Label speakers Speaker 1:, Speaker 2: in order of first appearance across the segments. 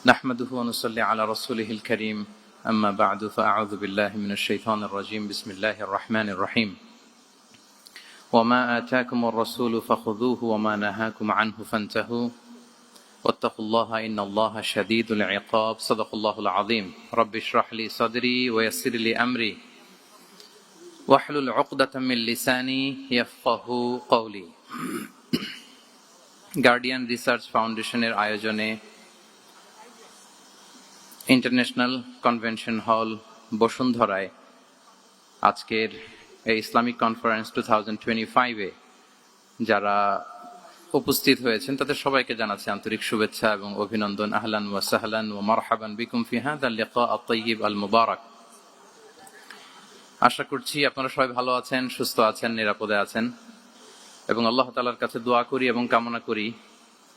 Speaker 1: نحمده ونصلي على رسوله الكريم أما بعد فأعوذ بالله من الشيطان الرجيم بسم الله الرحمن الرحيم وما آتاكم الرسول فخذوه وما نهاكم عنه فانتهوا واتقوا الله إن الله شديد العقاب صدق الله العظيم رب اشرح لي صدري ويسر لي أمري واحلل عقدة من لساني يفقه قولي guardian research ফাউন্ডেশনের আয়োজনে international convention hall বসুন্ধরায় আজকের এই ইসলামিক কনফারেন্স 2025-এ যারা উপস্থিত হয়েছেন তাদের সবাইকে জানাচ্ছি আন্তরিক শুভেচ্ছা এবং অভিনন্দন। আহলান ওয়া সাহলান ওয়া মারহাবান বিকুম ফি হাযাল লিকা আত-তাইয়িব আল মুবারাক। আশা করছি আপনারা সবাই ভালো আছেন, সুস্থ আছেন, নিরাপদে আছেন এবং আল্লাহ তাআলার কাছে দোয়া করি এবং কামনা করি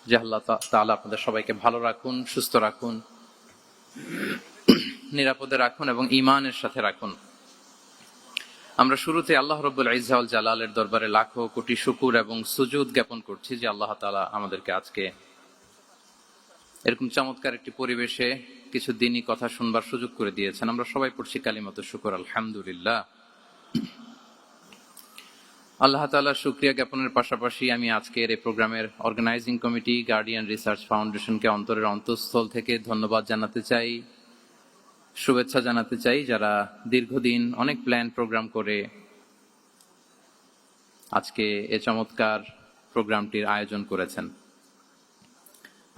Speaker 1: যে আল্লাহ তাআলা আপনাদের সবাইকে ভালো রাখুন, সুস্থ রাখুন, নিরাপদে রাখুন এবং ঈমানের সাথে রাখুন। আমরা শুরুতে আল্লাহ রাব্বুল ইজ্জা ওয়াল জালালের দরবারে লাখো কোটি শুকর এবং সুজুদ জ্ঞাপন করছি যে আল্লাহ তাআলা আমাদেরকে আজকে এরকম চমৎকার একটি পরিবেশে কিছু দিনই কথা শুনবার সুযোগ করে দিয়েছেন। আমরা সবাই পড়ছি কালিমাতুশ শুকর আলহামদুলিল্লাহ। আল্লাহ তাআলার শুকরিয়া জ্ঞাপনের পাশাপাশি আমি আজকের এই প্রোগ্রামের অর্গানাইজিং কমিটি গার্ডিয়ান রিসার্চ ফাউন্ডেশনকে অন্তরের অন্তঃস্থল থেকে ধন্যবাদ জানাতে চাই, শুভেচ্ছা জানাতে চাই, যারা দীর্ঘদিন অনেক প্ল্যান প্রোগ্রাম করে আজকে এ চমৎকার প্রোগ্রামটির আয়োজন করেছেন।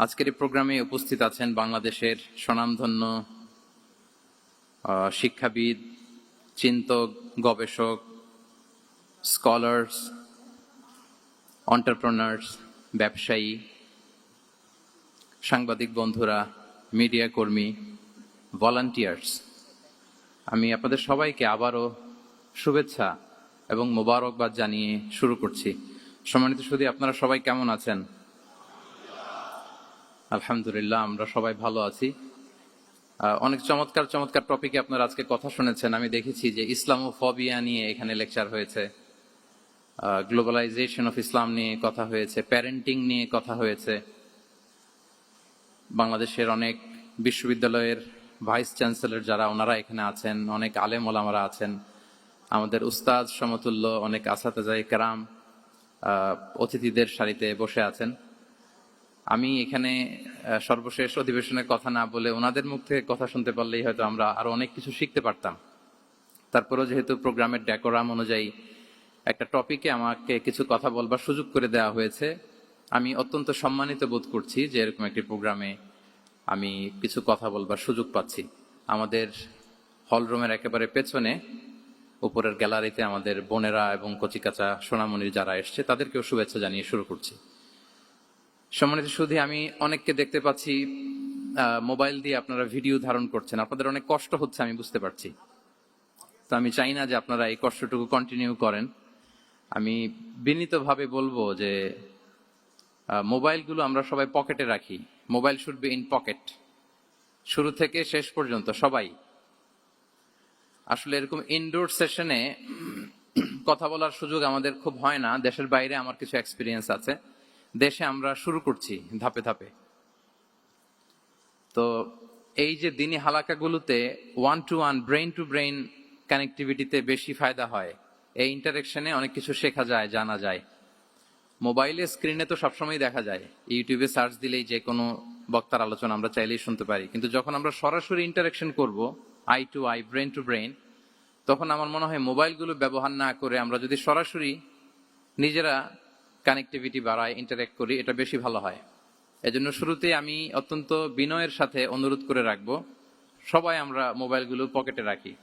Speaker 1: আজকের এই প্রোগ্রামে উপস্থিত আছেন বাংলাদেশের স্বনামধন্য শিক্ষাবিদ, চিন্তক, গবেষক, স্কলার্স, এন্টারপ্রেনার্স, ব্যবসায়ী, সাংবাদিক বন্ধুরা, মিডিয়া কর্মী, ভলান্টিয়ার্স। আমি আপনাদের সবাইকে আবারও শুভেচ্ছা এবং মোবারকবাদ জানিয়ে শুরু করছি। সম্মানিত সুধী, আপনারা সবাই কেমন আছেন? আলহামদুলিল্লাহ, আমরা সবাই ভালো আছি। অনেক চমৎকার চমৎকার টপিকে আপনারা আজকে কথা শুনেছেন। আমি দেখেছি যে ইসলামোফোবিয়া নিয়ে এখানে লেকচার হয়েছে, গ্লোবালাইজেশন অফ ইসলাম নিয়ে কথা হয়েছে, প্যারেন্টিং নিয়ে কথা হয়েছে। বাংলাদেশের অনেক বিশ্ববিদ্যালয়ের ভাইস চ্যান্সেলর যারা ওনারা এখানে আছেন, অনেক আলেম ওলামারা আছেন, আমাদের উস্তাদ সমতুল্য অনেক আসাতেজায়ে কেরাম অতিথিদের সারিতে বসে আছেন। আমি এখানে সর্বশেষ অধিবেশনের কথা না বলে ওনাদের মুখ থেকে কথা শুনতে পারলেই হয়তো আমরা আরো অনেক কিছু শিখতে পারতাম। তারপরেও যেহেতু প্রোগ্রামের ডেকোরাম অনুযায়ী একটা টপিকে আমাকে কিছু কথা বলবার সুযোগ করে দেওয়া হয়েছে, আমি অত্যন্ত সম্মানিত বোধ করছি যে এরকম একটি প্রোগ্রামে আমি কিছু কথা বলবার সুযোগ পাচ্ছি। আমাদের হলরুমের একেবারে পেছনে উপরের গ্যালারিতে আমাদের বোনেরা এবং কচিকাচা সোনামণির যারা এসছে তাদেরকেও শুভেচ্ছা জানিয়ে শুরু করছি। সম্মানিত সুধী, আমি অনেককে দেখতে পাচ্ছি মোবাইল দিয়ে আপনারা ভিডিও ধারণ করছেন। আপনাদের অনেক কষ্ট হচ্ছে আমি বুঝতে পারছি, তো আমি চাই না যে আপনারা এই কষ্টটুকু কন্টিনিউ করেন। আমি বিনীতভাবে বলবো যে মোবাইলগুলো আমরা সবাই পকেটে রাখি। Mobile should be in pocket, শুরু থেকে শেষ পর্যন্ত সবাই। আসলে এরকম ইনডোর সেশনে কথা বলার সুযোগ আমাদের খুব হয় না। দেশের বাইরে আমার কিছু এক্সপিরিয়েন্স আছে, দেশে আমরা শুরু করছি ধাপে ধাপে। তো এই যে দিনী হালাকাগুলোতে one to one, brain to brain কানেক্টিভিটিতে বেশি ফায়দা হয়। এই ইন্টারেকশনে অনেক কিছু শেখা যায়, জানা যায়। মোবাইলের স্ক্রিনে তো সবসময় দেখা যায়, ইউটিউবে সার্চ দিলেই যে কোনো বক্তার আলোচনা আমরা চাইলেই শুনতে পারি, কিন্তু যখন আমরা সরাসরি ইন্টারেকশন করব, eye to eye, brain to brain, তখন আমার মনে হয় মোবাইলগুলো ব্যবহার না করে আমরা যদি সরাসরি নিজেরা কানেক্টিভিটি বাড়াই, ইন্টারেক্ট করি, এটা বেশি ভালো হয়। এজন্য শুরুতে আমি অত্যন্ত বিনয়ের সাথে অনুরোধ করে রাখবো, সবাই আমরা মোবাইলগুলো পকেটে রাখি।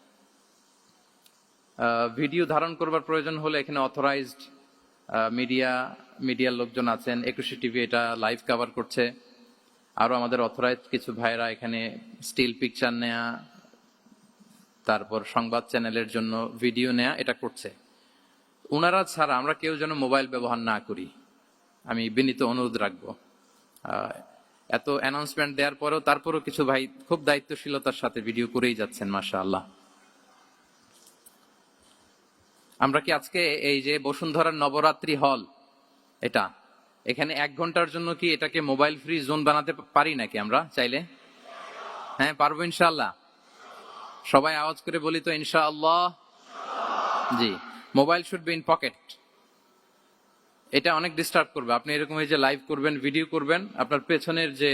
Speaker 1: ভিডিও ধারণ করবার প্রয়োজন হলে এখানে অথরাইজড মিডিয়ার লোকজন আছেন। 21 টিভি এটা লাইভ কভার করছে। আরো আমাদের অথরাইজড কিছু ভাইরা এখানে স্টিল পিকচার নেয়া, তারপর সংবাদ চ্যানেলের জন্য ভিডিও নেয়া, এটা করছে। ওনারা ছাড়া আমরা কেউ যেন মোবাইল ব্যবহার না করি, আমি বিনীত অনুরোধ রাখবো। এত অ্যানাউন্সমেন্ট দেওয়ার পরেও তারপরও কিছু ভাই খুব দায়িত্বশীলতার সাথে ভিডিও করেই যাচ্ছেন, মাশাআল্লাহ। আমরা কি আজকে এই যে বসুন্ধরার নবরাত্রি হল, এটা এখানে 1 ঘন্টার জন্য কি এটাকে মোবাইল ফ্রি জোন বানাতে পারি নাকি আমরা চাইলে? হ্যাঁ, পারবো ইনশাআল্লাহ। সবাই আওয়াজ করে বলি তো ইনশাআল্লাহ। জি, mobile should be in pocket. এটা অনেক ডিস্টার্ব করবে। আপনি এরকম এই যে লাইভ করবেন, ভিডিও করবেন, আপনার পেছনের যে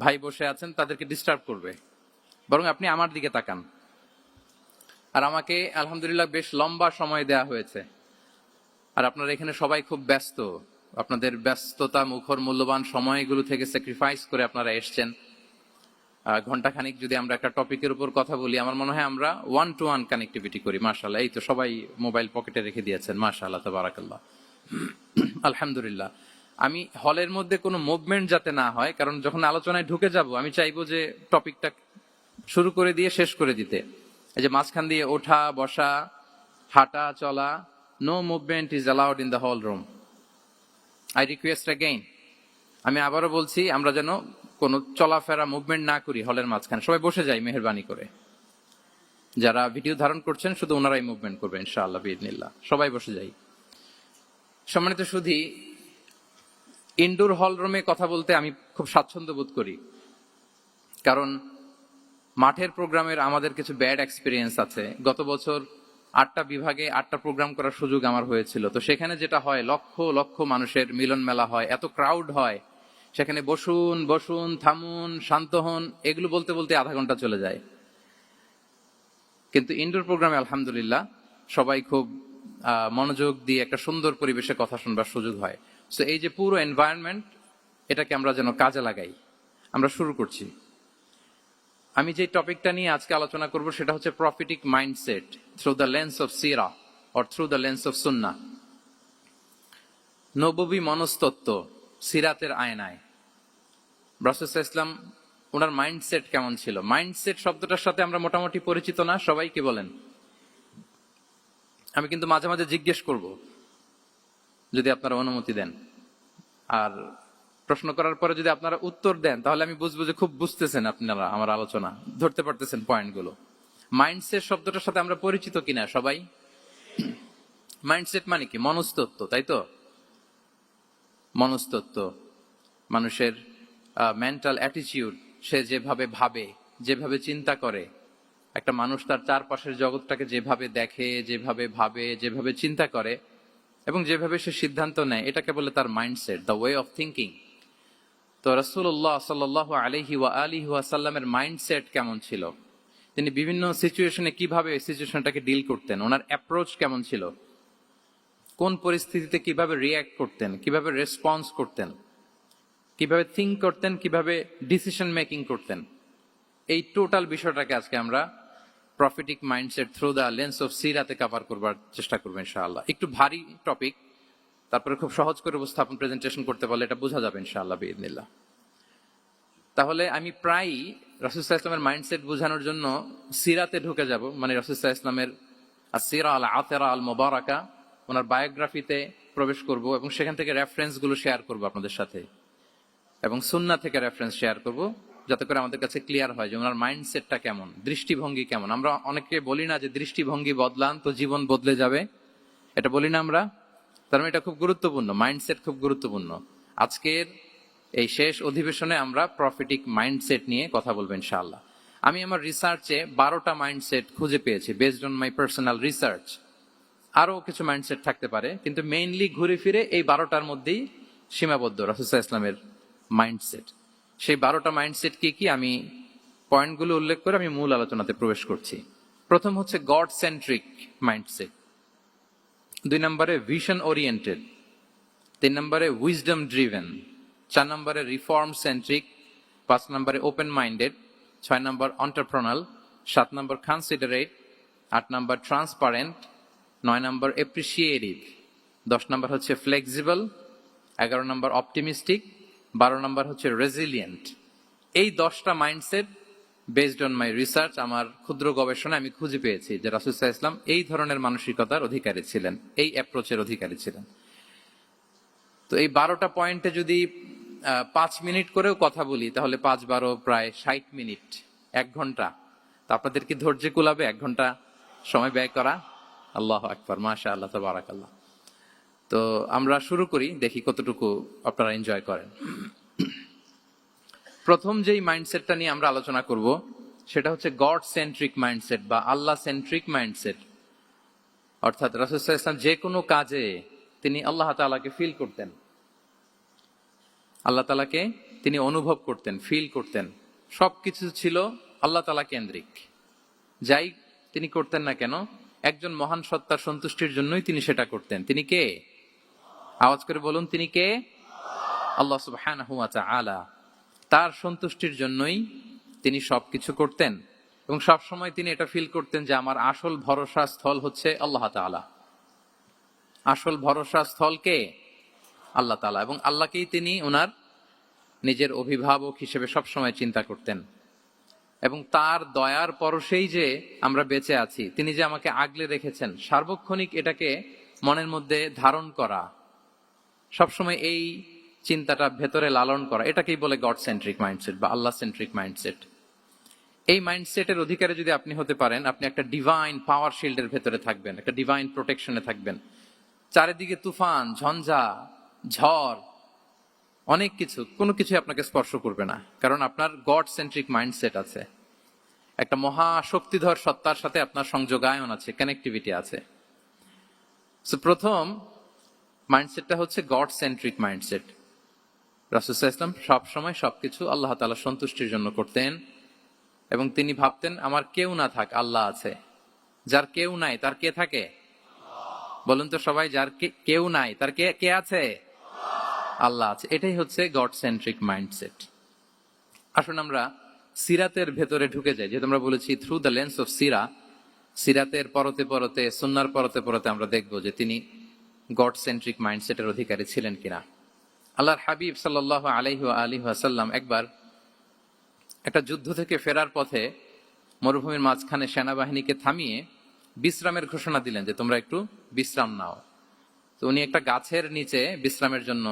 Speaker 1: ভাই বসে আছেন তাদেরকে ডিস্টার্ব করবে। বরং আপনি আমার দিকে তাকান। আর আমাকে আলহামদুলিল্লাহ বেশ লম্বা সময় দেয়া হয়েছে। আর আপনারা এখানে সবাই খুব ব্যস্ত। আপনাদের ব্যস্ততা মুখর মূল্যবান সময়গুলো থেকে স্যাক্রিফাইস করে আপনারা এসছেন। ঘন্টাখানিক যদি আমরা একটা টপিকের উপর কথা বলি, আমার মনে হয় আমরা 1-to-1 কানেক্টিভিটি করি। মাশাআল্লাহ, এই তো সবাই মোবাইল পকেটে রেখে দিয়েছেন। মাশাআল্লাহ, তাবারাকাল্লাহ, আলহামদুলিল্লাহ। আমি হলের মধ্যে কোনো মুভমেন্ট যাতে না হয়, কারণ যখন আলোচনায় ঢুকে যাব আমি চাইবো যে টপিকটা শুরু করে দিয়ে শেষ করে দিতে। এই যে মাঝখান দিয়ে ওঠা বসা, হাঁটা চলা, no movement is allowed in the hall room. I request again, আমি আবারও বলছি, আমরা যেন কোনো চলাফেরা মুভমেন্ট না করি হলের মাঝখানে। সবাই বসে যাই মেহেরবানি করে। যারা ভিডিও ধারণ করছেন শুধু ওনারাই মুভমেন্ট করবেন ইনশাআল্লাহ বিইذنিল্লাহ। সবাই বসে যাই। সম্মানিত সুধী, ইনডোর হল রুমে কথা বলতে আমি খুব স্বাচ্ছন্দ্য বোধ করি, কারণ মাঠের প্রোগ্রামের আমাদের কিছু ব্যাড এক্সপিরিয়েন্স আছে। গত বছর 8টা বিভাগে 8টা প্রোগ্রাম করার সুযোগ আমার হয়েছিল। তো সেখানে যেটা হয়, লক্ষ লক্ষ মানুষের মিলন মেলা হয়, এত ক্রাউড হয়, সেখানে বসুন বসুন, থামুন, শান্ত হন, এগুলো বলতে বলতে আধা ঘন্টা চলে যায়। কিন্তু ইনডোর প্রোগ্রামে আলহামদুলিল্লাহ সবাই খুব মনোযোগ দিয়ে একটা সুন্দর পরিবেশে কথা শুনবার সুযোগ হয়। সো এই যে পুরো এনভায়রনমেন্ট, এটাকে আমরা যেন কাজে লাগাই। আমরা শুরু করছি। আমি যে টপিকটা নিয়ে আজকে আলোচনা করব সেটা হচ্ছে prophetic mindset through the lens of seerah or through the lens of sunnah. নববী মনস্তত্ত্ব সিরাতের আয়নায়। রাসূল সাল্লাল্লাহু আলাইহি ওয়াসাল্লাম, ওনার মাইন্ডসেট কেমন ছিল? মাইন্ডসেট শব্দটার সাথে আমরা মোটামুটি পরিচিত না? সবাই কি বলেন? আমি কিন্তু মাঝে মাঝে জিজ্ঞেস করব, যদি আপনারা অনুমতি দেন। আর প্রশ্ন করার পরে যদি আপনারা উত্তর দেন, তাহলে আমি বুঝবো যে খুব বুঝতেছেন আপনারা আমার আলোচনা, ধরতে পারতেছেন পয়েন্টগুলো। মাইন্ডসেট শব্দটার সাথে আমরা পরিচিত কিনা সবাই? মাইন্ডসেট মানে কি? মনস্তত্ত্ব, তাই তো? মনস্তত্ত্ব, মানুষের মেন্টাল অ্যাটিটিউড, সে যেভাবে ভাবে, যেভাবে চিন্তা করে। একটা মানুষ তার চারপাশের জগৎটাকে যেভাবে দেখে, যেভাবে ভাবে, যেভাবে চিন্তা করে এবং যেভাবে সে সিদ্ধান্ত নেয়, এটাকে বলে তার mindset, the way of thinking. তো রাসূলুল্লাহ সাল্লাল্লাহু আলাইহি ওয়া আলিহি ওয়াসাল্লামের মাইন্ডসেট কেমন ছিল? তিনি বিভিন্ন সিচুয়েশনে কিভাবে সিচুয়েশনটাকে ডিল করতেন? ওনার অ্যাপ্রোচ কেমন ছিল? কোন পরিস্থিতিতে কিভাবে রিয়্যাক্ট করতেন, কিভাবে রেসপন্স করতেন, কিভাবে থিঙ্ক করতেন, কিভাবে ডিসিশন মেকিং করতেন? এই টোটাল বিষয়টাকে আজকে আমরা prophetic mindset through the lens of সিরাতে কভার করবার চেষ্টা করবো ইনশাআল্লাহ। একটু ভারী টপিক, তারপরে খুব সহজ করে উপস্থাপন প্রেজেন্টেশন করতে পারলে এটা বোঝা যাবে ইনশাআল্লাহ বিইذنিল্লাহ। তাহলে আমি প্রায়ই রাসূল সাল্লাল্লাহু আলাইহি ওয়াসাল্লামের মাইন্ডসেট বোঝানোর জন্য সিরাতে ঢুকে যাব, মানে রাসূল সাল্লাল্লাহু আলাইহি ওয়াসাল্লামের আসিরা আল আতিরা আল মুবারাকা, ওনার বায়োগ্রাফিতে প্রবেশ করব এবং সেখান থেকে রেফারেন্স গুলো শেয়ার করব আপনাদের সাথে, এবং সুন্নাহ থেকে রেফারেন্স শেয়ার করব, যাতে করে আমাদের কাছে ক্লিয়ার হয় যে ওনার মাইন্ডসেটটা কেমন, দৃষ্টিভঙ্গি কেমন। আমরা অনেকে বলি না যে দৃষ্টিভঙ্গি বদলান তো জীবন বদলে যাবে? এটা বলি না আমরা? তার মানে এটা খুব গুরুত্বপূর্ণ, মাইন্ডসেট খুব গুরুত্বপূর্ণ। আজকের এই শেষ অধিবেশনে আমরা প্রফিটিক মাইন্ডসেট নিয়ে কথা বলবো ইনশাআল্লাহ। আমি আমার রিসার্চে 12টা মাইন্ডসেট খুঁজে পেয়েছি, based on my personal research. আরো কিছু মাইন্ডসেট থাকতে পারে, কিন্তু মেইনলি ঘুরে ফিরে এই 12টার মধ্যেই সীমাবদ্ধ রাসূল সাল্লাল্লাহু আলাইহি ওয়াসাল্লামের মাইন্ডসেট। সেই 12টা মাইন্ডসেট কি কি, আমি পয়েন্টগুলো উল্লেখ করে আমি মূল আলোচনাতে প্রবেশ করছি। প্রথম হচ্ছে গড সেন্ট্রিক মাইন্ডসেট, 2 নম্বরে ভিশন ওরিয়েন্টেড, 3 নম্বরে উইজডম ড্রিভেন, 4 নম্বরে রিফর্ম সেন্ট্রিক, 5 নম্বরে ওপেন মাইন্ডেড, 6 নম্বর এন্টারপ্রেনাল, 7 নম্বর কনসিডারেট, 8 নম্বর ট্রান্সপারেন্ট, 9 নম্বর এপ্রিসিয়েটিভ, 10 নম্বর হচ্ছে ফ্লেক্সিবল, 11 নম্বর অপটিমিস্টিক, 12 নম্বর হচ্ছে রেজিলিয়েন্ট। এই 10টা mindset based on my research, আমার ক্ষুদ্র গবেষণা আমি খুঁজে পেয়েছি যে রাসূল সাল্লাল্লাহু আলাইহি ওয়াসাল্লাম এই ধরনের মানসিকতার অধিকারী ছিলেন, এই অ্যাপ্রোচের অধিকারী ছিলেন। তো এই 12টা পয়েন্টে যদি 5 মিনিট করেও কথা বলি, তাহলে 5-12 প্রায় 60 মিনিট, 1 ঘন্টা। তো আপনাদের কি ধৈর্য কুলাবে 1 ঘন্টা সময় ব্যয় করা? আল্লাহু আকবার, মাশাআল্লাহ, তাবারাকাল্লাহ। তো আমরা শুরু করি, দেখি কতটুকু আপনারা এনজয় করেন। প্রথম যেই মাইন্ডসেটটা নিয়ে আমরা আলোচনা করব সেটা হচ্ছে গড সেন্ট্রিক মাইন্ডসেট বা আল্লাহ সেন্ট্রিক মাইন্ডসেট। অর্থাৎ রাসূল সাল্লাল্লাহু আলাইহি ওয়াসাল্লাম যে কোনো কাজে তিনি আল্লাহ তাআলাকে ফিল করতেন, আল্লাহ তাআলাকে তিনি অনুভব করতেন, ফিল করতেন। সবকিছু ছিল আল্লাহ তাআলা কেন্দ্রিক। যাই তিনি করতেন না কেন, একজন মহান সত্তার সন্তুষ্টির জন্যই তিনি সেটা করতেন। তিনি কে? আওয়াজ করে বলুন, তিনি কে? আল্লাহ সুবহানাহু ওয়া তাআলা। তার সন্তুষ্টির জন্যই তিনি সবকিছু করতেন এবং সব সময় তিনি এটা ফিল করতেন যে আমার আসল ভরসা স্থল হচ্ছে আল্লাহ তাআলা। আসল ভরসা স্থল কে? আল্লাহ তাআলা। এবং আল্লাহকেই তিনি ওনার নিজের অভিভাবক হিসেবে সবসময় চিন্তা করতেন। এবং তার দয়ার পরশেই যে আমরা বেঁচে আছি, তিনি যে আমাকে আগলে রেখেছেন, সার্বক্ষণিক এটাকে মনের মধ্যে ধারণ করা, সবসময় এই চিন্তাটা ভেতরে লালন করা, এটাকেই বলে গড সেন্ট্রিক মাইন্ডসেট বা আল্লাহ সেন্ট্রিক মাইন্ডসেট। এই মাইন্ডসেটের অধিকারী যদি আপনি হতে পারেন, আপনি একটা ডিভাইন পাওয়ার শিল্ডের ভেতরে থাকবেন, একটা ডিভাইন প্রোটেকশনে থাকবেন। চারিদিকে তুফান, ঝঞ্ঝা, ঝড়, অনেক কিছু, কোনো কিছু আপনাকে স্পর্শ করবে না, কারণ আপনার গড সেন্ট্রিক মাইন্ডসেট আছে। একটা মহা শক্তিধর সত্তার সাথে আপনার সংযোগায়ন আছে, কানেক্টিভিটি আছে। সো প্রথম মাইন্ডসেটটা হচ্ছে গড সেন্ট্রিক মাইন্ডসেট। রাসূল সাল্লাল্লাহু আলাইহি ওয়াসাল্লাম সবসময় সবকিছু আল্লাহ তাআলার সন্তুষ্টির জন্য করতেন এবং তিনি ভাবতেন আমার কেউ না থাক, আল্লাহ আছে। যার কেউ নাই তার কে থাকে? বলুন তো সবাই, যার কেউ নাই তার কে আছে? আল্লাহ আছে। এটাই হচ্ছে গড সেন্ট্রিক মাইন্ডসেট। আসুন আমরা সিরাতের ভেতরে ঢুকে যাই। যেহেতু আমরা বলেছি থ্রু দ্য লেন্স অফ সিরা, সিরাতের পরতে পরতে, সুন্নাহর পরতে পরতে আমরা দেখব যে তিনি গড সেন্ট্রিক মাইন্ডসেটের অধিকারী ছিলেন কিনা। আল্লাহর হাবিব সাল্লাল্লাহু আলাইহি ওয়া আলিহি ওয়াসাল্লাম একবার একটা যুদ্ধ থেকে ফেরার পথে মরুভূমির মাঝখানে সেনাবাহিনীকে থামিয়ে বিশ্রামের ঘোষণা দিলেন যে তোমরা একটু বিশ্রাম নাও। তো উনি একটা গাছের নিচে বিশ্রামের জন্য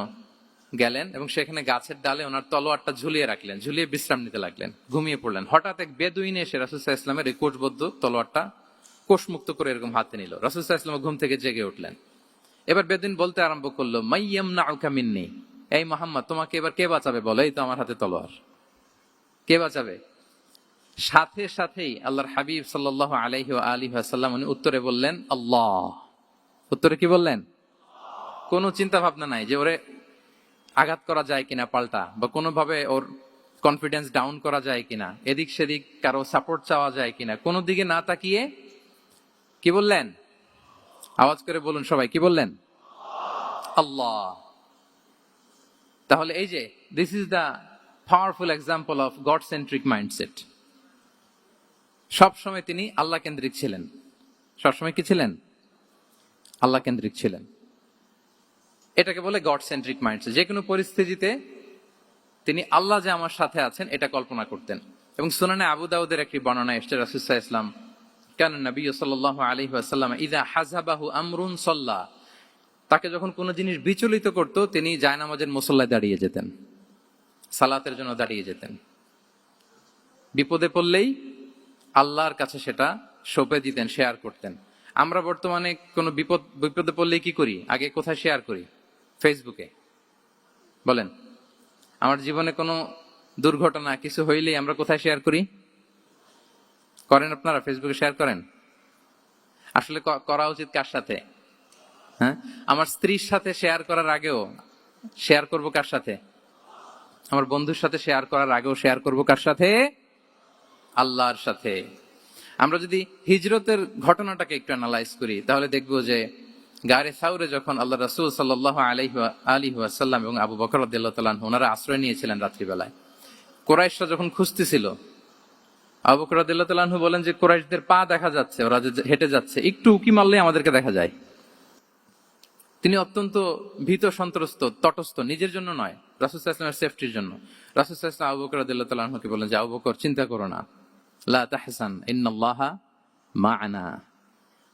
Speaker 1: গেলেন এবং সেখানে গাছের ডালে ওনার তলোয়ারটা ঝুলিয়ে রাখলেন, ঝুলিয়ে বিশ্রাম নিতে লাগলেন, ঘুমিয়ে পড়লেন। হঠাৎ এক বেদুইন এসে রাসূল সাল্লাল্লাহু আলাইহি ওয়াসাল্লামের এই কোষবদ্ধ তলোয়ারটা কোষমুক্ত করে এরকম হাতে নিল। রাসূল সাল্লাল্লাহু আলাইহি ওয়াসাল্লাম ঘুম থেকে জেগে উঠলেন। এবার বেদুইন বলতে আরম্ভ করলো, মাইয়ামনাউকা মিন্নি, এই মুহাম্মদ তোমাকে এবার কে বাঁচাবে বলো, এই তো আমার হাতে তলোয়ার, কে বাঁচাবে? সাথে সাথেই আল্লাহর হাবিব সাল্লাল্লাহু আলাইহি ওয়া আলিহি ওয়াসাল্লাম উনি উত্তরে বললেন আল্লাহ। উত্তরে কি বললেন? কোনো চিন্তা ভাবনা নাই যে ওরে আঘাত করা যায় কিনা পাল্টা, বা কোনোভাবে ওর কনফিডেন্স ডাউন করা যায় কিনা, এদিক সেদিক কারো সাপোর্ট চাওয়া যায় কিনা, কোনো দিকে না তাকিয়ে কি বললেন? আওয়াজ করে বলুন সবাই, কি বললেন? আল্লাহ। তাহলে এই যে this is the powerful example of god centric mindset. সবসময় তিনি আল্লাহ কেন্দ্রিক ছিলেন। সবসময় কি ছিলেন? আল্লাহ কেন্দ্রিক ছিলেন। এটাকে বলে গড সেন্ট্রিক মাইন্ডসেট। যে কোনো পরিস্থিতিতে তিনি আল্লাহ যে আমার সাথে আছেন এটা কল্পনা করতেন। এবং সুনানে আবু দাউদের একটি বর্ণনা এসেছে, রাসূল সাল্লাল্লাহু আলাইহি ওয়াসাল্লাম কান নবী সাল্লাল্লাহু আলাইহি ওয়াসাল্লাম ইযা হাযাবাহু আমরুন সাল্লা, তাকে যখন কোনো জিনিস বিচলিত করত তিনি জায়নামাজের মুসল্লায় দাঁড়িয়ে যেতেন, সালাতের জন্য দাঁড়িয়ে যেতেন। বিপদে পড়লেই আল্লাহর কাছে সেটা সঁপে দিতেন, শেয়ার করতেন। আমরা বর্তমানে কোনো বিপদে পড়লেই কি করি? আগে কোথায় শেয়ার করি? ফেসবুকে। বলেন, আমার জীবনে কোনো দুর্ঘটনা কিছু হইলেই আমরা কোথায় শেয়ার করি? করেন আপনারা? ফেসবুকে শেয়ার করেন? আসলে করা উচিত কার সাথে? হ্যাঁ, আমার স্ত্রীর সাথে শেয়ার করার আগেও শেয়ার করব কার সাথে? আমার বন্ধুর সাথে শেয়ার করার আগেও শেয়ার করব কার সাথে? আল্লাহর সাথে। আমরা যদি হিজরতের ঘটনাটাকে একটু অ্যানালাইজ করি তাহলে দেখবো যে গারে সাউরে যখন আল্লাহ রাসূল সাল্লাল্লাহু আলাইহি ওয়াসাল্লাম এবং আবু বকর রাদিয়াল্লাহু তাআলা আনহু ওনারা আশ্রয় নিয়েছিলেন রাত্রিবেলায়, কুরাইশরা যখন খুঁজতেছিল, আবু বকর রাদিয়াল্লাহু তাআলা আনহু বলেন যে কুরাইশদের পা দেখা যাচ্ছে, ওরা যে হেঁটে যাচ্ছে, একটু উকি মারলেই আমাদেরকে দেখা যায়। তিনি অত্যন্ত ভীত সন্ত্রস্ত, তটস্থ, নিজের জন্য নয়, রাসূল সাল্লাল্লাহু আলাইহি ওয়াসাল্লামের সেফটির জন্য। রাসূল সাল্লাল্লাহু আলাইহি ওয়াসাল্লাম আবু বকর রাদিয়াল্লাহু তাআলা আনহুকে বলেন যে আবু বকর চিন্তা করো না, লা তাহসান ইন্নাল্লাহা মা'ানা,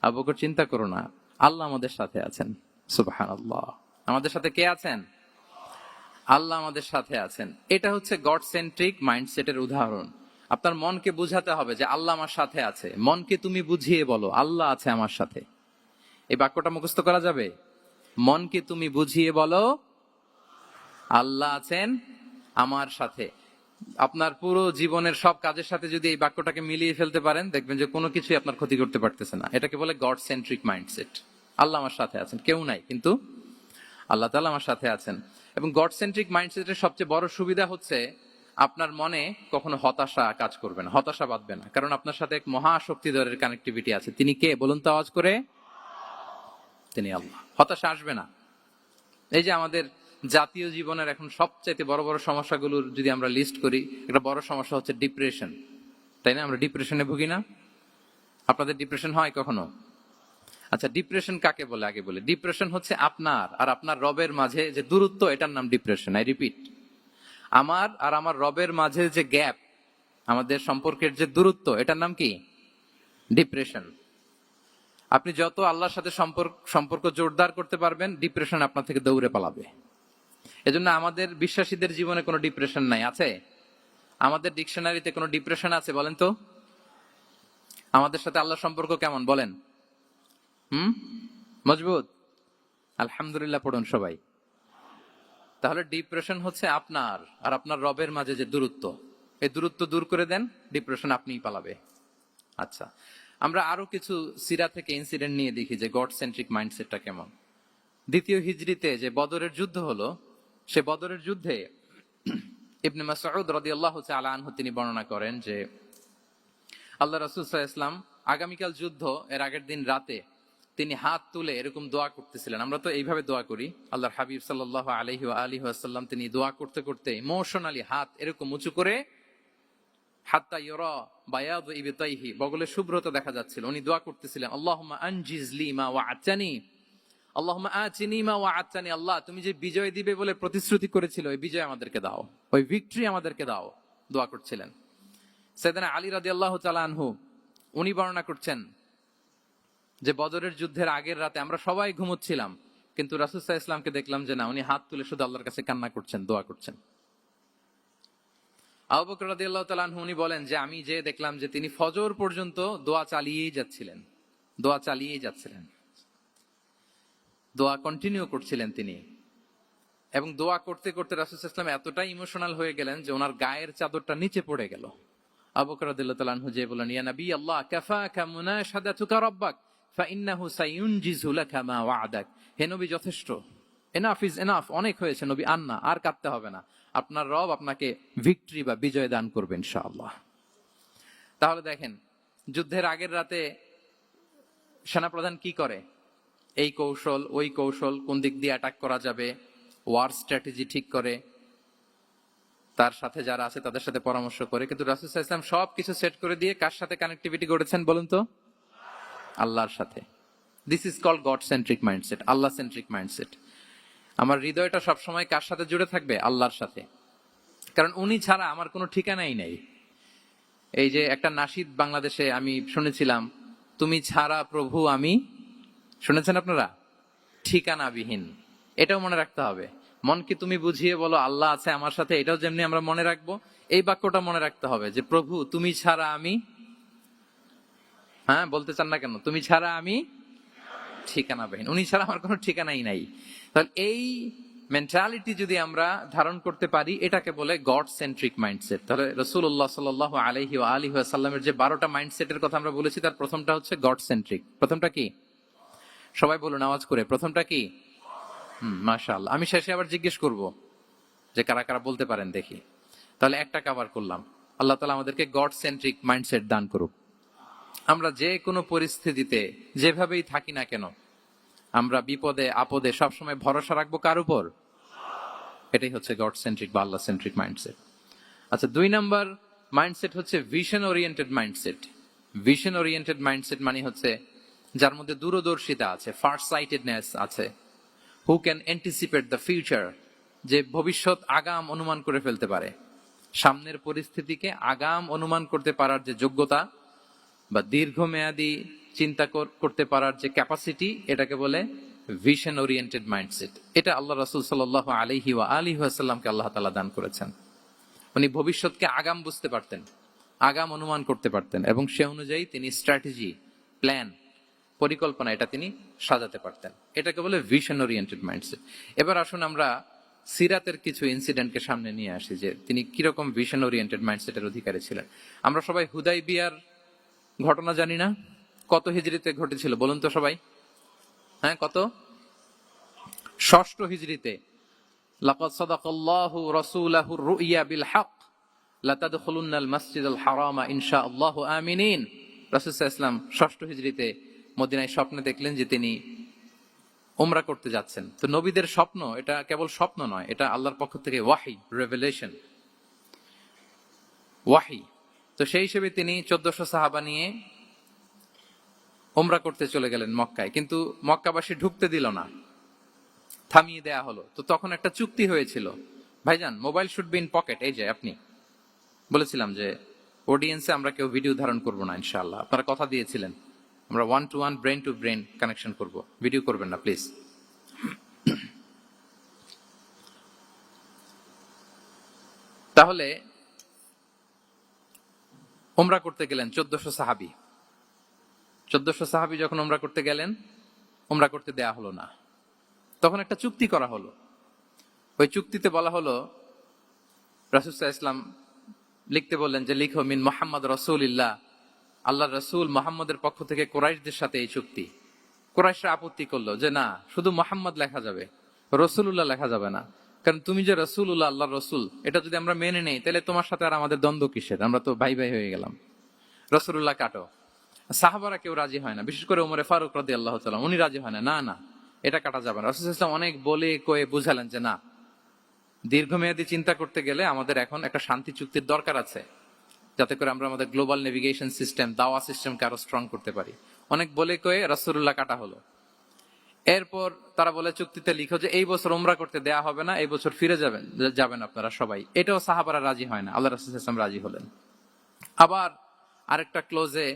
Speaker 1: আবু বকর চিন্তা করো না, আল্লাহ আমাদের সাথে আছেন। সুবহানাল্লাহ। আমাদের সাথে কে আছেন? আল্লাহ আমাদের সাথে আছেন। এটা হচ্ছে গড সেন্ট্রিক মাইন্ডসেটের উদাহরণ। আপনার মনকে বুঝাতে হবে যে আল্লাহ আমার সাথে আছে। মনকে তুমি বুঝিয়ে বলো আল্লাহ আছে আমার সাথে। এই বাক্যটা মুখস্থ করা যাবে? মনকে তুমি বুঝিয়ে বলো আল্লাহ আছেন আমার সাথে। আপনার পুরো জীবনের সব কাজের সাথে যদি এই বাক্যটাকে মিলিয়ে ফেলতে পারেন, দেখবেন যে কোনো কিছুই আপনার ক্ষতি করতে পারতেছে না। এটাকে বলে গড সেন্ট্রিক মাইন্ডসেট। আল্লাহ আমার সাথে আছেন, কেউ নাই কিন্তু আল্লাহ তাআলা আমার সাথে আছেন। এবং গড সেন্ট্রিক মাইন্ডসেটের সবচেয়ে বড় সুবিধা হচ্ছে আপনার মনে কখনো হতাশা কাজ করবে না, হতাশা বাঁধবে না, কারণ আপনার সাথে এক মহাশক্তিধরের কানেক্টিভিটি আছে। তিনি কে বলুন তো আওয়াজ করে? তিনি আল্লাহ। হতাশা আসবে না। এই যে আমাদের জাতীয় জীবনের এখন সবচাইতে বড় বড় সমস্যাগুলোর যদি আমরা লিস্ট করি, একটা বড় সমস্যা হচ্ছে ডিপ্রেশন, তাই না? আমরা ডিপ্রেশনে ভুগি না? আপনাদের ডিপ্রেশন হয় কখনো? আচ্ছা, ডিপ্রেশন কাকে বলে আগে বলে। ডিপ্রেশন হচ্ছে আপনার আর আপনার রবের মাঝে যে দূরত্ব, এটার নাম ডিপ্রেশন। আই রিপিট, আমার আর আমার রবের মাঝে যে গ্যাপ, আমাদের সম্পর্কের যে দূরত্ব, এটার নাম কি? ডিপ্রেশন। আপনি যত আল্লাহর সাথে সম্পর্ক জোরদার করতে পারবেন, ডিপ্রেশন আপনার থেকে দৌড়ে পালাবে। এজন্য আমাদের বিশ্বাসীদের জীবনে কোনো ডিপ্রেশন নাই। আছে? আমাদের ডিকশনারিতে কোনো ডিপ্রেশন আছে বলেন তো? আমাদের সাথে আল্লাহর সম্পর্ক কেমন বলেন? মজবুত? আলহামদুলিল্লাহ পড়ুন সবাই। তাহলে ডিপ্রেশন হচ্ছে আপনার আর আপনার রবের মাঝে যে দূরত্ব, এই দূরত্ব দূর করে দেন, ডিপ্রেশন আপনিই পালাবে। আচ্ছা, আমরা আরো কিছু সিরা থেকে ইনসিডেন্ট নিয়ে দেখি যে গড সেন্ট্রিক মাইন্ডসেটটা কেমন। দ্বিতীয় হিজরিতে যে বদরের যুদ্ধ হলো, সে বদরের যুদ্ধে ইবনে মাসউদ রাদিয়াল্লাহু তাআলা আনহু তিনি বর্ণনা করেন যে আল্লাহ রাসূল সাল্লাল্লাহু আলাইহি ওয়াসাল্লাম আগামীকাল যুদ্ধ, এর আগের দিন রাতে তিনি হাত তুলে এরকম দোয়া করতেছিলেন। আমরা তো এইভাবে দোয়া করি। আল্লাহর হাবিব সাল্লাল্লাহু আলাইহি ওয়া আলিহি ওয়াসাল্লাম তিনি দোয়া করতে করতে ইমোশনালি হাত এরকম উঁচু করে, হাত্তা ইউরা বায়াদু ইবতাইহি, বগলের শুভ্রতা দেখা যাচ্ছিল। উনি দোয়া করতেছিলেন, আল্লাহুম্মা আনজিজ লি মা ওয়া'আতানি, আল্লাহুম্মা আতিনি মা ওয়া'আতানি, আল্লাহ তুমি যে বিজয় দিবে বলে প্রতিশ্রুতি করেছিল, ওই বিজয় আমাদেরকে দাও, ওই ভিক্টরি আমাদেরকে দাও। দোয়া করছিলেন। সাইয়েদনা আলী রাদিয়াল্লাহু তাআলা আনহু উনি বর্ণনা করছেন যে বদরের যুদ্ধের আগের রাতে আমরা সবাই ঘুমোচ্ছিলাম, কিন্তু রাসূল সাল্লাল্লাহু আলাইহি ওয়াসাল্লামকে দেখলাম যে না, উনি হাত তুলে শুধু আল্লাহর কাছে কান্না করছেন, দোয়া করছেন। আবু বকর রাদিয়াল্লাহু তাআলা আনহু উনি বলেন যে আমি যে দেখলাম যে তিনি ফজর পর্যন্ত দোয়া চালিয়েই যাচ্ছিলেন, দোয়া চালিয়েই যাচ্ছিলেন, দোয়া কন্টিনিউ করছিলেন তিনি। এবং দোয়া করতে করতে রাসূল সাল্লাল্লাহু আলাইহি ওয়াসাল্লাম এতটাই ইমোশনাল হয়ে গেলেন যে ওনার গায়ের চাদরটা নিচে পড়ে গেল। আবু বকর রাদিয়াল্লাহু তাআলা আনহু যে বলেন, ইয়া নবী আল্লাহ, কাফাকা মুনাশাদাতুকা রাব্বাক ফাইন্নাহু সায়ুনজিজু লাকা মা ওয়া'দাক। হে নবী, যথেষ্ট, এনাফ ইজ এনাফ, অনেক হয়েছে নবী, আন্না, আর কাঁদতে হবে না। আপনার রব আপনাকে ভিক্টরি বা বিজয় দান করবে ইনশাআল্লাহ। তাহলে দেখেন, যুদ্ধের আগের রাতে সেনাপ্রধান কি করে? এই কৌশল ওই কৌশল, কোন দিক দিয়ে অ্যাটাক করা যাবে, ওয়ার স্ট্র্যাটেজি ঠিক করে, তার সাথে যারা আছে তাদের সাথে পরামর্শ করে। কিন্তু রাসূল সাল্লাল্লাহু আলাইহি ওয়াসাল্লাম সবকিছু সেট করে দিয়ে কার সাথে কানেক্টিভিটি করেছেন বলুন তো? আল্লাহর সাথে। This is called God centric mindset, আল্লাহ সেন্ট্রিক মাইন্ডসেট। আমার হৃদয়টা সবসময় কার সাথে জুড়ে থাকবে? আল্লাহর সাথে। কারণ উনি ছাড়া আমার কোনো ঠিকানাই নাই। এই যে একটা নাশিদ বাংলাদেশে আমি শুনেছিলাম, তুমি ছাড়া প্রভু আমি, শুনেছেন আপনারা? ঠিকানাবিহীন। এটাও মনে রাখতে হবে। মনকে তুমি বুঝিয়ে বলো আল্লাহ আছে আমার সাথে, এটাও যেমনি আমরা মনে রাখবো, এই বাক্যটা মনে রাখতে হবে যে প্রভু তুমি ছাড়া আমি, হ্যাঁ বলতে চান না কেন? তুমি ছাড়া আমি ঠিকানাবিহীন, উনি ছাড়া আমার কোনো ঠিকানাই নাই। তাহলে এই মেন্টালিটি যদি আমরা ধারণ করতে পারি, এটাকে বলে গড সেন্ট্রিক মাইন্ডসেট। তাহলে রাসূলুল্লাহ সাল্লাল্লাহু আলাইহি ওয়া আলিহি ওয়াসাল্লামের যে 12টা মাইন্ডসেটের কথা আমরা বলেছি, তার প্রথমটা হচ্ছে গড সেন্ট্রিক। প্রথমটা কি? সবাই বলুন আওয়াজ করে, প্রথমটা কি? মাশাআল্লাহ। আমি শেষে আবার জিজ্ঞেস করব যে কারা কারা বলতে পারেন দেখি। তাহলে একটা কভার করলাম। আল্লাহ তাআলা আমাদেরকে গড সেন্ট্রিক মাইন্ডসেট দান করুক। আমরা যে কোনো পরিস্থিতিতে যেভাবেই থাকি না কেন, আমরা বিপদে আপদে সবসময় ভরসা রাখবো কার উপর? এটাই হচ্ছে গড সেন্ট্রিক বা আল্লাহ সেন্ট্রিক মাইন্ডসেট। আচ্ছা, 2 নাম্বার মাইন্ডসেট হচ্ছে vision oriented mindset. Vision oriented mindset মানে হচ্ছে যার মধ্যে দূরদর্শিতা আছে, ফার সাইটেডনেস আছে, who can anticipate the future, যে ভবিষ্যৎ আগাম অনুমান করে ফেলতে পারে, সামনের পরিস্থিতিকে আগাম অনুমান করতে পারার যে যোগ্যতা বা দীর্ঘমেয়াদী চিন্তা করতে পারার যে ক্যাপাসিটি, এটাকে বলে ভিশন ওরিয়েন্টেড মাইন্ডসেট। এটা আল্লাহ রাসূল সাল্লাল্লাহু আলাইহি ওয়া আলিহি ওয়াসাল্লামকে আল্লাহ তাআলা দান করেছেন। উনি ভবিষ্যৎকে আগাম বুঝতে পারতেন, আগাম অনুমান করতে পারতেন, এবং সে অনুযায়ী তিনি স্ট্র্যাটেজি, প্ল্যান পরিকল্পনা, এটা তিনি সাজাতে পারতেন। এটাকে বলে ভিশন ওরিয়েন্টেড মাইন্ডসেট। এবার আসুন আমরা সিরাতের কিছু ইনসিডেন্টকে সামনে নিয়ে আসি যে তিনি কিরকম ভিশন ওরিয়েন্টেড মাইন্ডসেটের অধিকারী ছিলেন। আমরা সবাই হুদাইবিয়ার ঘটনা জানি না? কত হিজরিতে ঘটেছিল বলুন তো সবাই? হ্যাঁ, কত? 6 হিজরিতে। লাকাদ সাদাকাল্লাহু রাসূলাহুর রুইয়া বিল হক লাতাদখুলুন্নাল মাসজিদাল হারামা ইনশাআল্লাহু আমিনিন। রাসূল সাল্লাল্লাহু আলাইহি ওয়াসাল্লাম 6 হিজরিতে মদিনায় স্বপ্নে দেখলেন যে তিনি উমরা করতে যাচ্ছেন। তো নবীদের স্বপ্ন এটা কেবল স্বপ্ন নয়, এটা আল্লাহর পক্ষ থেকে ওয়াহি, রেভেলেশন, ওয়াহি। তো সেই হিসেবে তিনি 1400 সাহাবা নিয়ে উমরা করতে চলে গেলেন মক্কায়, কিন্তু মক্কাবাসী ঢুকতে দিল না, থামিয়ে দেয়া হলো। তো তখন একটা চুক্তি হয়েছিল, ভাইজান mobile should be in pocket. এই যে আপনি বলেছিলাম যে অডিয়েন্সে আমরা কেউ ভিডিও ধারণ করব না ইনশাআল্লাহ, আপনারা কথা দিয়েছিলেন আমরা 1 to 1 brain to brain connection করব, ভিডিও করবেন না প্লিজ। তাহলে উমরা করতে গেলেন 1400 সাহাবী। 1400 সাহাবী যখন উমরা করতে গেলেন, উমরা করতে দেয়া হলো না। তখন একটা চুক্তি করা হলো। ওই চুক্তিতে বলা হলো, রাসূল সাল্লাল্লাহু আলাইহি ওয়াসাল্লাম লিখতে বললেন যে লিখো মিন মুহাম্মদ রাসূলুল্লাহ, আল্লাহর রাসূল মুহাম্মদের পক্ষ থেকে কুরাইশদের সাথে এই চুক্তি। কুরাইশরা আপত্তি করলো যে না, শুধু মুহাম্মদ লেখা যাবে, রাসূলুল্লাহ লেখা যাবে না। কারণ তুমি যে রাসূলুল্লাহ, আল্লাহর রাসূল, এটা যদি আমরা মেনে নেই তাহলে তোমার সাথে আর আমাদের দ্বন্দ্ব কিসের, আমরা তো ভাই ভাই হয়ে গেলাম। রাসূলুল্লাহ কাটো। সাহাবারা কেউ রাজি হয় না, বিশেষ করে ওমরে ফারুক রাদিয়াল্লাহু তাআলা, উনি রাজি হয় না, না না এটা কাটা যাবে না। রাসূল সাল্লাল্লাহু আলাইহি ওয়াসাল্লাম অনেক বলে কয়ে বুঝালেন যে না, দীর্ঘমেয়াদী চিন্তা করতে গেলে আমাদের এখন একটা শান্তি চুক্তির দরকার আছে, যাতে করে আমরা আমাদের গ্লোবাল নেভিগেশন সিস্টেম, দাওয়া সিস্টেমকে আরো স্ট্রং করতে পারি। অনেক বলে কয়ে রাসূলুল্লাহ কাটা হলো। এরপর তারা বলে চুক্তিতে লিখো যে এই বছর উমরা করতে দেয়া হবে না, এই বছর ফিরে যাবেন আপনারা সবাই। এটাও সাহাবারা রাজি হয় না, আল্লাহ রাসূল সাল্লাল্লাহু আলাইহি ওয়াসাল্লাম রাজি হলেন। আবার আরেকটা ক্লোজে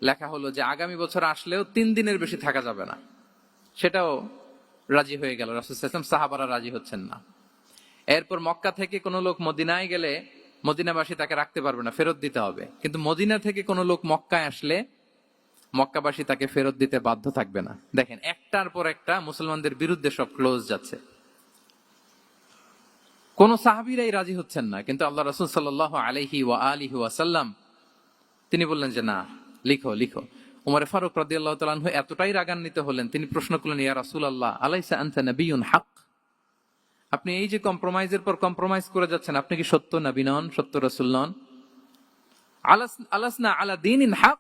Speaker 1: লেখা হলো যে আগামী বছর আসলেও 3 দিনের বেশি থাকা যাবে না, সেটাও রাজি হয়ে গেল রাসূল সাল্লাল্লাহু আলাইহি ওয়াসাল্লাম। সাহাবারা রাজি হচ্ছেন না। এরপর মক্কা থেকে কোনো লোক মদিনায় গেলে মদিনাবাসী তাকে রাখতে পারবে না, ফেরত দিতে হবে। কিন্তু মদিনা থেকে কোনো লোক মক্কায় আসলে মক্কাবাসী তাকে ফেরত দিতে বাধ্য থাকবে না। দেখেন, একটার পর একটা মুসলমানদের বিরুদ্ধে সব ক্লোজ যাচ্ছে। কোন সাহাবীরাই রাজি হচ্ছেন না, কিন্তু আল্লাহ রাসূল সাল্লাল্লাহু আলাইহি ওয়া আলিহি ওয়াসাল্লাম তিনি বললেন যে না, লিখো লিখো। উমরে ফারুক রাদিয়াল্লাহু তাআলা আনহু এতটাই রাগান্বিত হলেন, তিনি প্রশ্ন করলেন, ইয়া রাসূলুল্লাহ, আলাইসা আনতা নাবিয়্যুন হক? আপনি এই যে কম্প্রোমাইজের পর কম্প্রোমাইজ করে যাচ্ছেন, আপনি কি সত্য নবী নন, সত্য রাসূল নন? আলাসনা আলা দীনিন হক,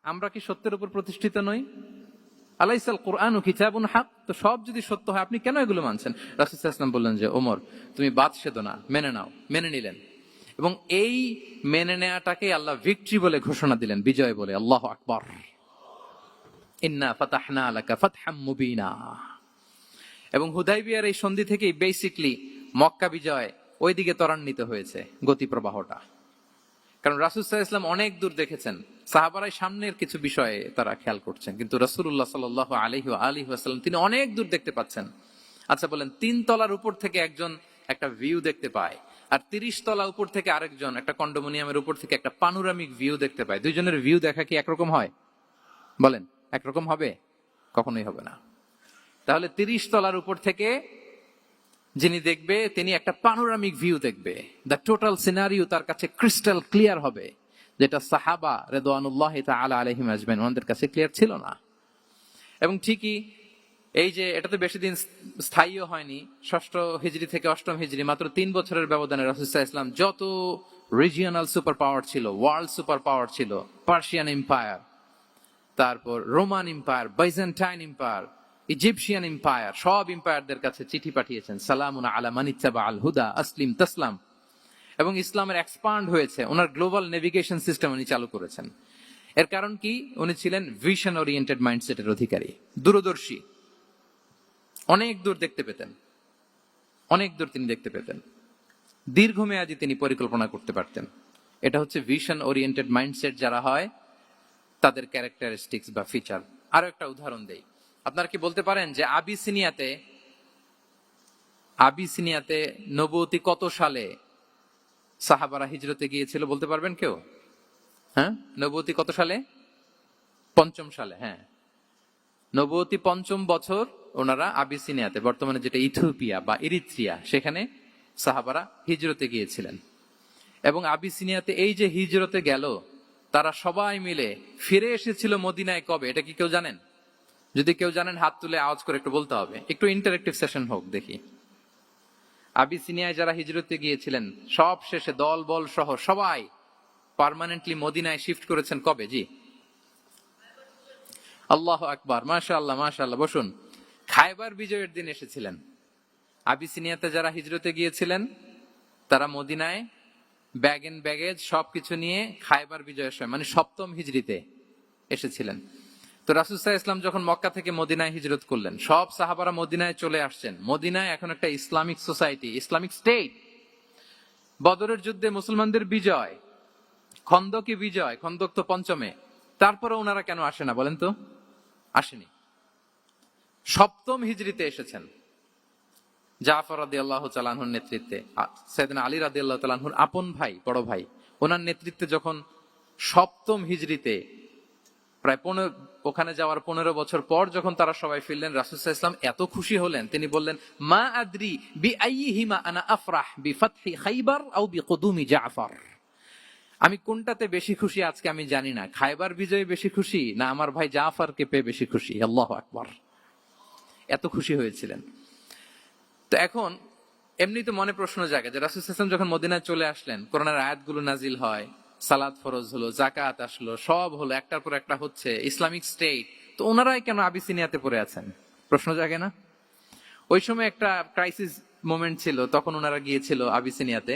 Speaker 1: আমরা কি সত্যের উপর প্রতিষ্ঠিত নই? আলাইসাল কুরআনু কিতাবুন হক, তো সব যদি সত্য হয় আপনি কেন এগুলো মানছেন? রাসূল সাল্লাল্লাহু আলাইহি ওয়াসাল্লাম বললেন যে ওমর, তুমি বাদ সেদো না, মেনে নাও। মেনে নিলেন, এবং এই মেনে নেওয়াটাকে আল্লাহ ভিক্টরি বলে ঘোষণা দিলেন, বিজয় বলে। আল্লাহু আকবার। ইন্না ফাতাহনা লাকা ফাতহাম মুবিনা। এবং হুদাইবিয়ার এই সন্ধি থেকেই বেসিকলি মক্কা বিজয় ওইদিকে ত্বরান্বিত হয়েছে গতি প্রবাহটা। কারণ রাসূল সাল্লাল্লাহু আলাইহি ওয়াসাল্লাম অনেক দূর দেখেছেন, সাহাবারাই সামনের কিছু বিষয়ে তারা খেয়াল করছেন, কিন্তু রাসূলুল্লাহ সাল্লাল্লাহু আলাইহি ওয়া আলিহি ওয়াসাল্লাম তিনি অনেক দূর দেখতে পাচ্ছেন। আচ্ছা বলেন, 3 তলার উপর থেকে একজন একটা ভিউ দেখতে পায়, আর 30 তলা উপর থেকে আরেকজন একটা কন্ডোমিনিয়ামের উপর থেকে একটা পানোরামিক ভিউ দেখতে পায়, দুইজনের ভিউ দেখা কি একরকম হয়? বলেন, একরকম হবে? কখনোই হবে না। তাহলে 30 তলার উপর থেকে যিনি দেখবে তিনি একটা পানোরামিক ভিউ দেখবে, দ্য টোটাল সিনারিও তার কাছে ক্রিস্টাল ক্লিয়ার হবে, যেটা সাহাবা রিদওয়ানুল্লাহি তাআলা আলাইহিম আজমাইন ওনাদের কাছে ক্লিয়ার ছিল না। এবং ঠিকই এই যে এটাতে বেশি দিন স্থায়ীও হয়নি, 6 হিজরি থেকে 8 হিজরি, মাত্র 3 বছরের ব্যবধানে রাসূল সাল্লাল্লাহু আলাইহি ওয়াসাল্লাম যত রিজিওনাল সুপার পাওয়ার ছিল, ওয়ার্ল্ড সুপার পাওয়ার ছিল, পার্সিয়ান এম্পায়ার, তারপর Roman empire, Byzantine empire, Egyptian empire, সব এম্পায়ারদের কাছে চিঠি পাঠিয়েছেন, সালামুন আলা মান ইত্তাবা আল হুদা আসলিম তাসলাম। এবং ইসলামের এক্সপান্ড হয়েছে, ওনার গ্লোবাল নেভিগেশন সিস্টেম উনি চালু করেছেন। এর কারণ কি? উনি ছিলেন ভিশন ওরিয়েন্টেড মাইন্ডসেটের অধিকারী, দূরদর্শী, অনেক দূর দেখতে পেতেন, অনেক দূর তিনি দেখতে পেতেন, দীর্ঘমেয়াদী তিনি পরিকল্পনা করতে পারতেন। এটা হচ্ছে ভিশন ওরিয়েন্টেড মাইন্ডসেট যারা হয় তাদের ক্যারেক্টারিস্টিক্স বা ফিচার। আরো একটা উদাহরণ দেই, আপনারা কি বলতে পারেন যে আবিসিনিয়াতে নবুয়তি কত সালে সাহাবারা হিজরতে গিয়েছিল? বলতে পারবেন কেউ? হ্যাঁ, নবুয়তি কত সালে? 5ম সালে। হ্যাঁ, নবুয়তি পঞ্চম বছর ওনারা আবিসিনিয়াতে, বর্তমানে যেটা ইথিওপিয়া বা ইরিত্রিয়া, সেখানে সাহাবারা হিজরতে গিয়েছিলেন। এবং আবিসিনিয়াতে এই যে হিজরতে গেল, তারা সবাই মিলে ফিরে এসেছিল মদিনায় কবে, এটা কি কেউ জানেন? যদি কেউ জানেন হাত তুলে আওয়াজ করে একটু বলতে হবে, একটু ইন্টারেক্টিভ সেশন হোক দেখি। আবিসিনিয়ায় যারা হিজরতে গিয়েছিলেন সব শেষে দল বল সহ সবাই পার্মানেন্টলি মদিনায় শিফট করেছেন কবে? জি, আল্লাহ আকবার, মাশাআল্লাহ মাশাআল্লাহ, বসুন। খায়বার বিজয়ের দিন এসেছিলেন। আবিসিনিয়াতে যারা হিজরতে গিয়েছিলেন তারা মদিনায় ব্যাগ এন্ড ব্যাগেজ সবকিছু নিয়ে খায়বার বিজয়ের সময়, মানে সপ্তম হিজরিতে এসেছিলেন। তো রাসূল সাল্লাল্লাহু আলাইহি ওয়াসাল্লাম যখন মক্কা থেকে মদিনায় হিজরত করলেন, সব সাহাবারা মদিনায় চলে আসছেন। মদিনায় এখন একটা ইসলামিক সোসাইটি, ইসলামিক স্টেট। বদরের যুদ্ধে মুসলমানদের বিজয়, খন্দকে বিজয়, খন্দক তো পঞ্চমে, তারপরে ওনারা কেন আসে না বলেন তো? আসেনি। সপ্তম হিজরিতে এসেছেন জাফর রাদিয়াল্লাহু তাআলা আনহুর নেতৃত্বে, সাইয়েদনা আলী রাদিয়াল্লাহু তাআলা আনহুর আপন ভাই, বড় ভাই, ওনার নেতৃত্বে যখন সপ্তম হিজরিতে প্রায় ওখানে যাওয়ার 15 বছর পর যখন তারা সবাই ফিরলেন, রাসূল সাল্লাল্লাহু আলাইহি ওয়াসাল্লাম এত খুশি হলেন, তিনি বললেন, মা আদরি বিআইয়িহিমা আনা আফরাহ বিফাতহি খাইবার আও বিকুদুমি জাফর। আমি কোনটাতে বেশি খুশি আজকে আমি জানি না, খায়বার বিজয়ে বেশি খুশি না আমার ভাই জাফরকে পেয়ে বেশি খুশি। আল্লাহু আকবার, এত খুশি হয়েছিলেন। তো এখন এমনি তো মনে প্রশ্ন জাগে যে রাসূল সাল্লাল্লাহু আলাইহি ওয়াসাল্লাম যখন মদিনায় চলে আসলেন, কোরআনের আয়াতগুলো নাজিল হয়, সালাত ফরজ হলো, যাকাত আসলো, সব হলো, একটার পর একটা হচ্ছে, ইসলামিক স্টেট, তো ওনারাই কেন আবিসিনিয়াতে পড়ে আছেন? প্রশ্ন জাগে না? ওই সময় একটা ক্রাইসিস মোমেন্ট ছিল, তখন ওনারা গিয়েছিল আবিসিনিয়াতে,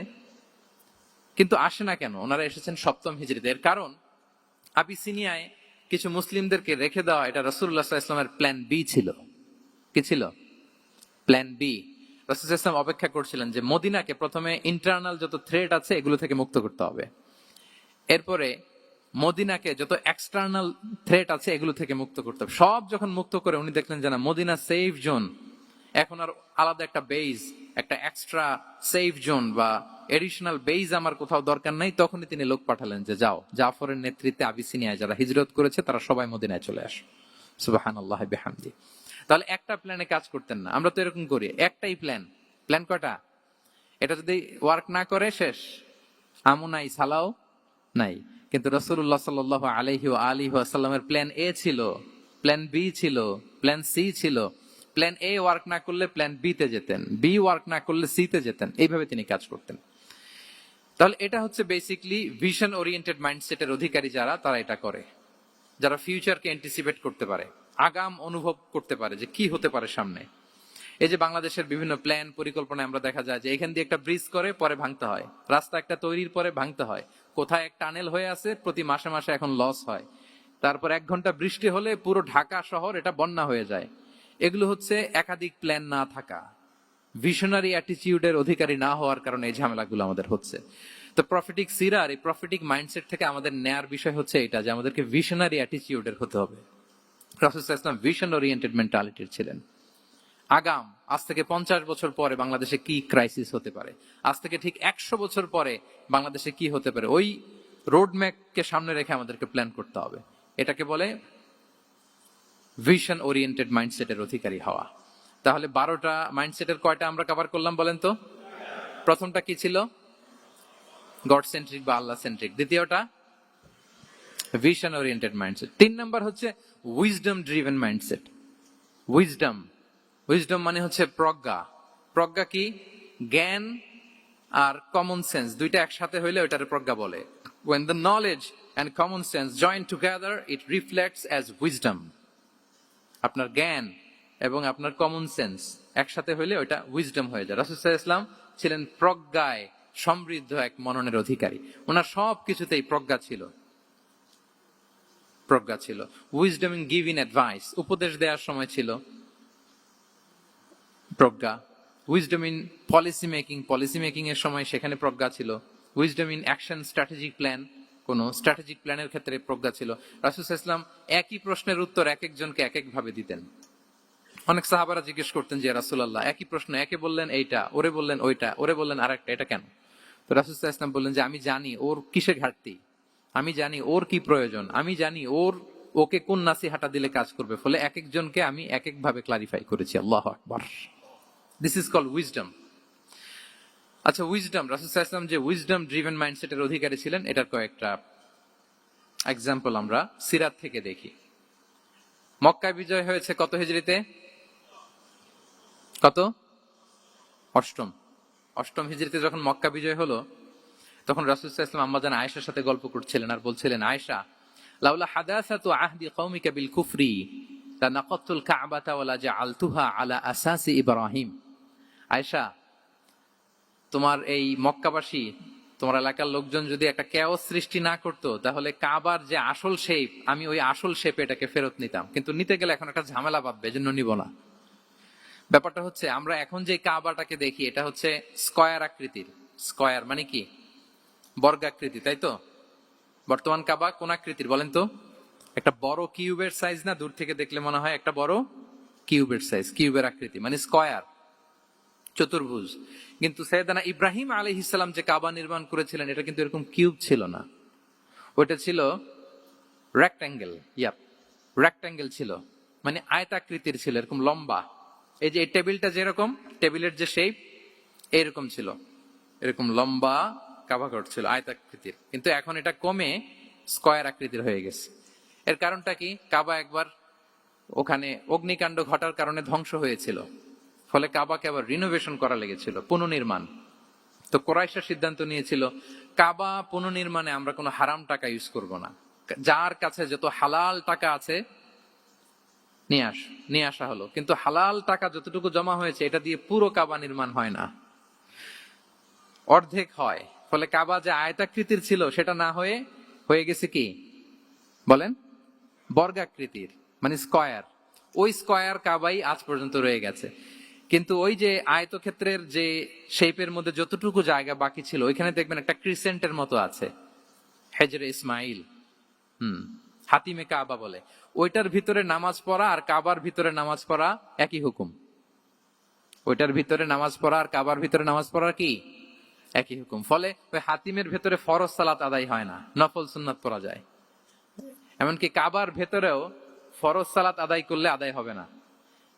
Speaker 1: কিন্তু আসে না কেন? ওনারা এসেছেন সপ্তম হিজরিতে। এর কারণ আবিসিনিয়ায় কিছু মুসলিমদেরকে রেখে দেওয়া, এটা রাসূলুল্লাহ সাল্লাল্লাহু আলাইহি ওয়াসাল্লামের প্ল্যান বি ছিল। কি ছিল? Plan B. রাসূল সাল্লাল্লাহু আলাইহি ওয়াসাল্লাম অপেক্ষা করছিলেন যে মদিনাকে প্রথমে ইন্টারনাল যত থ্রেট আছে এগুলো থেকে মুক্ত করতে হবে, এরপরে মদিনাকে যত এক্সটার্নাল থ্রেট আছে এগুলো থেকে মুক্ত করতে হবে। সব যখন মুক্ত করে উনি দেখলেন যে না, মদিনা সেফ জোন, এখন আর আলাদা একটা বেজ, একটা এক্সট্রা সেফ জোন বা এডিশনাল বেজ আমার কোথাও দরকার নাই, তখনই তিনি লোক পাঠালেন যে যাও, জাফরের নেতৃত্বে আবিসিনিয়ায় যারা হিজরত করেছে তারা সবাই মদিনায় চলে আসো। সুবহানাল্লাহ বিহামদি। তাহলে একটা প্ল্যানে কাজ করতেন না, আমরা তো এরকম করি, একটাই প্ল্যান। প্ল্যান কয়টা? এটা যদি ওয়ার্ক না করে শেষ, আমু নাই সালাও নাই। কিন্তু রাসূলুল্লাহ সাল্লাল্লাহু আলাইহি ওয়া আলিহি ওয়াসাল্লামের প্ল্যান এ ছিল, প্ল্যান বি ছিল, প্ল্যান সি ছিল। প্ল্যান এ ওয়ার্ক না করলে প্ল্যান বি তে যেতেন, বি ওয়ার্ক না করলে সি তে যেতেন, এইভাবে তিনি কাজ করতেন। তাহলে এটা হচ্ছে বেসিকলি ভিশন ওরিয়েন্টেড মাইন্ডসেটের অধিকারী যারা, তারা এটা করে, যারা ফিউচারকে অ্যান্টিসিপেট করতে পারে, আগাম অনুভব করতে পারে যে কি হতে পারে সামনে। এই যে বাংলাদেশের বিভিন্ন প্ল্যান পরিকল্পনায় আমরা দেখা যায় যে এখান দিয়ে একটা ব্রিজ করে পরে ভাঙতে হয়, রাস্তা একটা তৈরির পরে ভাঙতে হয়, কোথায় এক টানেল হয়ে আছে প্রতি মাসে মাসে এখন লস হয়, তারপর 1 ঘন্টা বৃষ্টি হলে পুরো ঢাকা শহর এটা বন্যা হয়ে যায়। এগুলো হচ্ছে একাধিক প্ল্যান না থাকা, ভিশনারি অ্যাটিটিউডের অধিকারী না হওয়ার কারণে এই ঝামেলাগুলো আমাদের হচ্ছে। তো প্রফেটিক সিরার এই প্রফেটিক মাইন্ডসেট থেকে আমাদের নেয়ার বিষয় হচ্ছে এটা, যে আমাদেরকে ভিশনারি অ্যাটিটিউডের হতে হবে। রাসূল সাল্লাল্লাহু আলাইহি ওয়াসাল্লাম ভিশন ওরিয়েন্টেড মেন্টালিটির ছিলেন। আগাম, আজ থেকে 50 বছর পরে বাংলাদেশে কি ক্রাইসিস হতে পারে, আজ থেকে ঠিক 100 বছর পরে বাংলাদেশে কি হতে পারে, ওই রোড ম্যাপকে সামনে রেখে আমাদেরকে প্ল্যান করতে হবে। এটাকে বলে ভিশন ওরিয়েন্টেড মাইন্ডসেটের অধিকারী হওয়া। তাহলে 12টা মাইন্ডসেটের কয়টা আমরা কভার করলাম বলেন তো? প্রথমটা কি ছিল? গড সেন্ট্রিক বা আল্লাহ সেন্ট্রিক। দ্বিতীয়টা ভিশন ওরিয়েন্টেড মাইন্ডসেট। 3 নাম্বার হচ্ছে wisdom driven mindset. Wisdom, wisdom মানে হচ্ছে প্রজ্ঞা। প্রজ্ঞা কি? জ্ঞান আর কমন সেন্স দুইটা একসাথে হইলে ওইটারে প্রজ্ঞা বলে। When the knowledge and common sense join together, it reflects as wisdom. আপনার জ্ঞান এবং আপনার কমন সেন্স একসাথে হইলে ওইটা উইজডম হয়ে যায়। রাসূল সাল্লাল্লাহু আলাইহি ওয়াসাল্লাম ছিলেন প্রজ্ঞায় সমৃদ্ধ এক মননের অধিকারী। ওনার সব কিছুতেই প্রজ্ঞা ছিল, প্রজ্ঞা ছিল। উইজডম ইন গিভিং অ্যাডভাইস, উপদেশ দেওয়ার সময় ছিল প্রজ্ঞা। Wisdom in policy making, policy making এর সময় সেখানে প্রজ্ঞা ছিল। Wisdom in action strategic plan, কোন স্ট্র্যাটেজিক প্ল্যানের ক্ষেত্রে প্রজ্ঞা ছিল। রাসূল সাল্লাল্লাহু আলাইহি ওয়াসাল্লাম একই প্রশ্নের উত্তর এক একজনকে এক এক ভাবে দিতেন। অনেক সাহাবারা জিজ্ঞেস করতেন যে রাসূলুল্লাহ একই প্রশ্ন, একে বললেন এইটা, ওরে বললেন ওইটা, ওরে বললেন আরেকটা, এটা কেন? তো রাসূল সাল্লাল্লাহু আলাইহি ওয়াসাল্লাম বললেন যে আমি জানি ওর কিসে ঘাটতি, আমি জানি ওর কি প্রয়োজন, আমি জানি ওর ওকে কোন নাসিহাটা দিলে কাজ করবে, ফলে এক একজনকে আমি এক এক ভাবে ক্লারিফাই করেছি। আল্লাহু আকবার। This is called wisdom. আচ্ছা, উইজডম, রাসূল সাল্লাল্লাহু আলাইহি ওয়াসাল্লাম যে উইজডম ড্রিভেন মাইন্ডসেটের অধিকারী ছিলেন, এটার কয়েকটা এক্সাম্পল আমরা সিরাত থেকে দেখি। মক্কা বিজয় হয়েছে কত হিজরিতে? কত? অষ্টম হিজরিতে যখন মক্কা বিজয় হলো, তখন রাসূল সাল্লাল্লাহু আলাইহি ওয়াসাল্লাম আম্মাজান আয়েশার সাথে গল্প করছিলেন আর বলছিলেন, আয়েশা, লাউলা হাদাসাতু আহদি কওমিকা বিল কুফরি লানাকাতুল কাবাতা ওয়ালা জাআলতুহা আলা আসাসি ইব্রাহিম। আয়েশা, তোমার এই মক্কাবাসী, তোমার এলাকার লোকজন যদি একটা কেওস সৃষ্টি না করতো, তাহলে কাবার যে আসল শেপ, আমি ওই আসল শেপে এটাকে ফেরত নিতাম, কিন্তু নিতে গেলে এখন একটা ঝামেলা বাঁধবে, এজন্য নিব না। ব্যাপারটা হচ্ছে, আমরা এখন যে কাবাটাকে দেখি, এটা হচ্ছে স্কয়ার আকৃতির। স্কয়ার মানে কি? বর্গাকৃতি, তাই তো? বর্তমান কাবা কোন আকৃতির বলেন তো? একটা বড় কিউবের সাইজ না? দূর থেকে দেখলে মনে হয় একটা বড় কিউবের সাইজ, কিউবের আকৃতি মানে স্কয়ার, চতুর্ভুজ। কিন্তু সাইয়েদনা ইব্রাহিম আলাইহিস সালাম যে কাবা নির্মাণ করেছিলেন, এটা কিন্তু এরকম কিউব ছিল না, ওইটা ছিল রেক্ট্যাঙ্গেল। রেক্ট্যাঙ্গেল ছিল, মানে আয়তাকৃতির ছিল, এরকম লম্বা। এই যে এই টেবিলটা যেরকম, টেবিলের যে শেপ এরকম ছিল, এরকম লম্বা কাবাঘর ছিল আয়তাকৃতির। কিন্তু এখন এটা কমে স্কয়ার আকৃতির হয়ে গেছে। এর কারণটা কি? কাবা একবার ওখানে অগ্নিকাণ্ড ঘটার কারণে ধ্বংস হয়েছিল, ফলে কাবাকে আবার রিনোভেশন করা লেগেছিল, পুনর্নির্মাণ। তো কুরাইশরা সিদ্ধান্ত নিয়েছিল, কাবা পুনর্নির্মাণে আমরা কোনো হারাম টাকা ইউজ করব না, যার কাছে যত হালাল টাকা আছে নিয়ে আসা হলো। কিন্তু হালাল টাকা যতটুকু জমা হয়েছে, এটা দিয়ে পুরো কাবা নির্মাণ হয় না, অর্ধেক হয়। ফলে কাবা যে আয়তাকৃতির ছিল, সেটা না হয়ে গেছে কি বলেন? বর্গাকৃতির, মানে স্কয়ার। ওই স্কয়ার কাবাই আজ পর্যন্ত রয়ে গেছে। কিন্তু ওই যে আয়তক্ষেত্রের যে শেপের মধ্যে যতটুকু জায়গা বাকি ছিল, ওইখানে দেখবেন একটা ক্রিসেন্টের মতো আছে, হেজরে ইসমাইল, হাতিমে কাবা বলে। ওইটার ভিতরে নামাজ পড়া আর কাবার ভিতরে নামাজ পড়া একই হুকুম। ওইটার ভিতরে নামাজ পড়া আর কাবার ভিতরে নামাজ পড়া কি একই হুকুম। ফলে ওই হাতিমের ভেতরে ফরজ সালাত আদায় হয় না, নফল সুন্নাত পড়া যায়। এমনকি কাবার ভেতরেও ফরজ সালাত আদায় করলে আদায় হবে না,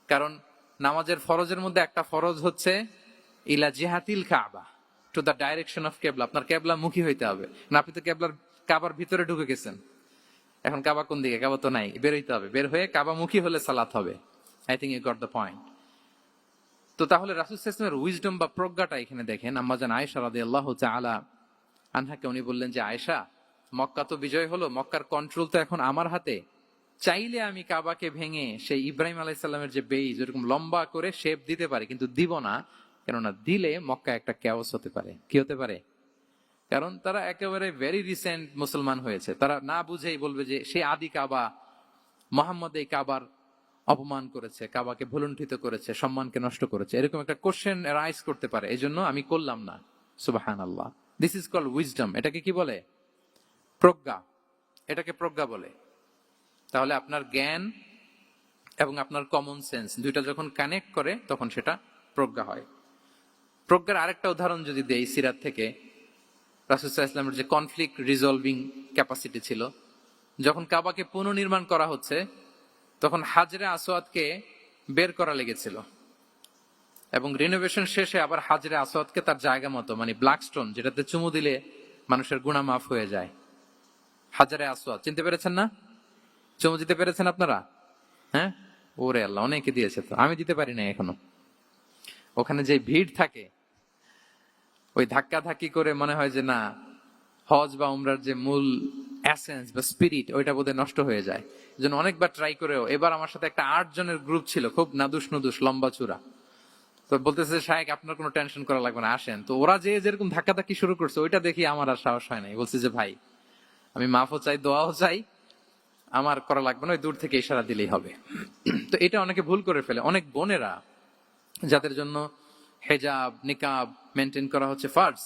Speaker 1: কারণ নামাজের ফরজের মধ্যে একটা ফরজ হচ্ছে ইলা জিহাতিল কাবা, টু দ্য ডাইরেকশন অফ কেবলা। আপনার কেবলা মুখী হইতে হবে না। আপনি তো কাবার ভিতরে ঢুকে গেছেন, এখন কাবা কোন দিকে? কাবা তো নাই, বের হইতে হবে। বের হয়ে কাবা মুখী হলে সালাত হবে। I think you got the point. তো তাহলে রাসূল সাল্লাল্লাহু আলাইহি ওয়াসাল্লামের উইজডম বা প্রজ্ঞাটা এখানে দেখেন। আম্মাজান আয়েশা রাদিয়াল্লাহু তাআলা আনহাকে উনি বললেন যে, আয়েশা, মক্কা তো বিজয় হলো, মক্কার কন্ট্রোল তো এখন আমার হাতে। চাইলে আমি কাবাকে ভেঙে সেই ইব্রাহিম আলাইহিস সালামের যে বেইজ, এরকম লম্বা করে শেপ দিতে পারি, কিন্তু দিব না। কেননা দিলে মক্কা একটা ক্যাওস হতে পারে। কি হতে পারে? কারণ তারা একেবারে ভেরি রিসেন্ট মুসলমান হয়েছে, তারা না বুঝেই বলবে যে সে আদি কাবা, মোহাম্মদ এই কাবার অপমান করেছে, কাবাকে ভুলুণ্ঠিত করেছে, সম্মানকে নষ্ট করেছে, এরকম একটা কোশ্চেন রাইজ করতে পারে। এই জন্য আমি করলাম না। সুবহানাল্লাহ। This is called wisdom. এটাকে কি বলে? প্রজ্ঞা। এটাকে প্রজ্ঞা বলে। তাহলে আপনার জ্ঞান এবং আপনার কমন সেন্স দুইটা যখন কানেক্ট করে, তখন সেটা প্রজ্ঞা হয়। প্রজ্ঞার আরেকটা উদাহরণ যদি দেই সিরাত থেকে, রাসূল সাল্লাল্লাহু আলাইহি ওয়াসাল্লামের যে কনফ্লিক্ট রিজলভিং ক্যাপাসিটি ছিল, যখন কাবাকে পুনর্নির্মাণ করা হচ্ছে, তখন হাজরে আসওয়াদকে বের করা লেগেছিল, এবং রিনোভেশন শেষে আবার হাজরে আসওয়াদকে তার জায়গা মতো, মানে ব্ল্যাক স্টোন, যেটাতে চুমু দিলে মানুষের গুনাহ মাফ হয়ে যায়, হাজরে আসওয়াদ, চিনতে পেরেছেন না? চুমু দিতে পেরেছেন আপনারা? হ্যাঁ, ওরে আল্লাহ, অনেকে দিয়েছে, তো আমি দিতে পারি না এখনো। ওখানে যে ভিড় থাকে, ওই ধাক্কা ধাক্কি করে মনে হয় যে না, হজ বা উমরার যে মূল এসেন্স বা স্পিরিট, ওইটা বোধহয় নষ্ট হয়ে যায়। এই জন্য অনেকবার ট্রাই করেও, এবার আমার সাথে একটা 8 জনের গ্রুপ ছিল, খুব নাদুস নুদুস, লম্বা চূড়া। তো বলতেছে, শায়েখ আপনার কোনো টেনশন করা লাগবে না, আসেন। তো ওরা যে যেরকম ধাক্কা ধাক্কি শুরু করছে, ওইটা দেখি আমার আর সাহস হয় নাই। বলছে যে ভাই, আমি মাফও চাই, দোয়াও চাই, আমার করা লাগবে না, ওই দূর থেকে ইশারা দিলেই হবে। তো এটা অনেকে ভুল করে ফেলে। অনেক বোনেরা, যাদের জন্য হেজাব নিকাব মেনটেন করা হচ্ছে ফার্জ,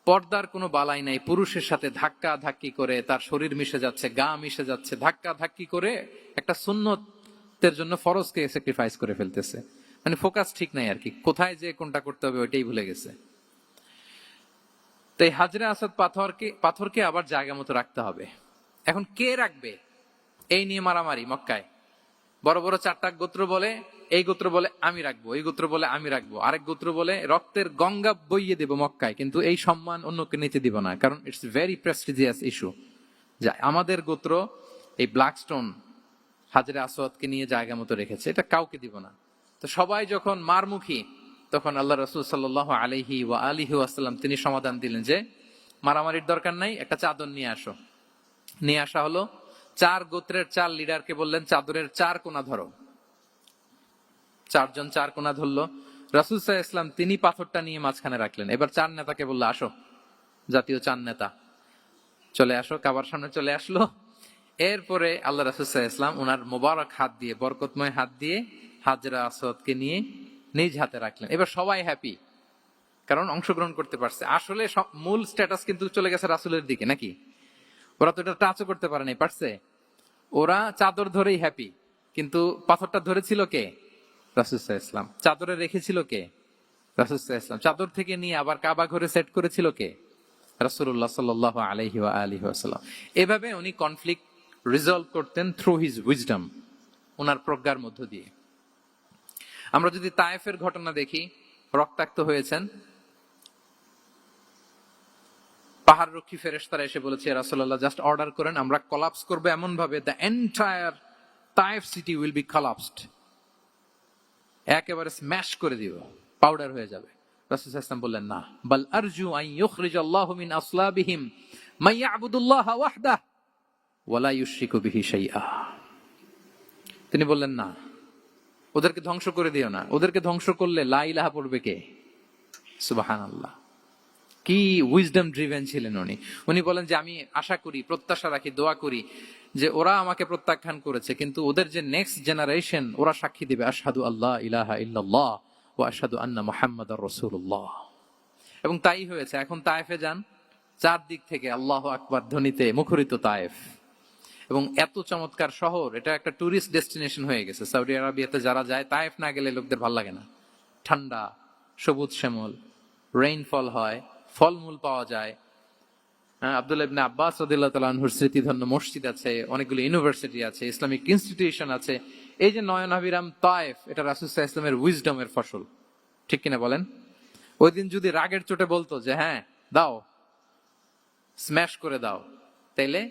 Speaker 1: পর্দার কোনো বালাই নাই, পুরুষের সাথে ধাক্কা ধাক্কি করে তার শরীর মিশে যাচ্ছে, গা মিশে যাচ্ছে, ধাক্কা ধাক্কি করে একটা সুন্নতের জন্য ফরজকে স্যাক্রিফাইস করে ফেলতেছে। মানে ফোকাস ঠিক নাই আর কি, কোথায় যে কোনটা করতে হবে ওইটাই ভুলে গেছে। তো এই হাজরে আসাদ পাথরকে আবার জায়গা মতো রাখতে হবে। এখন কে রাখবে? এই নিয়ে মারামারি মক্কায়। বড় বড় 4টা গোত্র বলে, এই গোত্র বলে আমি রাখবো, এই গোত্র বলে আমি রাখবো, আরেক গোত্র বলে রক্তের গঙ্গা বইয়ে দেব মক্কায়, কিন্তু এই সম্মান অন্যকে নিতে দিব না, কারণ ইটস ভেরি প্রেস্টিজিয়াস ইস্যু। যে আমাদের গোত্র এই ব্ল্যাকস্টোন হাজরে আসওয়াদকে নিয়ে জায়গা মতো রেখেছে, এটা কাউকে দিব না। তো সবাই যখন মারমুখী, তখন আল্লাহ রাসূল সাল্লাল্লাহু আলাইহি ওয়া আলিহি ওয়াসাল্লাম তিনি সমাধান দিলেন যে মারামারির দরকার নাই, একটা চাদর নিয়ে আসো। নিয়ে আসা হলো। 4 গোত্রের 4 লিডারকে বললেন চাদরের 4 কোণা ধরো। 4 জন 4 কোণা ধরলো। রাসূল সাল্লাল্লাহু আলাইহি ওয়াসাল্লাম তিনি পাথরটা নিয়ে মাঝখানে রাখলেন। এবার 4 নেতাকে বলল আসো, জাতীয় 4 নেতা চলে আসো, কাবার সামনে চলে আসলো। এরপরে আল্লাহ রাসূল সাল্লাল্লাহু আলাইহি ওয়াসাল্লাম ওনার মোবারক হাত দিয়ে, বরকতময় হাত দিয়ে হাজরা আসওয়াদকে নিয়ে নিজ হাতে রাখলেন। এবার সবাই হ্যাপি, কারণ অংশগ্রহণ করতে পারছে। আসলে মূল স্ট্যাটাস কিন্তু চলে গেছে রাসূলের দিকে, নাকি? ওরা তো এটা টাচও করতে পারে নাই, পারছে? ওরা চাদর ধরেই হ্যাপি, কিন্তু পাথরটা ধরেছিল কে? রাসূল সাল্লাল্লাহু আলাইহি ওয়াসাল্লাম। চাদরে রেখেছিল কে? রাসূল সাল্লাল্লাহু আলাইহি ওয়াসাল্লাম। চাদর থেকে নিয়ে আবার কাবা ঘরে সেট করেছিল কে? রাসূলুল্লাহ সাল্লাল্লাহু আলাইহি ওয়া আলিহি ওয়াসাল্লাম। এভাবে উনি কনফ্লিক্ট রিজলভ করতেন থ্রু হিজ উইজডম, ওনার প্রজ্ঞার মধ্য দিয়ে। আমরা যদি তায়েফের ঘটনা দেখি, রক্তাক্ত হয়েছেন, পাহাড় রক্ষী ফেরেশতারা এসে বলেছে রাসূলুল্লাহ জাস্ট অর্ডার করেন, আমরা কোলাপস করব এমন ভাবে the entire Taif city will be collapsed, একেবারে স্ম্যাশ করে দিব, পাউডার হয়ে যাবে। রাসূল সাল্লাল্লাহু আলাইহি ওয়াসাল্লাম বললেন না, বাল আরজু আন ইউখরিজাল্লাহু মিন আসলাবিহিম মান ইয়াবুদুল্লাহ ওয়াহদাহু ওয়া লা ইউশরিকু বিহি শাইআ। তিনি বললেন না, ওদেরকে ধ্বংস করে দিও না, ওদেরকে ধ্বংস করলে লা ইলাহা পড়বে কে? সুবহানাল্লাহ। কি উইজডম ড্রিভেন ছিলেন উনি। উনি বলেন যে আমি আশা করি, প্রত্যাশা রাখি, দোয়া করি যে ওরা আমাকে প্রত্যাখ্যান করেছে, কিন্তু ওদের যে নেক্সট জেনারেশন, ওরা সাক্ষী দিবে আশহাদু আল্লাহ ইলাহা ইল্লাল্লাহ ওয়া আশহাদু আন্না মুহাম্মাদার রাসূলুল্লাহ। এবং তাই হয়েছে। এখন তায়েফে যান, চারদিক থেকে আল্লাহু আকবার ধ্বনিতে মুখরিত তায়েফ, এবং এত চমৎকার শহর, এটা একটা টুরিস্ট ডেস্টিনেশন হয়ে গেছে। সৌদি আরবিয়াতে যারা যায়, তায়েফ না গেলে লোকদের ভালো লাগে না। ঠান্ডা, সবুজ শ্যামল, রেইনফল হয়, ফলমূল পাওয়া যায়। আব্দুল্লাহ ইবনে আব্বাস রাদিয়াল্লাহু তাআলা আনহুর স্মৃতিধন্য মসজিদ আছে, অনেকগুলো ইউনিভার্সিটি আছে, ইসলামিক ইনস্টিটিউশন আছে। এই যে নয়নাভিরাম তায়েফ, এটা রাসূল সাল্লাল্লাহু আলাইহি ওয়াসাল্লামের উইজডমের ফসল, ঠিক কিনা বলেন? ওই দিন যদি রাগের চোটে বলতো যে হ্যাঁ দাও, স্ম্যাশ করে দাও, তাইলে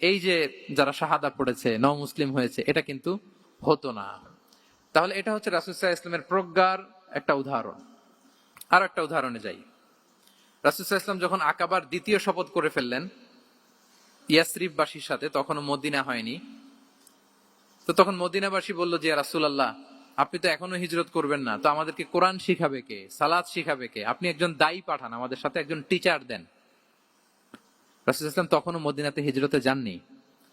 Speaker 1: এই যে যারা শাহাদা পড়েছে, নও মুসলিম হয়েছে, এটা কিন্তু হতো না। তাহলে এটা হচ্ছে রাসূল সাল্লাল্লাহু আলাইহি ওয়াসাল্লামের প্রজ্ঞার একটা উদাহরণ। আর একটা উদাহরণে যাই। রাসূল সাল্লাল্লাহু আলাইহি ওয়াসাল্লাম যখন আকাবার দ্বিতীয় শপথ করে ফেললেন ইয়াসরিববাসীর সাথে, তখনও মদিনা হয়নি। তো তখন মদিনাবাসী বলল যে রাসূলুল্লাহ, আপনি তো এখনো হিজরত করবেন না, তো আমাদেরকে কোরআন শিখাবে কে, সালাত শিখাবে কে? আপনি একজন দায়ী পাঠান, আমাদের সাথে একজন টিচার দেন। রাসূল সাল্লাল্লাহু আলাইহি ওয়াসাল্লাম তখনও মদিনাতে হিজরতে যাননি,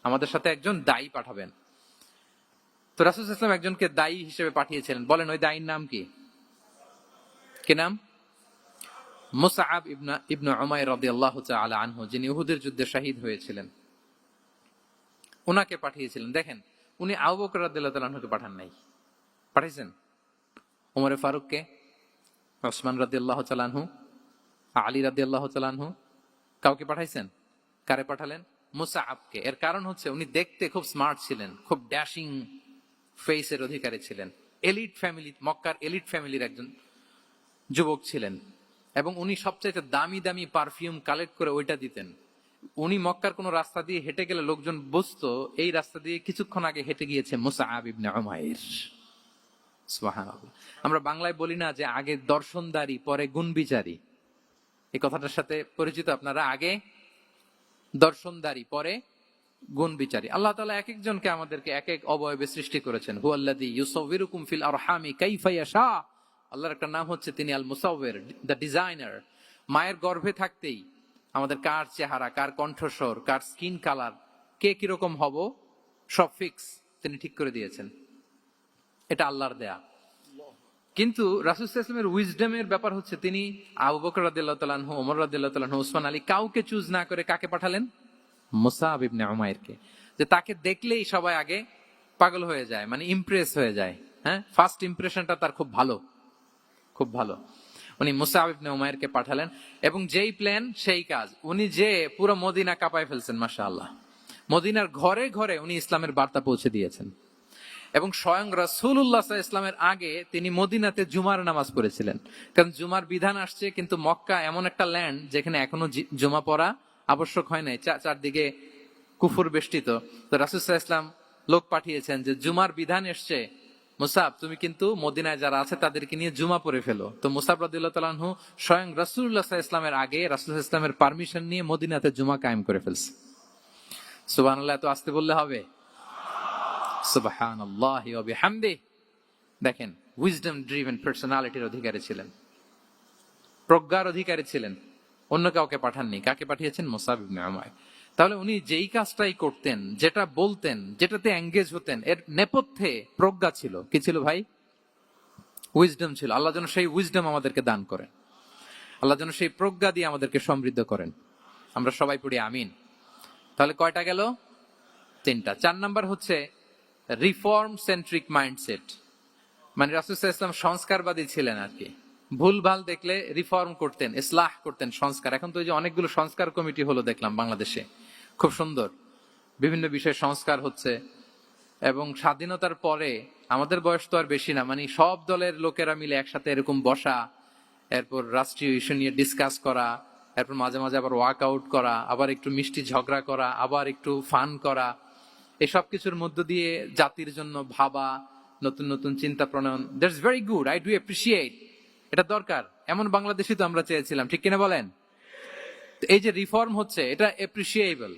Speaker 1: আমাদের সাথে একজন দায়ী পাঠাবেন। তো রাসূল সাল্লাল্লাহু আলাইহি ওয়াসাল্লাম একজনকে দায়ী হিসেবে পাঠিয়েছিলেন। বলেন ওই দায়ীর নাম কি? কি নাম? মুসআব ইবনে উমাইর রাদিয়াল্লাহু তাআলা আনহু, যিনি উহুদের যুদ্ধে শহীদ হয়েছিলেন, উনাকে পাঠিয়েছিলেন। দেখেন, উনি আবু বকর রাদিয়াল্লাহু তাআলা আনহুকে পাঠান নাই, পাঠিয়েছেন ওমর ফারুককে, ওসমান রাদিয়াল্লাহু তাআলা আনহু, আলী রাদিয়াল্লাহু তাআলা আনহু, কাউকে পাঠাইছেন? কারে পাঠালেন? মুসআবকে। এর কারণ হচ্ছে উনি দেখতে খুব স্মার্ট ছিলেন, খুব ড্যাশিং ফেসের অধিকারী ছিলেন, এলিট ফ্যামিলি, মক্কার এলিট ফ্যামিলির একজন যুবক ছিলেন, এবং উনি সবচাইতে দামি দামি পারফিউম কালেক্ট করে ওইটা দিতেন। উনি মক্কার কোন রাস্তা দিয়ে হেঁটে গেলে লোকজন বুঝতো এই রাস্তা দিয়ে কিছুক্ষণ আগে হেঁটে গিয়েছে মুসআব ইবনে উমাইর। সুবহানাল্লাহ। আমরা বাংলায় বলি না যে আগে দর্শনদারি পরে গুণবিচারী? এই কথাটার সাথে পরিচিত আপনারা? আগে দর্শনদারি পরে গুণবিচারী। আল্লাহ তাআলা এক একজনকে আমাদেরকে এক এক অবয়বে সৃষ্টি করেছেন। হুয়াল্লাযী ইউসাউবিরুকুম ফিল আরহামি কাইফা ইয়াশা। আল্লাহর একটা নাম হচ্ছে তিনি আল মুসাউবির, দ্য ডিজাইনার। মায়ের গর্ভে থাকতেই আমাদের কার চেহারা, কার কণ্ঠস্বর, কার স্কিন কালার, কে কিরকম হব, সব ফিক্স তিনি ঠিক করে দিয়েছেন। এটা আল্লাহর দেয়া। কিন্তু রাসূল সাল্লাল্লাহু আলাইহি ওয়াসাল্লামের উইজডমের ব্যাপার হচ্ছে তিনি আবু বকর রাদিয়াল্লাহু তাআলা আনহু, ওমর রাদিয়াল্লাহু তাআলা আনহু, ওসমান আলী, কাউকে চুজ না করে কাকে পাঠালেন? মুসআব ইবনে উমাইরকে। যে তাকে দেখলেই সবাই আগে পাগল হয়ে যায়, মানে ইমপ্রেস হয়ে যায়। হ্যাঁ, ফার্স্ট ইমপ্রেশনটা তার খুব ভালো, খুব ভালো। উনি মুসআব ইবনে উমাইরকে পাঠালেন, এবং যেই প্ল্যান সেই কাজ। উনি যে পুরো মদিনা কাঁপায় ফেলছেন, মাশাআল্লাহ। মদিনার ঘরে ঘরে উনি ইসলামের বার্তা পৌঁছে দিয়েছেন। এবং স্বয়ং রাসূলুল্লাহ সাল্লাল্লাহু আলাইহি ওয়াসাল্লামের আগে তিনি মদিনাতে জুমার নামাজ পড়েছিলেন। কারণ জুমার বিধান আসছে, কিন্তু মক্কা এমন একটা ল্যান্ড যেখানে এখনো জুমা পড়া আবশ্যক হয় নাই, চারদিকে কুফর বেষ্টিত। তো রাসূল সাল্লাল্লাহু আলাইহি ওয়াসাল্লাম লোক পাঠিয়েছেন যে জুমার বিধান এসছে, মুসাব তুমি কিন্তু মদিনায় যারা আছে তাদেরকে নিয়ে জুমা পড়ে ফেলো। তো মুসাব রাদিয়াল্লাহু তাআলা আনহু স্বয়ং রাসূলুল্লাহ সাল্লাল্লাহু আলাইহি ওয়াসাল্লামের আগে রাসূল সাল্লাল্লাহু আলাইহি ওয়াসাল্লামের পারমিশন নিয়ে মদিনাতে জুমা কায়েম করে ফেলছে। সুবহানাল্লাহ, এত আস্তে বললে হবে? সুবহানাল্লাহি ওয়া বিহামদিহি। দেখেন, উইজডম ড্রিভেন পার্সোনালিটির অধিকারী ছিলেন, প্রজ্ঞার অধিকারী ছিলেন, অন্য কাউকে পাঠাননি। কাকে পাঠিয়েছেন? মুসাব ইবনে উমাইর। তাহলে উনি যেই কাজটাই করতেন, যেটা বলতেন, যেটাতে এঙ্গেজ হতেন, এর নেপথ্যে প্রজ্ঞা ছিল। কি ছিল ভাই? উইজডম ছিল। আল্লাহ যেন সেই উইজডম আমাদেরকে দান করেন, আল্লাহ যেন সেই প্রজ্ঞা দিয়ে আমাদেরকে সমৃদ্ধ করেন। আমরা সবাই পড়ি আমিন। তাহলে কয়টা গেল? 3টা। 4 নাম্বার হচ্ছে রিফর্ম সেন্ট্রিক মাইন্ডসেট। মানে রাসূল সাল্লাল্লাহু আলাইহি ওয়াসাল্লাম সংস্কারবাদী ছিলেন আর কি। ভুল ভাল দেখলে রিফর্ম করতেন, ইসলাহ করতেন, সংস্কার। এখন তো এই যে অনেকগুলো সংস্কার কমিটি হলো দেখলাম বাংলাদেশে, খুব সুন্দর, বিভিন্ন বিষয়ে সংস্কার হচ্ছে। এবং স্বাধীনতার পরে আমাদের বয়স তো আর বেশি না, মানে সব দলের লোকেরা মিলে একসাথে এরকম বসা, এরপর রাষ্ট্রীয় ইস্যু নিয়ে ডিসকাস করা, এরপর মাঝে মাঝে আবার ওয়াক আউট করা, আবার একটু মিষ্টি ঝগড়া করা, আবার একটু ফান করা, এসব কিছুর মধ্য দিয়ে জাতির জন্য ভাবা, নতুন নতুন চিন্তা প্রণয়ন। That's very good, I do appreciate. এটা দরকার। এমন বাংলাদেশই তো আমরা চেয়েছিলাম, ঠিক কিনা বলেন? এই যে রিফর্ম হচ্ছে, এটা অ্যাপ্রিসিয়েবল।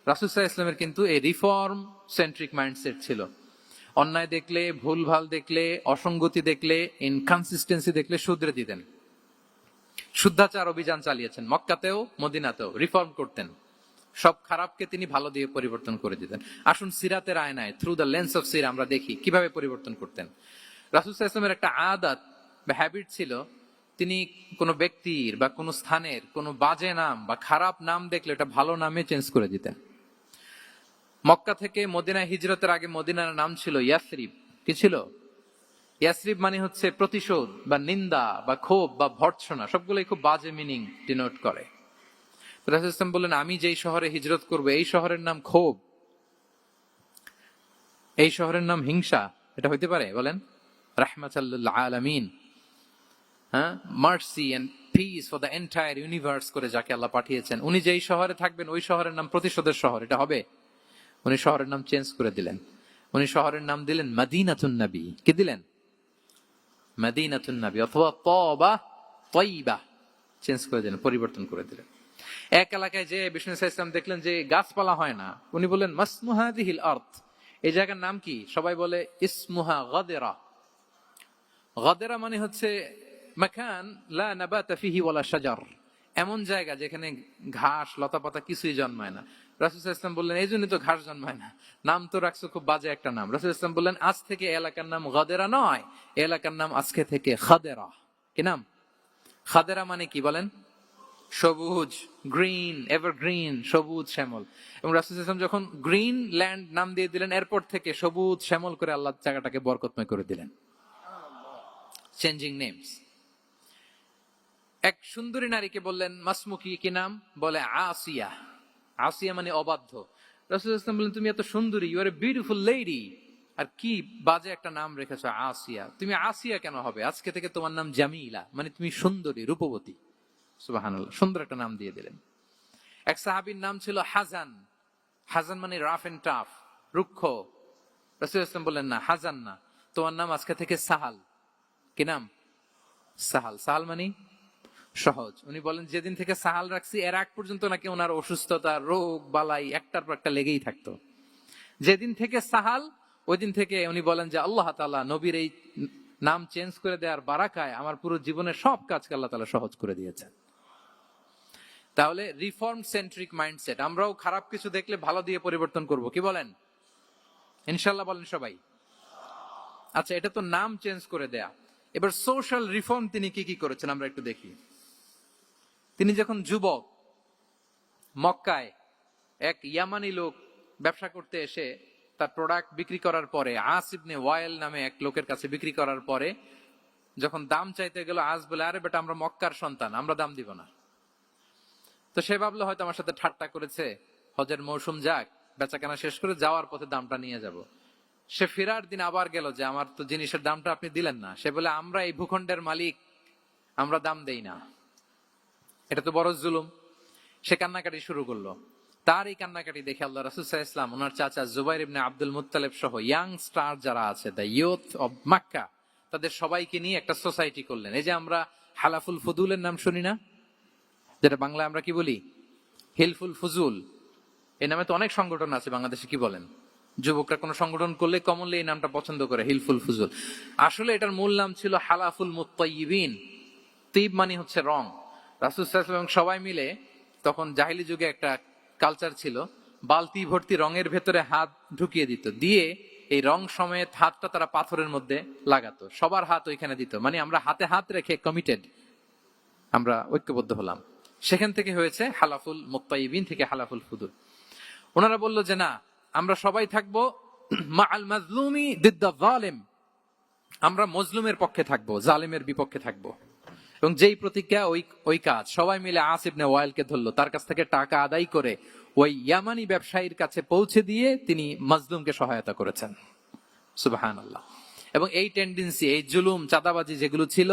Speaker 1: রাসূল সাল্লাল্লাহু আলাইহি ওয়াসাল্লামের কিন্তু এই রিফর্ম সেন্ট্রিক মাইন্ডসেট ছিল। অন্যায় দেখলে, ভুলভাল দেখলে, অসঙ্গতি দেখলে, ইনকনসিস্টেন্সি দেখলে শুধরে দিতেন। শুদ্ধাচার অভিযান চালিয়েছেন মক্কাতেও মদিনাতেও, রিফর্ম করতেন। সব খারাপকে তিনি ভালো দিয়ে পরিবর্তন করে দিতেন। আসুন সিরাতের আয়নায়, থ্রু দ্য লেন্স অফ সিরা, আমরা দেখি কিভাবে পরিবর্তন করতেন। রাসূল সাল্লাল্লাহু আলাইহি ওয়াসাল্লামের একটা আদত বা হ্যাবিট ছিল, তিনি কোনো ব্যক্তির বা কোনো স্থানের কোনো বাজে নাম বা খারাপ নাম দেখলে এটা ভালো নামে চেঞ্জ করে দিতেন। মক্কা থেকে মদিনায় হিজরতের আগে মদিনার নাম ছিল ইয়াসরিব। কি ছিল? ইয়াসরিব মানে হচ্ছে প্রতিশোধ বা নিন্দা বা ক্ষোভ বা ভর্ৎসনা, সবগুলোই খুব বাজে মিনিং ডিনোট করে। রাসূল সাল্লাল্লাহু আলাইহি ওয়াসাল্লাম বললেন, আমি যেই শহরে হিজরত করব এই শহরের নাম ক্ষোভ, এই শহরের নাম হিংসা, এটা হইতে পারে? বলেন। রাহমাতাল লিল আলামিন, হ্যাঁ, mercy and peace for the entire universe করে যাকে আল্লাহ পাঠিয়েছেন, উনি যেই শহরে থাকবেন ওই শহরের নাম প্রতিশোধের শহর, এটা হবে? উনি শহরের নাম চেঞ্জ করে দিলেন। উনি শহরের নাম দিলেন মদিনাতুন নবী। কি দিলেন? মদিনাতুন নবী, অথবা তওবা তয়্যিবা, চেঞ্জ করে দিলেন, পরিবর্তন করে দিলেন। এক এলাকায় যে বিষ্ণু ইসলাম দেখলেন যে গাছপালা হয় না, উনি বললেন মাসমু হাযিহিল আরদ, এই জায়গার নাম কি? সবাই বলে ইসমুহা গাদেরা। গাদেরা মানে হচ্ছে মাকান লা নাবাতা ফিহি ওয়ালা শাজার, এমন জায়গা যেখানে ঘাস লতাপাতা কিছুই জন্মায় না। রাসূল সাল্লাল্লাহু আলাইহি ওয়াসাল্লাম বললেন, এই জন্যই তো ঘাস জন্মায় না, নাম তো রাখছো খুব বাজে একটা নাম। রাসূল সাল্লাল্লাহু আলাইহি ওয়াসাল্লাম বললেন, আজ থেকে এলাকার নাম গাদেরা নয়, এলাকার নাম আজকে থেকে খাদেরা। কি নাম? খাদেরা মানে কি বলেন? সবুজ, গ্রিন, এভারগ্রিন, সবুজ শ্যামল। এবং রাসূল সাল্লাল্লাহু আলাইহি ওয়াসাল্লাম যখন গ্রিন ল্যান্ড নাম দিয়ে দিলেন, এরপর থেকে সবুজ শ্যামল করে আল্লাহ জায়গাটাকে বরকতময় করে দিলেন। Changing names. এক সুন্দরী নারীকে বললেন মাসমুকি, কি নাম? বলে আসিয়া। আসিয়া মানে অবাধ্য। রাসূল সাল্লাল্লাহু আলাইহি ওয়াসাল্লাম বললেন, তুমি এত সুন্দরী, you are a beautiful lady, আর কি বাজে একটা নাম রেখেছো আসিয়া। তুমি আসিয়া কেন হবে? আজকে থেকে তোমার নাম জামিলা, মানে তুমি সুন্দরী, রূপবতী। সুবহানাল্লাহ, সুন্দর একটা নাম দিয়ে দিলেন। এক সাহাবীর নাম ছিল হাজান। হাজান মানে রাফ এন্ড টাফ, রুক্ষ। রাসূল সাল্লাল্লাহু আলাইহি ওয়াসাল্লাম বললেন, না, হাজান না, তোমার নাম আজকে থেকে সাহাল। কি নাম? সাহাল। সাহাল মানে সহজ। উনি বলেন, যেদিন থেকে সাহাল রাখছি এর আগ পর্যন্ত নাকি ওনার অসুস্থতা, রোগ বালাই একটার পর একটা লেগেই থাকতো। যেদিন থেকে সাহাল, ওই দিন থেকে উনি বলেন যে আল্লাহ তাআলা নবীর এই নাম চেঞ্জ করে দেওয়ার বারাকায় আমার পুরো জীবনের সব কাজকে আল্লাহ তাআলা সহজ করে দিয়েছেন। তাহলে রিফর্ম সেন্ট্রিক মাইন্ডসেট। আমরাও খারাপ কিছু দেখলে ভালো দিয়ে পরিবর্তন করব, কি বলেন? ইনশাআল্লাহ বলেন সবাই। আচ্ছা, এটা তো নাম চেঞ্জ করে দেয়া। এবার সোশ্যাল রিফর্ম তিনি কি কি করেছেন আমরা একটু দেখি। তিনি যখন যুবক, মক্কায় এক ইয়ামানি লোক ব্যবসা করতে এসে তার প্রোডাক্ট বিক্রি করার পরে, আস ইবনে ওয়াইল নামে এক লোকের কাছে বিক্রি করার পরে যখন দাম চাইতে গেল, আস বলে, আরে বেটা, আমরা মক্কার সন্তান, আমরা দাম দিব না। তো সে ভাবলো হয়তো আমার সাথে ঠাট্টা করেছে, হজের মৌসুম যাক, বেচাকেনা শেষ করে যাওয়ার পথে দামটা নিয়ে যাব। সে ফেরার দিন আবার গেল যে আমার তো জিনিসের দামটা আপনি দিলেন না। সে বলে আমরা এই ভূখণ্ডের মালিক, আমরা দাম দেই না, এটা তো বড় জুলুম। সে কান্নাকাটি শুরু করলো। তার এই কান্নাকাটি দেখে আল্লাহ রাসূল সাল্লাল্লাহু আলাইহি ওয়াসাল্লাম ওনার চাচা জুবাইর ইবনে আব্দুল মুত্তালিব সহ ইয়াং স্টার যারা আছে, দ্য ইয়ুথ অব মক্কা, তাদের সবাইকে নিয়ে একটা সোসাইটি করলেন। এই যে আমরা হালাফুল ফুদুলের নাম শুনি না, যেটা বাংলায় আমরা কি বলি হিলফুল ফুজুল, এই নামে তো অনেক সংগঠন আছে বাংলাদেশে, কি বলেন? যুবকরা কোন সংগঠন করলে কমনলি এই নামটা পছন্দ করে, হিলফুল ফুজুল। আসলে এটার মূল নাম ছিল হালাফুল মুত্তাইয়িবিন। তিব মানে হচ্ছে রং। রাসূল সাল্লাল্লাহু আলাইহি ওয়াসাল্লাম সবাই মিলে, তখন জাহিলি যুগে একটা কালচার ছিল, বালতি ভর্তি রঙের ভেতরে হাত ঢুকিয়ে দিত, দিয়ে এই রং সমেত হাতটা তারা পাথরের মধ্যে লাগাতো, সবার হাত ওইখানে দিত, মানে আমরা হাতে হাত রেখে কমিটেড, আমরা ঐক্যবদ্ধ হলাম। সেখান থেকে হয়েছে হালাফুল মুত্তাইয়িবিন থেকে হালাফুল ফুদুল। ওনারা বলল যে না, আমরা সবাই থাকবো মাআল মাজলুমি দিদ্দা যালিম, আমরা মজলুমের পক্ষে থাকবো, জালিমের বিপক্ষে থাকবো। এবং যেই প্রতিজ্ঞা ওই কাজ। সবাই মিলে আস ইবনে ওয়াইলকে ধরলো, তার কাছ থেকে টাকা আদায় করে ওই ইয়ামানি ব্যবসায়ীর কাছে পৌঁছে দিয়ে তিনি মাজলুমকে সহায়তা করেছেন। সুবহানাল্লাহ। এবং এই টেন্ডেন্সি, এই জুলুম, চাঁদাবাজি যেগুলো ছিল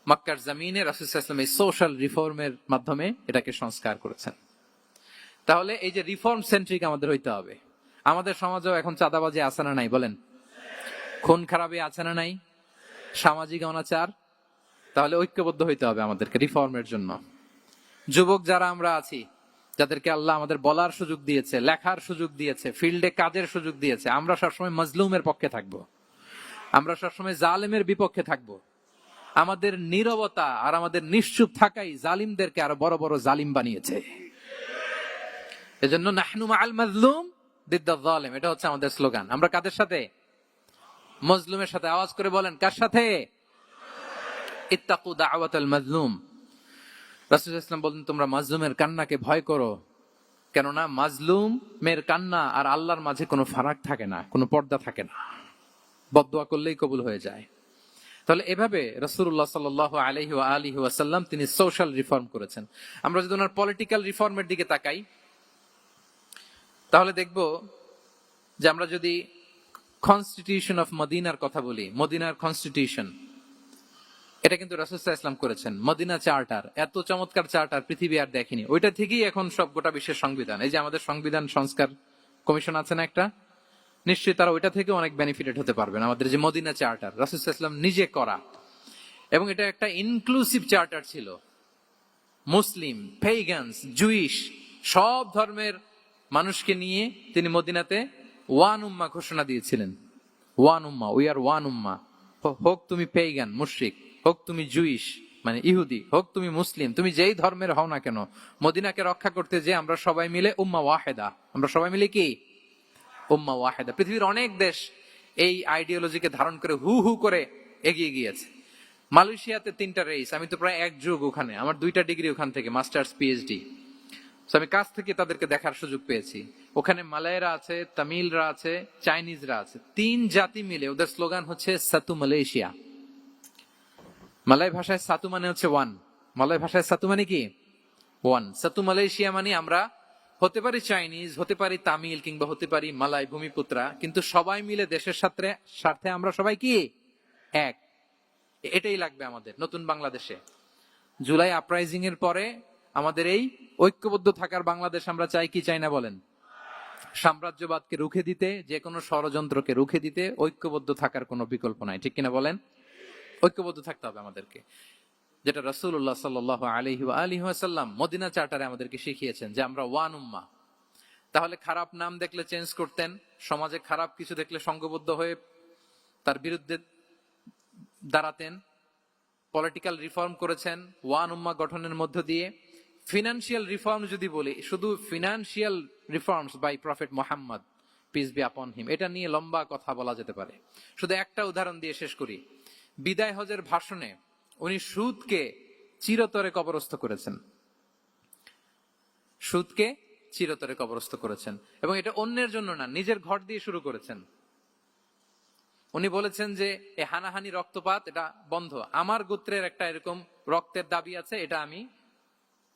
Speaker 1: মক্কার জমিনে, রাসূল সাল্লাল্লাহু আলাইহি ওয়াসাল্লাম এই সোশ্যাল রিফর্মের মাধ্যমে এটাকে সংস্কার করেছেন। তাহলে এই যে রিফর্ম সেন্ট্রিক আমাদের হইতে হবে। আমাদের সমাজেও এখন চাঁদাবাজি আছে না নাই বলেন? খুন খারাপি আছে না নাই? সামাজিক অনাচার। তাহলে ঐক্যবদ্ধ হইতে হবে আমাদেরকে রিফর্মের জন্য। যুবক যারা আমরা আছি, যাদেরকে আল্লাহ আমাদের বলার সুযোগ দিয়েছে, লেখার সুযোগ দিয়েছে, ফিল্ডে কাজের সুযোগ দিয়েছে, আমরা সবসময় মজলুমের পক্ষে থাকবো, আমরা সবসময় জালেমের বিপক্ষে থাকবো। আমাদের নীরবতা আর আমাদের নিশ্চুপ থাকাই জালিমদেরকে আরো বড় বড় জালিম বানিয়েছে। এজন্য নাহনু মাআল মাজলুম দিদ্দা যালিম, এটা হচ্ছে আমাদের স্লোগান। আমরা কাদের সাথে? মজলুমের সাথে। আওয়াজ করে বলেন, কার সাথে? ইত্তাকু দাওয়াতাল মাজলুম। রাসূল সাল্লাল্লাহু আলাইহি ওয়াসাল্লাম বলেন, তোমরা মাজলুমের কান্নাকে ভয় করো, কেননা মাজলুমের কান্না আর আল্লাহর মাঝে কোনো ফারাক থাকে না, কোনো পর্দা থাকে না, বদদোয়া করলেই কবুল হয়ে যায়। তাহলে এভাবে রাসূলুল্লাহ সাল্লাল্লাহু আলাইহি ওয়া আলিহি ওয়াসাল্লাম তিনি সোশ্যাল রিফর্ম করেছেন। আমরা যদি ওনার পলিটিক্যাল রিফর্মের দিকে তাকাই, তাহলে দেখব যে আমরা যদি কনস্টিটিউশন অফ মদিনার কথা বলি, মদিনার কনস্টিটিউশন, এটা কিন্তু রাসূল সাল্লাল্লাহু আলাইহি ওয়াসাল্লাম করেছেন। মদিনা চার্টার, এত চমৎকার চার্টার পৃথিবী আর দেখেনি। ওইটা থেকেই এখন সব গোটা বিশ্বের সংবিধান। এই যে আমাদের সংবিধান সংস্কার কমিশন আছে না একটা, নিশ্চয়ই তারা ওইটা থেকে অনেক বেনিফিটেড হতে পারবেন। আমাদের যে মদিনা চার্টার, রাসূল সাল্লাল্লাহু আলাইহি ওয়াসাল্লাম নিজে করা, এবং এটা একটা ইনক্লুসিভ চার্টার ছিল। মুসলিম, পেগানস, জুইশ, সব ধর্মের মানুষকে নিয়ে তিনি মদিনাতে ওয়ান উম্মাহ ঘোষণা দিয়েছিলেন। One ummah, we are one ummah. হোক তুমি পেগান মুশরিক, হোক তুমি জুইশ মানে ইহুদি, হোক তুমি মুসলিম, তুমি যেই ধর্মের হও না কেন, মদিনাকে রক্ষা করতে যে আমরা সবাই মিলে উম্মাহ ওয়াহিদা, আমরা সবাই মিলে কি উম্মাহ ওয়াহিদা। পৃথিবীর অনেক দেশ এই আইডিওলজিকে ধারণ করে হু হু করে এগিয়ে গিয়েছে। মালয়েশিয়াতে 3টা রেস, আমি তো প্রায় এক যুগ ওখানে, আমার 2টা ডিগ্রি ওখান থেকে, মাস্টার্স পিএইচডি। আমি কাছ থেকে তাদেরকে দেখার সুযোগ পেয়েছি। ওখানে মালয়েরা আছে, তামিলরা আছে, চাইনিজরা আছে, 3 জাতি মিলে ওদের স্লোগান হচ্ছে সাতু মালয়েশিয়া। মালয় ভাষায় সাতু মানে হচ্ছে ওয়ান, মালয় ভাষায় সাতু মানে কি ওয়ান। সাতু মালয়েশিয়া মানে আমরা হতে পারি চাইনিজ, হতে পারি তামিল, কিংবা হতে পারি মালয় ভূমিপুত্রা, কিন্তু সবাই মিলে দেশের স্বার্থে আমরা সবাই কি এক। এটাই লাগবে আমাদের নতুন বাংলাদেশে। জুলাই আপরাইজিং এর পরে আমাদের এই ঐক্যবদ্ধ থাকার বাংলাদেশ আমরা চাই কি চাই না বলেন? সাম্রাজ্যবাদকে রুখে দিতে, যে কোনো ষড়যন্ত্রকে রুখে দিতে ঐক্যবদ্ধ থাকার কোনো বিকল্প নাই, ঠিক কিনা বলেন? ঐক্যবদ্ধ থাকতে হবে আমাদেরকে, যেটা রাসূলুল্লাহ সাল্লাল্লাহু আলাইহি ওয়া আলিহি ওয়াসাল্লাম মদিনা চার্টারে আমাদেরকে শিখিয়েছেন যে আমরা ওয়ান উম্মাহ। তাহলে খারাপ নাম দেখলে চেঞ্জ করতেন, সমাজে খারাপ কিছু দেখলে সংঘবদ্ধ হয়ে তার বিরুদ্ধে দাঁড়াতেন। পলিটিক্যাল রিফর্ম করেছেন ওয়ান উম্মাহ গঠনের মধ্য দিয়ে। ফিনান্সিয়াল রিফর্ম যদি বলি, শুধু financial reforms by prophet Muhammad peace be upon him, এটা নিয়ে লম্বা কথা বলা যেতে পারে। শুধু একটা উদাহরণ দিয়ে শেষ করি। বিদায় হজের ভাষণে উনি সুদকে চিরতরে কবরস্থ করেছেন, সুদকে চিরতরে কবরস্থ করেছেন, এবং এটা অন্যের জন্য না, নিজের ঘর দিয়ে শুরু করেছেন। উনি বলেছেন যে এই হানাহানি, রক্তপাত এটা বন্ধ, আমার গোত্রের একটা এরকম রক্তের দাবি আছে, এটা আমি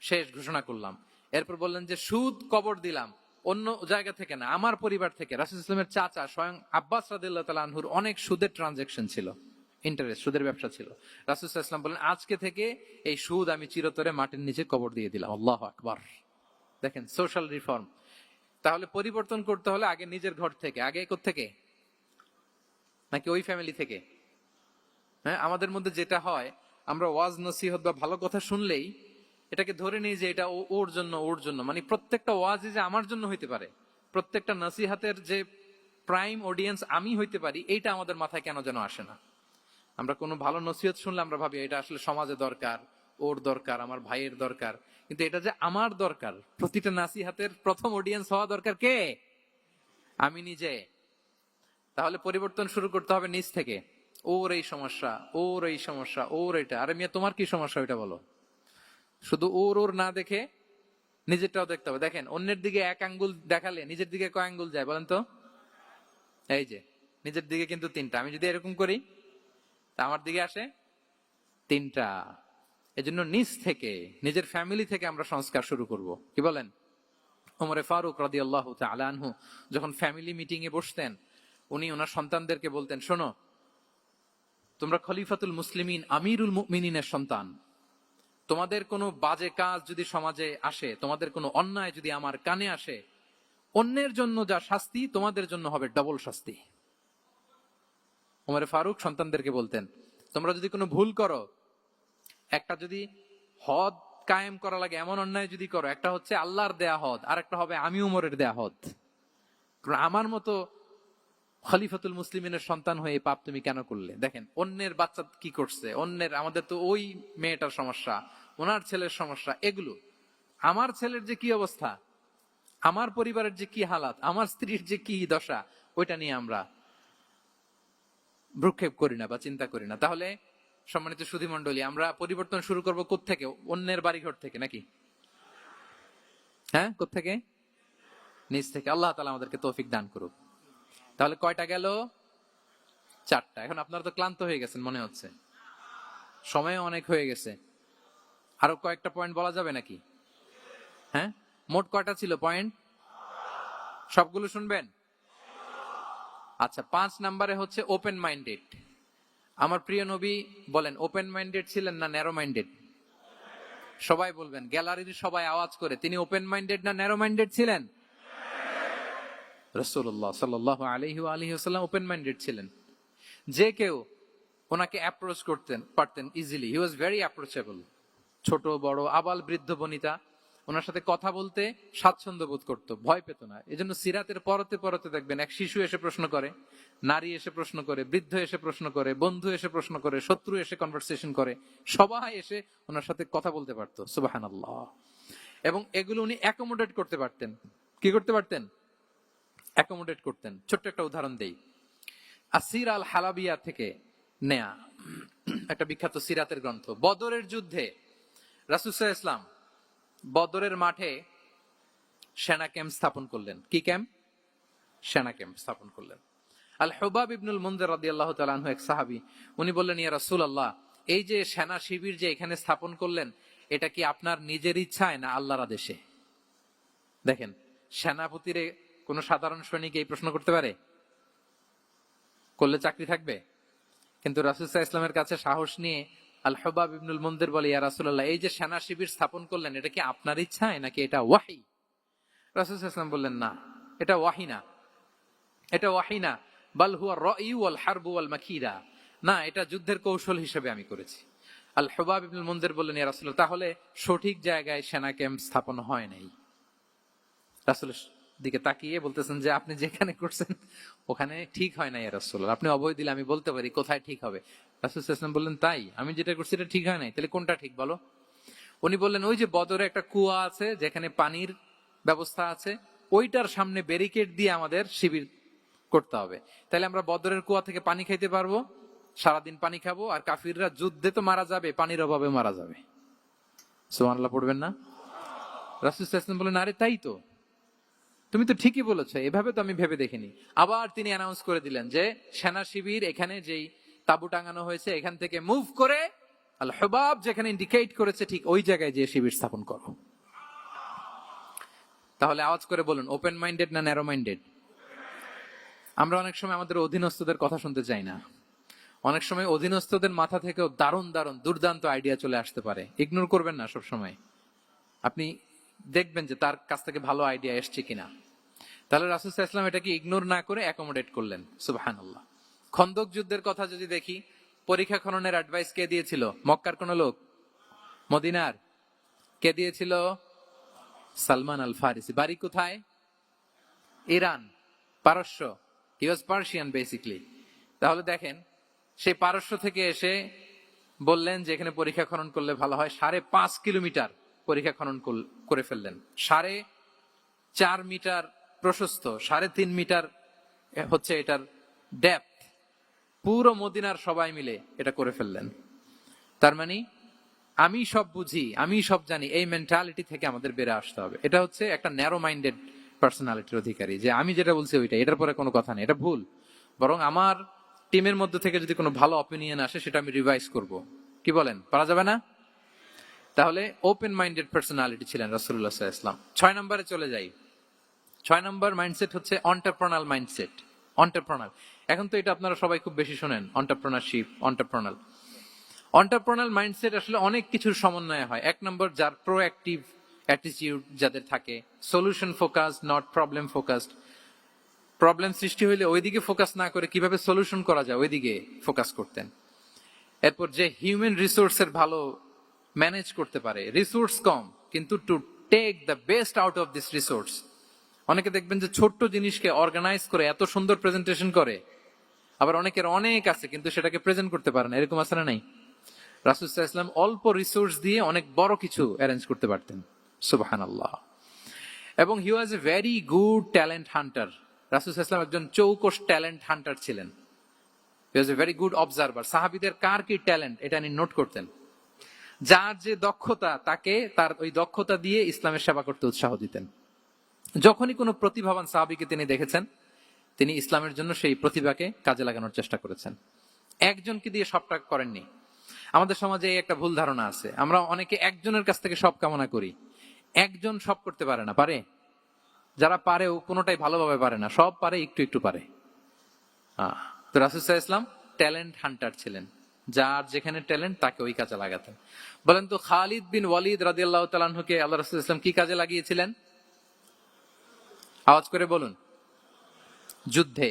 Speaker 1: শেষ ঘোষণা করলাম। এরপর বললেন যে সুদ কবর দিলাম, অন্য জায়গা থেকে না, আমার পরিবার থেকে। রাসূল ইসলামের চাচা স্বয়ং আব্বাস রাদিয়াল্লাহু তাআলা আনহুর অনেক সুদের ট্রানজাকশন ছিল, ইন্টারেস্ট, সুদের ব্যবসা ছিল। রাসূল সাল্লাল্লাহু আলাইহি ওয়াসাল্লাম বলেন, আজকে থেকে এই সুদ আমি চিরতরে মাটির নিচে কবর দিয়ে দিলাম। আল্লাহু আকবার। দেখেন সোশ্যাল রিফর্ম। তাহলে পরিবর্তন করতে হলে আগে নিজের ঘর থেকে, আগে কোত্থেকে, নাকি ওই ফ্যামিলি থেকে? হ্যাঁ, আমাদের মধ্যে যেটা হয়, আমরা ওয়াজ নসিহত বা ভালো কথা শুনলেই এটাকে ধরে নিই যে এটা ওর জন্য, ওর জন্য। মানে প্রত্যেকটা ওয়াজই যে আমার জন্য হইতে পারে, প্রত্যেকটা নসিহাতের যে প্রাইম অডিয়েন্স আমি হইতে পারি, এইটা আমাদের মাথায় কেন যেন আসে না। আমরা কোনো ভালো নসিহত শুনলে আমরা ভাবি এটা আসলে সমাজে দরকার, ওর দরকার, আমার ভাইয়ের দরকার। কিন্তু এটা যে আমার দরকার, প্রতিটা নাসিহাতের প্রথম অডিয়েন্স হওয়া দরকার কে? আমি নিজে। তাহলে পরিবর্তন শুরু করতে হবে নিজ থেকে। ওর এই সমস্যা, ওর এই সমস্যা, ওর এটা। আরে মিয়া, তোমার কি সমস্যা ওইটা বলো। শুধু ওর ওর না দেখে নিজেরটাও দেখতে হবে। দেখেন, অন্যের দিকে এক আঙ্গুল দেখালে নিজের দিকে কয় আঙ্গুল যায় বলেন তো? এই যে নিজের দিকে কিন্তু তিনটা। আমি যদি এরকম করি তা আমার দিকে আসে তিনটা। এজন্য নিজ থেকে, নিজের ফ্যামিলি থেকে আমরা সংস্কার শুরু করব। কি বলেন? ওমরে ফারুক রাদিয়াল্লাহু তাআলা আনহু যখন ফ্যামিলি মিটিং এ বসতেন, উনি ওনার সন্তানদেরকে বলতেন, শোনো, তোমরা খলিফাতুল মুসলিমিন, আমিরুল মুমিনিনের সন্তান। তোমাদের কোনো বাজে কাজ যদি সমাজে আসে, তোমাদের কোনো অন্যায় যদি আমার কানে আসে, অন্যের জন্য যা শাস্তি তোমাদের জন্য হবে ডবল শাস্তি। ওমরে ফারুক সন্তানদেরকে বলতেন, তোমরা যদি কোনো ভুল করো, একটা যদি হদ কায়েম করা লাগে এমন অন্যায় যদি করো, একটা হচ্ছে আল্লাহর দেয়া হদ, আর একটা হবে আমি উমরের দেয়া হদ। আমার মতো খলিফাতুল মুসলিমিনের সন্তান হয়ে পাপ তুমি কেন করলে? দেখেন অন্যের বাচ্চা কি করছে, অন্যের, আমাদের তো ওই মেয়েটার সমস্যা, ওনার ছেলের সমস্যা, এগুলো। আমার ছেলের যে কি অবস্থা, আমার পরিবারের যে কি হালাত, আমার স্ত্রীর যে কি দশা, ওইটা নিয়ে আমরা ভ্রুক্ষেপ করি না বা চিন্তা করি না। তাহলে সম্মানিত সুধী মণ্ডলী, আমরা পরিবর্তন শুরু করব কোত্থেকে? অন্যের বাড়িঘর থেকে নাকি? হ্যাঁ, কোত্থেকে? নিজ থেকে। আল্লাহ তাআলা আমাদেরকে তৌফিক দান করুক। তাহলে কয়টা গেল? 4টা। এখন আপনারা তো ক্লান্ত হয়ে গেছেন মনে হচ্ছে, সময় অনেক হয়ে গেছে। আরো কয়েকটা পয়েন্ট বলা যাবে নাকি? হ্যাঁ, মোট কয়টা ছিল পয়েন্ট? সবগুলো শুনবেন? আচ্ছা, 5 নম্বরে হচ্ছে ওপেন মাইন্ডেড। আমার প্রিয় নবী বলেন, ওপেন মাইন্ডেড ছিলেন না ন্যারো মাইন্ডেড? সবাই বলবেন, গ্যালারির সবাই আওয়াজ করে, তিনি ওপেন মাইন্ডেড না ন্যারো মাইন্ডেড ছিলেন? রাসূলুল্লাহ সাল্লাল্লাহু আলাইহি ওয়া আলিহি ওয়াসাল্লাম ওপেন মাইন্ডেড ছিলেন। যে কেউ ওনাকে অ্যাপ্রোচ করতেন পারতেন easily. He was very approachable. ছোট বড় আবাল বৃদ্ধ বনিতা ওনার সাথে কথা বলতে স্বাচ্ছন্দ্য বোধ করতো, ভয় পেত না। এজন্য সিরাতের পরতে পরতে দেখবেন এক শিশু এসে প্রশ্ন করে, নারী এসে প্রশ্ন করে, বৃদ্ধ এসে প্রশ্ন করে, বন্ধু এসে প্রশ্ন করে, শত্রু এসে কনভারসেশন করে, সবাই এসে ওনার সাথে কথা বলতে পারতো। সুবহানাল্লাহ। এবং এগুলো উনি অ্যাকোমোডেট করতে পারতেন। কি করতে পারতেন? অ্যাকোমোডেট করতেন। ছোট্ট একটা উদাহরণ দেই, আসির আল হালাবিয়া থেকে নেয়া একটা বিখ্যাত সিরাতের গ্রন্থ। বদরের যুদ্ধে রাসূল সাল্লাল্লাহু আলাইহি ওয়াসাল্লাম বদরের মাঠে সেনা ক্যাম্প স্থাপন করলেন। কি ক্যাম্প? সেনা ক্যাম্প স্থাপন করলেন। আল হুবাব ইবনুল মুনজির রাদিয়াল্লাহু তাআলা আনহু এক সাহাবী, উনি বললেন, ইয়া রাসূলুল্লাহ, এই যে সেনা শিবির যে এখানে স্থাপন করলেন, এটা কি আপনার নিজের ইচ্ছায় না আল্লাহর আদেশে? দেখেন, সেনাপতিরে কোন সাধারণ সৈনিক এই প্রশ্ন করতে পারে? করলে চাকরি থাকবে? কিন্তু রাসূল সাল্লাল্লাহু আলাইহি ওয়াসাল্লামের কাছে সাহস নিয়ে আল হুবাব ইবনুল মুনজির বলে, ইয়া রাসূলুল্লাহ, এই যে সেনা শিবির স্থাপন করলেন, এটা কি আপনার ইচ্ছায় নাকি এটা ওয়াহী? রাসূল সাল্লাল্লাহু আলাইহি ওয়াসাল্লাম বললেন, না, এটা ওয়াহী না, এটা ওয়াহী না, বাল হুয়া রায়ু ওয়াল হারবু ওয়াল মাকিরা, না, এটা যুদ্ধের কৌশল হিসেবে আমি করেছি। আল হুবাব ইবনুল মুনজির বললেন, ইয়া রাসূলুল্লাহ, তাহলে সঠিক জায়গায় সেনা ক্যাম্প স্থাপন হয় নাই। রাসূলের দিকে তাকিয়ে বলতেছেন যে আপনি যেখানে করছেন ওখানে ঠিক হয় না ইয়া রাসূলুল্লাহ, আপনি অভয় দিলে আমি বলতে পারি কোথায় ঠিক হবে। রাসূল সাল্লাল্লাহু আলাইহি ওয়াসাল্লাম বললেন, তাই? আমি যেটা করছি এটা ঠিক হয় নাই, তাহলে কোনটা ঠিক বলো? উনি বললেন, ওই যে বদরে একটা কুয়া আছে যেখানে পানির ব্যবস্থা আছে, ওইটার সামনে ব্যারিকেড দিয়ে আমাদের শিবির করতে হবে। তাহলে আমরা বদরের কুয়া থেকে পানি খাইতে পারবো, সারাদিন পানি খাবো, আর কাফিররা যুদ্ধে তো মারা যাবে, পানির অভাবে মারা যাবে। সুবহানাল্লাহ পড়বেন না? রাসূল সাল্লাল্লাহু আলাইহি ওয়াসাল্লাম বললেন, আরে তাই তো, তুমি তো ঠিকই বলেছো, এভাবে তো আমি ভেবে দেখিনি। আবার তিনি অ্যানাউন্স করে দিলেন যে সেনা শিবির এখানে যেই তাবু টাঙানো হয়েছে এখান থেকে মুভ করে আল হুবাব যেখানে ইন্ডিকেট করেছে ঠিক ওই জায়গায় যে শিবির স্থাপন করো। তাহলে আওয়াজ করে বলুন, ওপেন মাইন্ডেড না ন্যারো মাইন্ডেড? আমরা অনেক সময় আমাদের অধীনস্থদের কথা শুনতে চাই না। অনেক সময় অধীনস্থদের মাথা থেকেও দারুণ দারুণ দুর্দান্ত আইডিয়া চলে আসতে পারে। ইগনোর করবেন না সব সময়। আপনি দেখবেন যে তার কাছ থেকে ভালো আইডিয়া এসছে কিনা। তাহলে রাসূল সাল্লাল্লাহু আলাইহি ওয়াসাল্লাম এটাকে ইগনোর না করে অ্যাকোমোডেট করলেন। সুবহানাল্লাহ। খন্দক যুদ্ধের কথা যদি দেখি, পরীক্ষা খননের অ্যাডভাইস কে দিয়েছিল? মক্কার কোন লোক? মদিনার? কে দিয়েছিল? সালমান আল ফারিসি। বাড়ি কোথায়? ইরান, পারস্য। হি ওয়াজ পার্সিয়ান বেসিক্যালি। তাহলে দেখেন, সেই পারস্য থেকে এসে বললেন যে এখানে পরীক্ষা খনন করলে ভালো হয়। 5.5 কিলোমিটার পরীক্ষা খনন করে ফেললেন। 4.5 মিটার প্রশস্ত, 3.5 মিটার হচ্ছে এটার ডেপথ। পুরো মদিনার সবাই মিলে এটা করে ফেললেন। তার মানে আমি সব বুঝি, আমি সব জানি, এই মেন্টালিটি থেকে আমাদের বেড়ে আসতে হবে। এটা হচ্ছে একটা ন্যারো মাইন্ডেড পার্সোনালিটির অধিকারী, যে আমি যেটা বলছি ওইটা, এটার পরে কোনো কথা নেই, এটা ভুল। বরং আমার টিমের মধ্যে থেকে যদি কোনো ভালো অপিনিয়ন আসে সেটা আমি রিভাইজ করব। কি বলেন, পারা যাবে না? তাহলে ওপেন মাইন্ডেড পার্সোনালিটি ছিলেন রাসূলুল্লাহ সাল্লাল্লাহু আলাইহি ওয়াসাল্লাম। 6 নম্বরে চলে যাই। 6 নম্বর মাইন্ডসেট হচ্ছে এন্টারপ্রেনাল মাইন্ডসেট। এন্টারপ্রেনাল, এখন তো এটা আপনারা সবাই খুব বেশি শোনেন, এন্টারপ্রেনারশিপ, এন্টারপ্রেনাল। এন্টারপ্রেনাল মাইন্ডসেট আসলে অনেক কিছুর সমন্বয় হয়। 1 নম্বর, যার প্রোঅ্যাক্টিভ অ্যাটিটিউড যাদের থাকে, solution focused, not problem focused. Problem সৃষ্টি হইলে ওইদিকে ফোকাস না করে কিভাবে সলিউশন করা যায় ওইদিকে ফোকাস করতেন। এরপর যে হিউম্যান রিসোর্সের ভালো ম্যানেজ করতে পারে, রিসোর্স কম কিন্তু to take the best out of this resource. অনেকে দেখবেন যে ছোট্ট জিনিসকে অর্গানাইজ করে এত সুন্দর প্রেজেন্টেশন করে, আবার অনেকের অনেক আছে কিন্তু সেটাকে প্রেজেন্ট করতে পারে না। এরকম আছে না নাই? রাসূল সাল্লাল্লাহু আলাইহি ওয়াসাল্লাম অল্প রিসোর্স দিয়ে অনেক বড় কিছু অ্যারেঞ্জ করতে পারতেন। সুবহানাল্লাহ। এবং he was a very good talent hunter. রাসূল সাল্লাল্লাহু আলাইহি ওয়াসাল্লাম একজন চৌকস ট্যালেন্ট হান্টার ছিলেন। He was a very good observer. সাহাবীদের কার কি ট্যালেন্ট এটা তিনি নোট করতেন। যার যে দক্ষতা, তাকে তার ওই দক্ষতা দিয়ে ইসলামের সেবা করতে উৎসাহ দিতেন। যখনই কোনো প্রতিভাবান সাহাবীকে তিনি দেখেছেন, তিনি ইসলামের জন্য সেই প্রতিভাকে কাজে লাগানোর চেষ্টা করেছেন। একজনকে দিয়ে সবটা করেননি। আমাদের সমাজে এই একটা ভুল ধারণা আছে, আমরা অনেকে একজনের কাছ থেকে সব কামনা করি। একজন সব করতে পারে না, পারে? যারা পারেও কোনোটাই ভালোভাবে পারে না, সব পারে একটু একটু পারে। তো রাসূল সাল্লাল্লাহু আলাইহি ওয়াসাল্লাম ট্যালেন্ট হান্টার ছিলেন। যার যেখানে ট্যালেন্ট তাকে ওই কাজে লাগাতেন। বলেন তো, খালিদ বিন ওয়ালিদ রাদিয়াল্লাহু তাআলা আনহুকে আল্লাহ রাসূল সাল্লাল্লাহু আলাইহি ওয়াসাল্লাম কি কাজে লাগিয়েছিলেন? আওয়াজ করে বলুন। যুদ্ধে।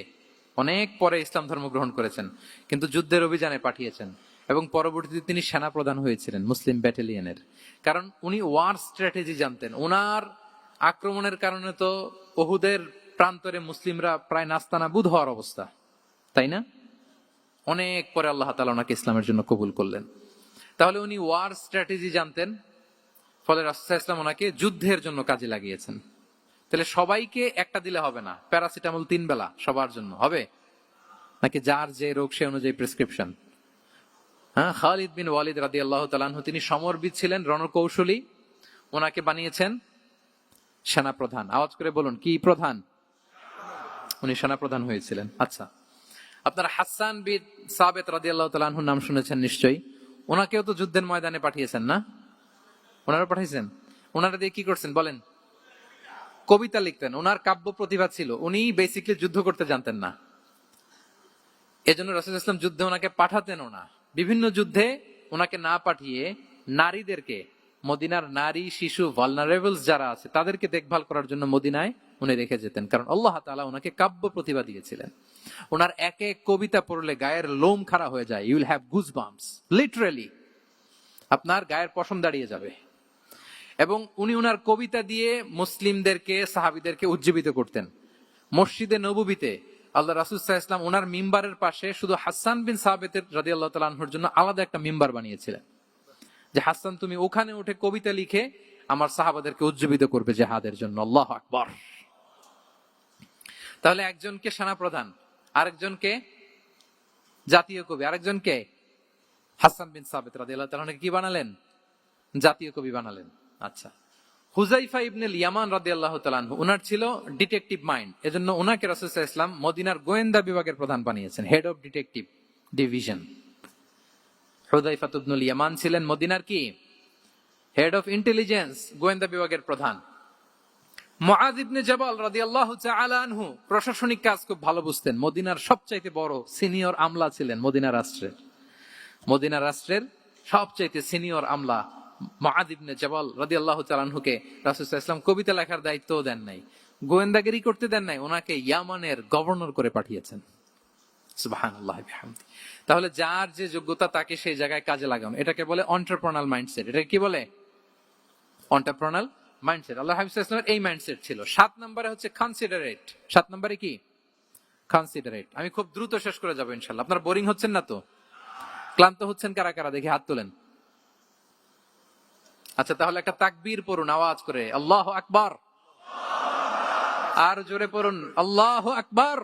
Speaker 1: অনেক পরে ইসলাম ধর্ম গ্রহণ করেছেন, কিন্তু যুদ্ধের অভিযানে পাঠিয়েছেন এবং পরবর্তীতে তিনি সেনা প্রধান হয়েছিলেন মুসলিম ব্যাটালিয়নের। কারণ উনি ওয়ার স্ট্র্যাটেজি জানতেন। ওনার আক্রমণের কারণে তো উহুদের প্রান্তরে মুসলিমরা প্রায় নাস্তানাবুদ হওয়ার অবস্থা, তাই না? অনেক পরে আল্লাহ তাআলা ওনাকে ইসলামের জন্য কবুল করলেন। তাহলে উনি ওয়ার স্ট্র্যাটেজি জানতেন, ফলে রাসূল সাল্লাল্লাহু আলাইহি ওয়াসাল্লাম ওনাকে যুদ্ধের জন্য কাজে লাগিয়েছেন। তাহলে সবাইকে একটা দিলে হবে না, প্যারাসিটামল 3 বেলা সবার জন্য হবে নাকি যার যে রোগ সে অনুযায়ী প্রেসক্রিপশন? হ্যাঁ, খালিদ বিন ওয়ালিদ রাদিয়াল্লাহু তাআলা আনহু তিনি সমরবিদ ছিলেন, রণকৌশলী। ওনাকে বানিয়েছেন সেনাপ্রধান। আওয়াজ করে বলুন, কি প্রধান? উনি সেনাপ্রধান হয়েছিলেন। আচ্ছা, আপনারা হাসান বিন সাবিত রাদিয়াল্লাহু তাআলা আনহুর নাম শুনেছেন নিশ্চয়ই। ওনাকেও তো যুদ্ধের ময়দানে পাঠিয়েছেন না? ওনারা পাঠিয়েছেন। ওনারা দিয়ে কি করছেন বলেন? কবিতা লিখতেন। ওনার কাব্য প্রতিভা ছিল। উনি বেসিক্যালি যুদ্ধ করতে জানতেন না, এজন্য রাসূল সাল্লাল্লাহু আলাইহি ওয়াসাল্লাম যুদ্ধে ওনাকে পাঠাতেনও না। বিভিন্ন যুদ্ধে ওনাকে না পাঠিয়ে নারীদেরকে, মদিনার নারী, শিশু, ভালনারেবলস যারা আছে তাদেরকে দেখভাল করার জন্য মদিনায় উনি রেখে যেতেন। কারণ আল্লাহ তাআলা ওনাকে কাব্য প্রতিভা দিয়েছিলেন। ওনার এক এক কবিতা পড়লে গায়ের লোম খাড়া হয়ে যায়। You will have goosebumps, literally আপনার গায়ের পশম দাঁড়িয়ে যাবে। এবং উনি ওনার কবিতা দিয়ে মুসলিমদেরকে, সাহাবীদেরকে উজ্জীবিত করতেন। মসজিদে নববীতে আল্লাহ রাসূল সাল্লাল্লাহু আলাইহি ওয়াসাল্লাম ওনার মিম্বারের পাশে শুধু হাসান বিন সাবিত রাদিয়াল্লাহু তাআলা আনহুর জন্য আলাদা একটা মিম্বার বানিয়েছিলেন, যে হাসান তুমি ওখানে উঠে কবিতা লিখে আমার সাহাবাদেরকে উজ্জীবিত করবে জিহাদের জন্য। আল্লাহু আকবার। তাহলে একজনকে সেনাপ্রধান, আরেকজনকে জাতীয় কবি, আরেকজনকে হাসান বিন সাবিত রাদিয়াল্লাহু তাআলা আনহুকে কি বানালেন? জাতীয় কবি বানালেন। আচ্ছা, হুযাইফা ইবনে ইয়ামান রাদিয়াল্লাহু তাআলা আনহু, উনার ছিল ডিটেকটিভ মাইন্ড, এজন্য উনাকে রাসূল সাল্লাল্লাহু আলাইহি ওয়াসাল্লাম মদিনার গোয়েন্দা বিভাগের প্রধান বানিয়েছেন, head of detective division. Huzaifa ibnul Yaman ছিলেন মদিনার কি? হেড অফ ইন্টেলিজেন্স, গোয়েন্দা বিভাগের প্রধান। মুআয ইবনে জাবাল রাদিয়াল্লাহু তাআলা আনহু প্রশাসনিক কাজ খুব ভালো বুঝতেন। মদিনার সবচাইতে বড় সিনিয়র আমলা ছিলেন মদিনা রাষ্ট্রের সবচাইতে সিনিয়র আমলা মুআয ইবনে জাবাল রাদিয়াল্লাহু তাআলা আনহুকে রাসূল সাল্লাল্লাহু আলাইহি ওয়াসাল্লাম কবিতা লেখার দায়িত্বও দেন নাই, গোয়েন্দাগিরি করতে দেন নাই, ওনাকে ইয়ামানের গভর্নর করে পাঠিয়েছেন। সুবহানাল্লাহ বিহামদি। তাহলে যার যে যোগ্যতা তাকে সেই জায়গায় কাজে লাগানো, এটাকে বলে এন্টারপ্রেনাল মাইন্ডসেট। এটা কি বলে? এন্টারপ্রেনাল মাইন্ডসেট। আল্লাহ হাবিব সাল্লাল্লাহু আলাইহি ওয়াসাল্লামের এই মাইন্ডসেট ছিল। 7 নম্বরে হচ্ছে কনসিডারেট। 7 নম্বরে কি? কনসিডারেট। আমি খুব দ্রুত শেষ করে যাব ইনশাআল্লাহ। আপনারা বোরিং হচ্ছেন না তো? ক্লান্ত হচ্ছেন কারা কারা দেখি হাত তোলেন। আচ্ছা, তাহলে একটা তাকবীর পড়ুন আওয়াজ করে, আল্লাহু আকবার। আর জোরে পড়ুন, আল্লাহু আকবার,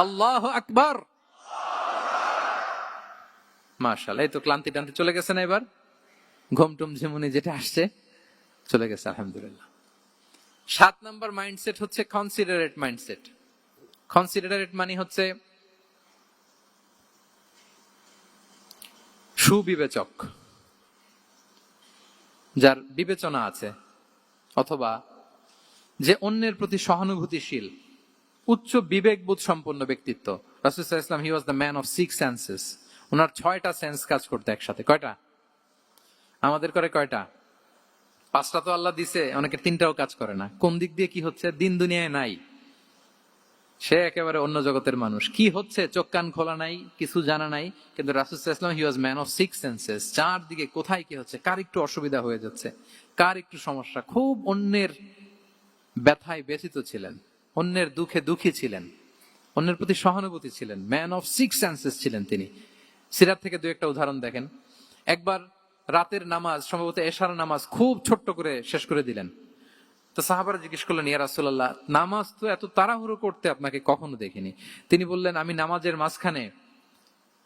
Speaker 1: আল্লাহু আকবার। মাশাআল্লাহ, এই তো ক্লান্তি টান্তি চলে গেছে না? এবার ঘুমটুম ঝিমুনি যেটা আসছে চলে গেছে আলহামদুলিল্লাহ। 7 নম্বর মাইন্ডসেট হচ্ছে কনসিডারেট মাইন্ডসেট। কনসিডারেট মানে হচ্ছে সুবিবেচক, যার বিবেচনা আছে, অথবা যে অন্যের প্রতি সহানুভূতিশীল, উচ্চ বিবেকবোধ সম্পন্ন ব্যক্তিত্ব। রাসূল সাল্লাল্লাহু আলাইহি ওয়াসাল্লাম he was the man of 6 senses. ওনার 6টা সেন্স কাজ করতে একসাথে। কয়টা? আমাদের করে কয়টা? 5টা তো আল্লাহ দিছে, অনেকের 3টাও কাজ করে না। কোন দিক দিয়ে কি হচ্ছে দিন দুনিয়ায় নাই, সে একেবারে অন্য জগতের মানুষ। কি হচ্ছে চোখ কান খোলা নাই, কিছু জানা নাই। কিন্তু রাসূল সাল্লাল্লাহু আলাইহি ওয়াসাল্লাম he was man of 6 senses. চারদিকে কোথায় কি হচ্ছে, কার একটু অসুবিধা হয়ে যাচ্ছে, কার একটু সমস্যা, খুব অন্যের ব্যথায় ব্যথিত ছিলেন, অন্যের দুঃখে দুঃখী ছিলেন, অন্যের প্রতি সহানুভূতি ছিলেন, ম্যান অফ 6 সেন্সেস ছিলেন তিনি। সিরাত থেকে দু একটা উদাহরণ দেখেন। একবার রাতের নামাজ, সম্ভবত এশার নামাজ, খুব ছোট্ট করে শেষ করে দিলেন। তো সাহাবারা জিজ্ঞেস করলেন, ইয়া রাসূলুল্লাহ, নামাজ তো এত তাড়াহুড়ো করতে আপনাকে কখনো দেখিনি। তিনি বললেন, আমি নামাজের মাঝখানে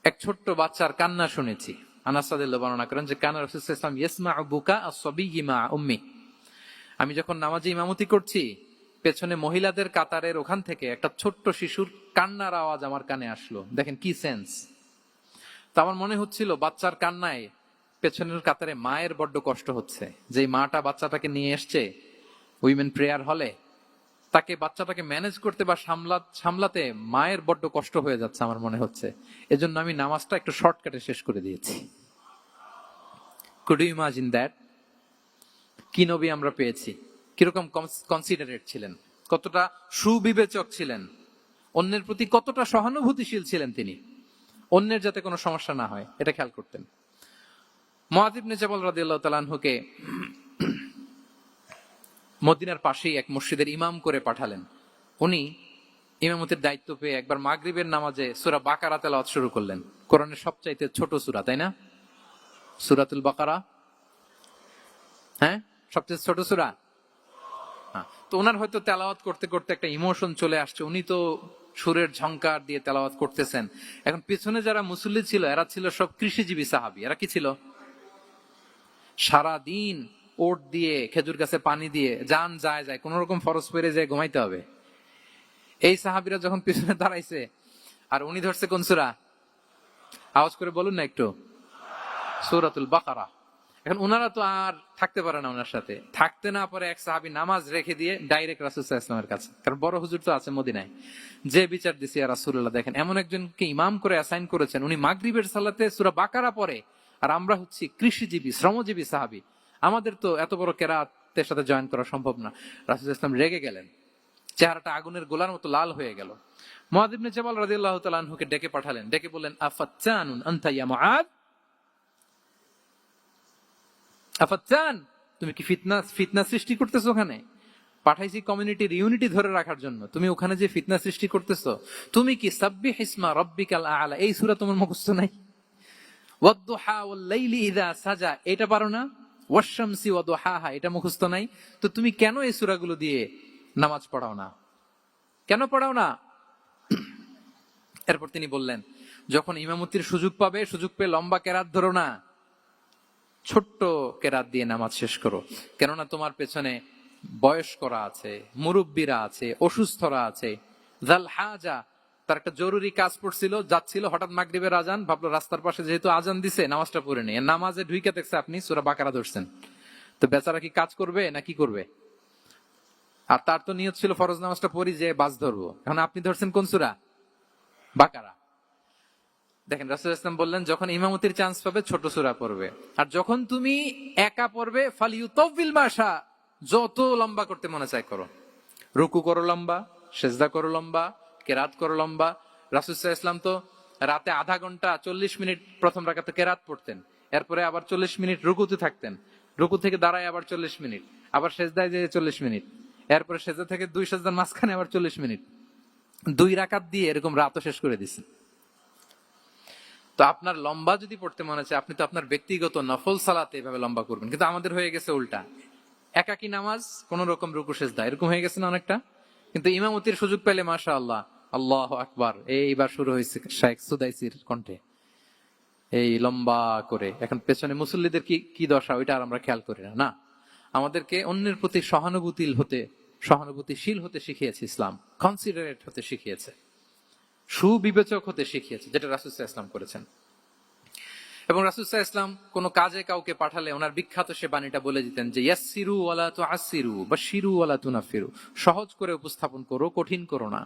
Speaker 1: এক ছোট্ট বাচ্চার কান্না শুনেছি। আনাস রাদিয়াল্লাহু বর্ণনা করেন যে কানা রাসূল সাল্লাল্লাহু আলাইহি ওয়াসাল্লাম ইয়াসমাউ বুকা আস-সাবিয়্যি মা উম্মি। আমি যখন নামাজে ইমামতি করছি, পেছনে মহিলাদের কাতারের ওখান থেকে একটা ছোট্ট শিশুর কান্নার আওয়াজ আমার কানে আসলো। দেখেন কি সেন্স। তো আমার মনে হচ্ছিল বাচ্চার কান্নায় পেছনের কাতারে মায়ের বড্ড কষ্ট হচ্ছে। যে মাটা বাচ্চাটাকে নিয়ে এসছে উইমেন প্রেয়ার হলে, তাকে বাচ্চাটাকে ম্যানেজ করতে বা সামলাতে মায়ের বড্ড কষ্ট হয়ে যাচ্ছে আমার মনে হচ্ছে। এজন্য আমি নামাজটা একটু শর্টকাটে শেষ করে দিয়েছি। Could you imagine that? কি নবী আমরা পেয়েছি, কিরকম কনসিডারেট ছিলেন, কতটা সুবিবেচক ছিলেন, অন্যের প্রতি কতটা সহানুভূতিশীল ছিলেন তিনি, অন্যের যাতে কোনো সমস্যা না হয় এটা খেয়াল করতেন। মুআয ইবনে জাবাল রাদিয়াল্লাহু তাআলা আনহুকে মদিনার পাশেই এক মসজিদের ইমাম করে পাঠালেন। উনি ইমামতির দায়িত্ব পেয়ে একবার মাগরিবের নামাজে সূরা বাকারা তেলাওয়াত শুরু করলেন। কোরআনের সবচাইতে ছোট সূরা, তাই না? সূরাতুল বাকারা, হ্যাঁ, সবচেয়ে ছোট সূরা। তো ওনার হয়তো তেলাওয়াত করতে করতে একটা ইমোশন চলে আসছে। উনি তো সুরের ঝংকার দিয়ে তেলাওয়াত করতেছেন। এখন পিছনে যারা মুসল্লি ছিল এরা ছিল সব কৃষিজীবী সাহাবী। এরা কি ছিল? সারা দিন ওট দিয়ে, খেজুর গাছে পানি দিয়ে যান যায় কোন রকম ফরজ পেরে যায় ঘুমাইতে হবে। এই সাহাবীরা যখন পিছনে দাঁড়াইছে আর উনি ধরছে কোন সূরা? আওয়াজ করে বলুন না একটু, সূরাতুল বাকারা। এখন ওনারা তো আর থাকতে পারে না, ওনার সাথে থাকতে না পারে এক সাহাবী নামাজ রেখে দিয়ে ডাইরেক্ট রাসূল সাল্লাল্লাহু আলাইহি ওয়াসাল্লামের কাছে। কারণ বড় হুজুর তো আছে মদিনায়, যে বিচার দিছে ইয়া রাসূলুল্লাহ, দেখেন এমন একজনকে ইমাম করে অ্যাসাইন করেছেন, উনি মাগরিবের সালাতে সূরা বাকারা পড়ে, আর আমরা হচ্ছি কৃষিজীবী শ্রমজীবী সাহাবী, আমাদের তো এত বড় কেরাতের সাথে জয়েন করা সম্ভব না। রাসূল সাল্লাল্লাহু আলাইহি ওয়াসাল্লাম রেগে গেলেন, চেহারাটা আগুনের গোলার মতো লাল হয়ে গেল। মুআয ইবনে জাবাল রাদিয়াল্লাহু তাআলা আনহুকে ডেকে পাঠালেন, ডেকে বললেন, আফাত্তানুন আনতা ইয়া মুআয, আফাত্তান, তুমি কি ফিতনা সৃষ্টি করতেছো? ওখানে পাঠাইছি কমিউনিটির ইউনিটি ধরে রাখার জন্য, তুমি ওখানে যে ফিতনা সৃষ্টি করতেছো। তুমি কি সাব্বিহ ইসমা রাব্বিকাল আ'লা এই সূরা তোমার মুখস্থ নাই? ওয়াদ-দুহা ওয়াল-লাইলি ইযা সাজা এটা পারো না? ওয়াশ-শামসি ওয়া দুহাহা এটা মুখস্থ নাই? তো তুমি কেন এই সূরাগুলো দিয়ে নামাজ পড়াও না? কেন পড়াও না? এরপর তিনি বললেন, যখন ইমামতির সুযোগ পাবে, সুযোগ পেয়ে লম্বা কেরাত ধরো না, ছোট্ট কেরাত দিয়ে নামাজ শেষ করো। কেননা তোমার পেছনে বয়স্করা আছে, মুরব্বীরা আছে, অসুস্থরা আছে। জাল হাজা, তার একটা জরুরি কাজ পড়ছিল, যাচ্ছিল, হঠাৎ মাগরিবের আজান, ভাবলো রাস্তার পাশে যেহেতু আজান দিছে নামাজটা পড়ে নেই। নামাজে ঢুইকে দেখছে আপনি সূরা বাকারা ধরছেন, তো বেচারা কি কাজ করবে না কি করবে? আর তার তো নিয়ত ছিল ফরজ নামাজটা পড়ি যে বাস ধরবো। এখন আপনি ধরছেন কোন সূরা? বাকারা। দেখেন রাসূল ইসলাম বললেন যখন ইমামতির চান্স পাবে ছোট সূরা পড়বে, আর যখন তুমি একা পড়বে ফালিউতাউবিল মাশা, যত লম্বা করতে মনে চায় করো। রুকু করো লম্বা, সেজদা করো লম্বা, কেরাত করো লম্বা। রাসূল সাল্লাল্লাহু আলাইহি ওয়াসাল্লাম তো রাতে আধা ঘন্টা 40 মিনিট প্রথম রাকাতে কেরাত পড়তেন, এরপরে আবার 40 মিনিট রুকুতে থাকতেন, রুকু থেকে দাঁড়ায় আবার 40 মিনিট, আবার সেজদায় যেয়ে 40 মিনিট, এরপরে সেজদা থেকে 2 সেজদার মাঝখানে আবার 40 মিনিট, 2 রাকাত দিয়ে এরকম রাতও শেষ করে দিছেন। তো আপনার লম্বা যদি পড়তে মনে চায় আপনি তো আপনার ব্যক্তিগত নফল সালাতে এভাবে লম্বা করবেন, কিন্তু আমাদের হয়ে গেছে উল্টা, একাকী নামাজ কোন রকম রুকু সেজদা এরকম হয়ে গেছে না অনেকটা। কিন্তু ইমামতির সুযোগ পেলে মাশাআল্লাহ, আল্লাহু আকবার, এইবার শুরু হয়েছে শাইখ সুদাইসির কণ্ঠে এই লম্বা করে। এখন পেছনে মুসল্লিদের কি কি দশা ওইটা আর আমরা খেয়াল করি না। না, আমাদেরকে অন্যের প্রতি সহানুভূতিশীল হতে শিখিয়েছে ইসলাম, কনসিডারেট হতে শিখিয়েছে, সুবিবেচক হতে শিখিয়েছে, যেটা রাসূল সাল্লাল্লাহু আলাইহি ওয়াসাল্লাম করেছেন। এবং রাসূল সাল্লাল্লাহু আলাইহি ওয়াসাল্লাম কোনো কাজে কাউকে পাঠালে ওনার বিখ্যাত সে বাণীটা বলে দিতেন যে ইয়াসসিরু ওয়ালা তুআসসিরু বাশশিরু ওয়ালা তুনাফিরু, সহজ করে উপস্থাপন করো, কঠিন করো না।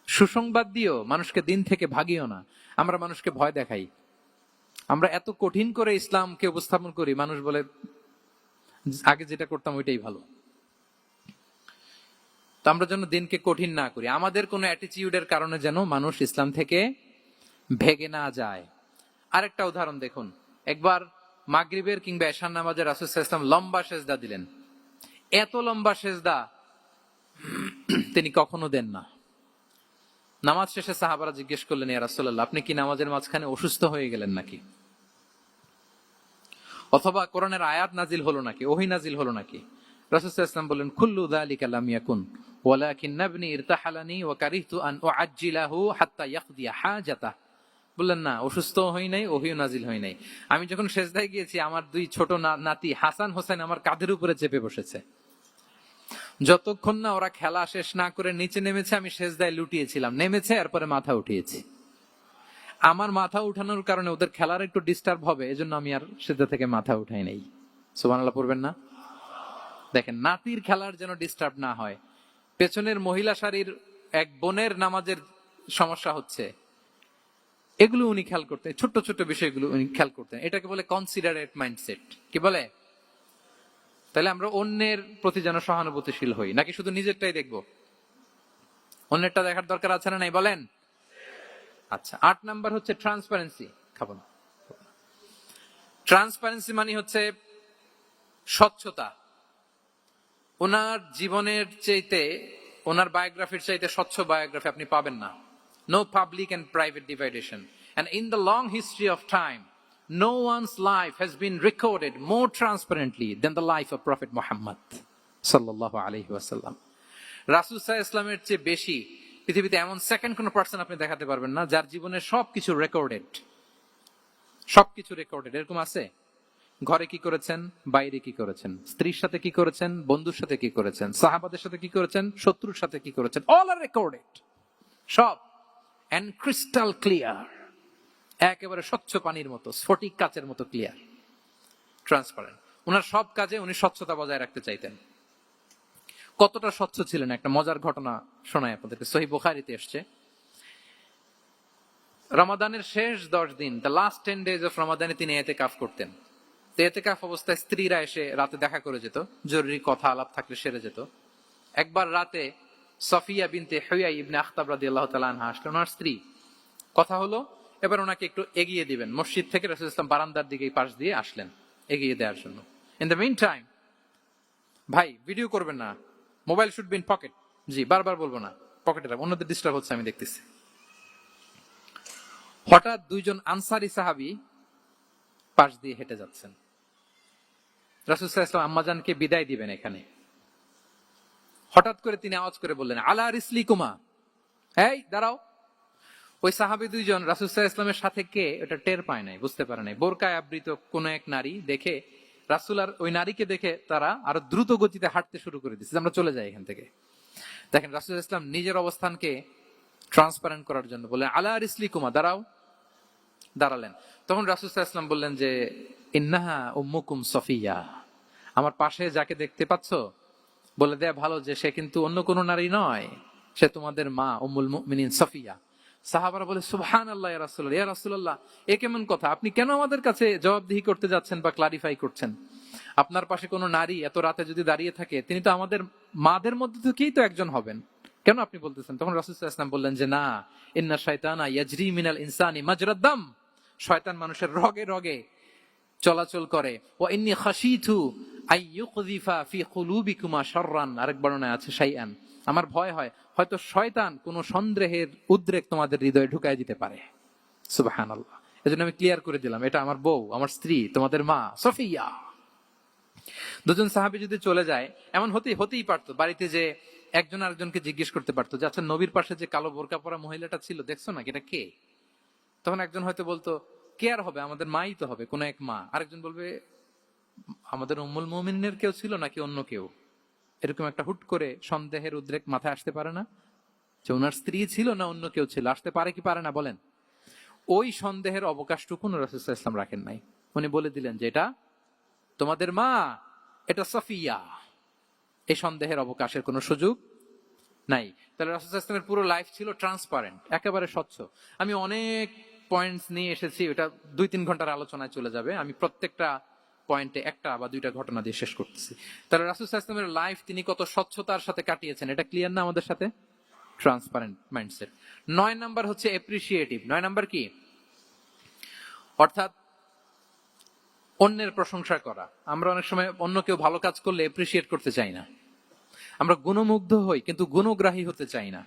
Speaker 1: সুসংবাদ দিও, মানুষকে দিন থেকে ভাগিও না। আমরা মানুষকে ভয় দেখাই, আমরা এত কঠিন করে ইসলামকে উপস্থাপন করি, মানুষ বলে আগে যেটা করতাম ওইটাই ভালো। তো আমরা যেন দিনকে কঠিন না করি, আমাদের কোনো অ্যাটিটিউডের কারণে যেন মানুষ ইসলাম থেকে ভেগে না যায়। আরেকটা উদাহরণ দেখুন, একবার মাগরিবের কিংবা এশার নামাজে রাসূল সাল্লাল্লাহু আলাইহি ওয়াসাল্লাম লম্বা সেজদা দিলেন। এত লম্বা সেজদা তিনি কখনো দেন না। নামাজ শেষে সাহাবারা জিজ্ঞেস করলেন, ইয়া রাসূলুল্লাহ, আপনি কি নামাজের মাঝখানে অসুস্থ হয়ে গেলেন নাকি, অথবা কোরআনের আয়াত নাজিল হলো নাকি, ওহী নাজিল হলো নাকি? রাসূল সাল্লাল্লাহু আলাইহি ওয়াসাল্লাম বললেন, কুল্লু যালিকা লাম ইয়াকুন ওয়ালাকিন নাবনি ইরতাহালানি ওয়া কারিহতু আন উআজ্জিলাহু হাত্তা ইয়াকদিয়া হাজাতাহ। বললেন না, অসুস্থ হই নাই, ওহীও নাজিল হয় নাই। আমি যখন সেজদায় গিয়েছি আমার 2 ছোট নাতি হাসান হোসেন আমার কাঁধের উপরে চেপে বসেছে। যতক্ষণ না ওরা খেলা শেষ না করে নিচে নেমেছে আমি সেজদায় লুটিয়েছিলাম, নেমেছে এরপরে মাথা উঠিয়েছি। আমার মাথা উঠানোর কারণে ওদের খেলার একটু ডিস্টার্ব হবে, এজন্য আমি আর সেজদা থেকে মাথা উঠাই নাই। সুবহানাল্লাহ পড়বেন না? দেখেন, নাতির খেলার যেন ডিস্টার্ব না হয়। পেছনের মহিলা সারির এক বোনের নামাজের সমস্যা হচ্ছে, এগুলো উনি খেয়াল করতেন, ছোট্ট ছোট্ট বিষয়গুলো উনি খেয়াল করতেন। এটাকে বলে কনসিডারেট মাইন্ডসেট। কি বলে? তাহলে আমরা অন্যের প্রতি যেন সহানুভূতিশীল হই, নাকি শুধু নিজেরটাই দেখবো? অন্যেরটা দেখার দরকার আছে না নাই বলেন? আচ্ছা, 8 নাম্বার হচ্ছে ট্রান্সপারেন্সি। খাবো না। ট্রান্সপারেন্সি মানে হচ্ছে স্বচ্ছতা। ওনার জীবনের চাইতে, ওনার বায়োগ্রাফির চাইতে স্বচ্ছ বায়োগ্রাফি আপনি পাবেন না। No public and private dividation. And in the long history of time, no one's life has been recorded more transparently than the life of Prophet Muhammad sallallahu alaihi wasallam. রাসূল সাল্লাল্লাহু আলাইহি ওয়াসাল্লামের চেয়ে বেশি পৃথিবীতে এমন সেকেন্ড কোন পারসন আপনি দেখাতে পারবেন না যার জীবনের সবকিছু রেকর্ডেড। সবকিছু রেকর্ডেড। এরকম আছে? ঘরে কি করেছেন, বাইরে কি করেছেন, স্ত্রীর সাথে কি করেছেন, বন্ধুর সাথে কি করেছেন, সাহাবাদের সাথে কি করেছেন, শত্রুর সাথে কি করেছেন, অল আর রেকর্ডেড। সব এন্ড ক্রিস্টাল ক্লিয়ার, একেবারে স্বচ্ছ পানির মতো, স্ফটিক কাচের মতো ক্লিয়ার, ট্রান্সপারেন্ট। ওনার সব কাজে উনি স্বচ্ছতা বজায় রাখতে চাইতেন। কতটা স্বচ্ছ ছিলেন একটা মজার ঘটনা শোনায় আপনাদেরকে। সহিহ বুখারীতে এসেছে, রমাদানের শেষ 10 দিন, দ্য লাস্ট 10 days অফ রমাদানে তিনি ইতিকাফ করতেন। তো ইতিকাফ অবস্থায় স্ত্রীরা এসে রাতে দেখা করে যেত, জরুরি কথা আলাপ থাকলে সেরে যেত। একবার রাতে সফিয়া বিনতে হুয়াই ইবনে আখতাব রাদিয়াল্লাহু তাআলা আনহা আসলেন, ওনার স্ত্রী। কথা হলো এবার ওনাকে একটু এগিয়ে দিবেন। মসজিদ থেকে রাসূল সাল্লাল্লাহু আলাইহি ওয়াসাল্লাম বারান্দার দিকে পাশ দিয়ে আসলেন এগিয়ে দেওয়ার জন্য। ইন দ্য মিন টাইম, ভাই ভিডিও করবেন না, mobile should be in pocket. জি, বারবার বলবো না, পকেটে রাখ, অন্যদের ডিস্টার্ব হচ্ছে আমি দেখতেছি। হঠাৎ 2 জন আনসারী সাহাবী পাশ দিয়ে হেঁটে যাচ্ছেন। রাসূল সাল্লাল্লাহু আলাইহি ওয়াসাল্লাম আম্মাজানকে বিদায় দিবেন এখানে। হঠাৎ করে তিনি আওয়াজ করে বললেন, আলা রিসলিকুমা, এই দাঁড়াও। ওই সাহাবী 2 জন রাসূল সাল্লাল্লাহু আলাইহি ওয়াসাল্লামের সাথে কে এটা টের পায় নাই, বুঝতে পারে নাই। বোরকায় আবৃত কোন এক নারী দেখে রাসূল আর ওই নারীকে দেখে তারা আরো দ্রুত গতিতে হাঁটতে শুরু করে দিচ্ছে, আমরা চলে যাই এখান থেকে। দেখেন রাসূল সাল্লাল্লাহু আলাইহি ওয়াসাল্লাম নিজের অবস্থানকে ট্রান্সপারেন্ট করার জন্য বলে, আলা রিসলিকুমা, দাঁড়াও। দাঁড়ালেন। তখন রাসূল সাল্লাল্লাহু আলাইহি ওয়াসাল্লাম বললেন যে, ইন্নাহা উম্মুকুম সফিয়া, আমার পাশে যাকে দেখতে পাচ্ছ বলে দেয়া ভালো যে সে কিন্তু অন্য কোনো নারী নয়, সে তোমাদের মা উম্মুল মুমিনিন সাফিয়া। সাহাবারা বলে সুবহানাল্লাহ ইয়া রাসূলুল্লাহ, ইয়া রাসূলুল্লাহ এ কেমন কথা, আপনি কেন আমাদের কাছে জবাবদিহি করতে যাচ্ছেন বা ক্লারিফাই করছেন? আপনার পাশে কোনো নারী এত রাতে যদি দাঁড়িয়ে থাকে, তিনি তো আমাদের মাদের মধ্যে থেকেই তো একজন হবেন, কেন আপনি বলতেছেন? তখন রাসূল সাল্লাল্লাহু আলাইহি ওয়াসাল্লাম বললেন যে না, ইন্না শাইতানা ইয়াজরি মিনাল ইনসানি মাজরাদ দাম, শয়তান মানুষের রগে রগে চলাচল করে। ওয়া ইন্নী খাশিতু আইয়ুকযিফা ফি কুলুবিকুমা শাররান, আরেক বর্ণনায় আছে শাইআন, আমার ভয় হয় হয়তো শয়তান কোন সন্দেহের উদ্রেক তোমাদের হৃদয়ে ঢুকায় দিতে পারে। সুবহানাল্লাহ। এজন্য আমি ক্লিয়ার করে দিলাম, এটা আমার বউ, আমার স্ত্রী, তোমাদের মা সফিয়া। দুজন সাহাবী যদি চলে যায়, এমন হতেই পারতো বাড়িতে যে একজন আরেকজনকে জিজ্ঞেস করতে পারতো যে আচ্ছা নবীর পাশে যে কালো বোরকা পরা মহিলাটা ছিল দেখছো না, এটা কে? তখন একজন হয়তো বলতো কে আর হবে, আমাদের মাই তো হবে, কোন এক মা। আরেকজন বলবে আমাদের উম্মুল মুমিনিনের কেউ ছিল নাকি অন্য কেউ। এরকম একটা হুট করে সন্দেহের উদ্রেক মাথায় আসতে পারে না যে ওনার স্ত্রী ছিল না অন্য কেউ ছিল? আসতে পারে কি পারে না বলেন? ওই সন্দেহের অবকাশটুকু রাসূল সাল্লাল্লাহু আলাইহি ওয়াসাল্লাম রাখেন নাই। উনি বলে দিলেন যে এটা তোমাদের মা, এটা সাফিয়া। এই সন্দেহের অবকাশের কোনো সুযোগ নাই। তাহলে রাসূল সাল্লাল্লাহু আলাইহি ওয়াসাল্লামের পুরো লাইফ ছিল ট্রান্সপারেন্ট, একেবারে স্বচ্ছ। আমি অনেক পয়েন্টস নিয়ে এসেছি, এটা 2-3 ঘন্টার আলোচনায় চলে যাবে। আমি প্রত্যেকটা পয়েন্টে একটা বা দুইটা ঘটনা দিয়ে শেষ করতেছি। তাহলে রাসূল সাল্লাল্লাহু আলাইহি ওয়াসাল্লামের লাইফ তিনি কত স্বচ্ছতার সাথে কাটিয়েছেন, এটা ক্লিয়ার না আমাদের সাথে? Transparent mindset. 9 নাম্বার হচ্ছে অ্যাপ্রিসিয়েটিভ। 9 নাম্বার কি? অর্থাৎ অন্যের প্রশংসা করা। আমরা অনেক সময় অন্য কেউ ভালো কাজ করলে এপ্রিসিয়েট করতে চাই না। আমরা গুণমুগ্ধ হই কিন্তু গুণগ্রাহী হতে চাই না।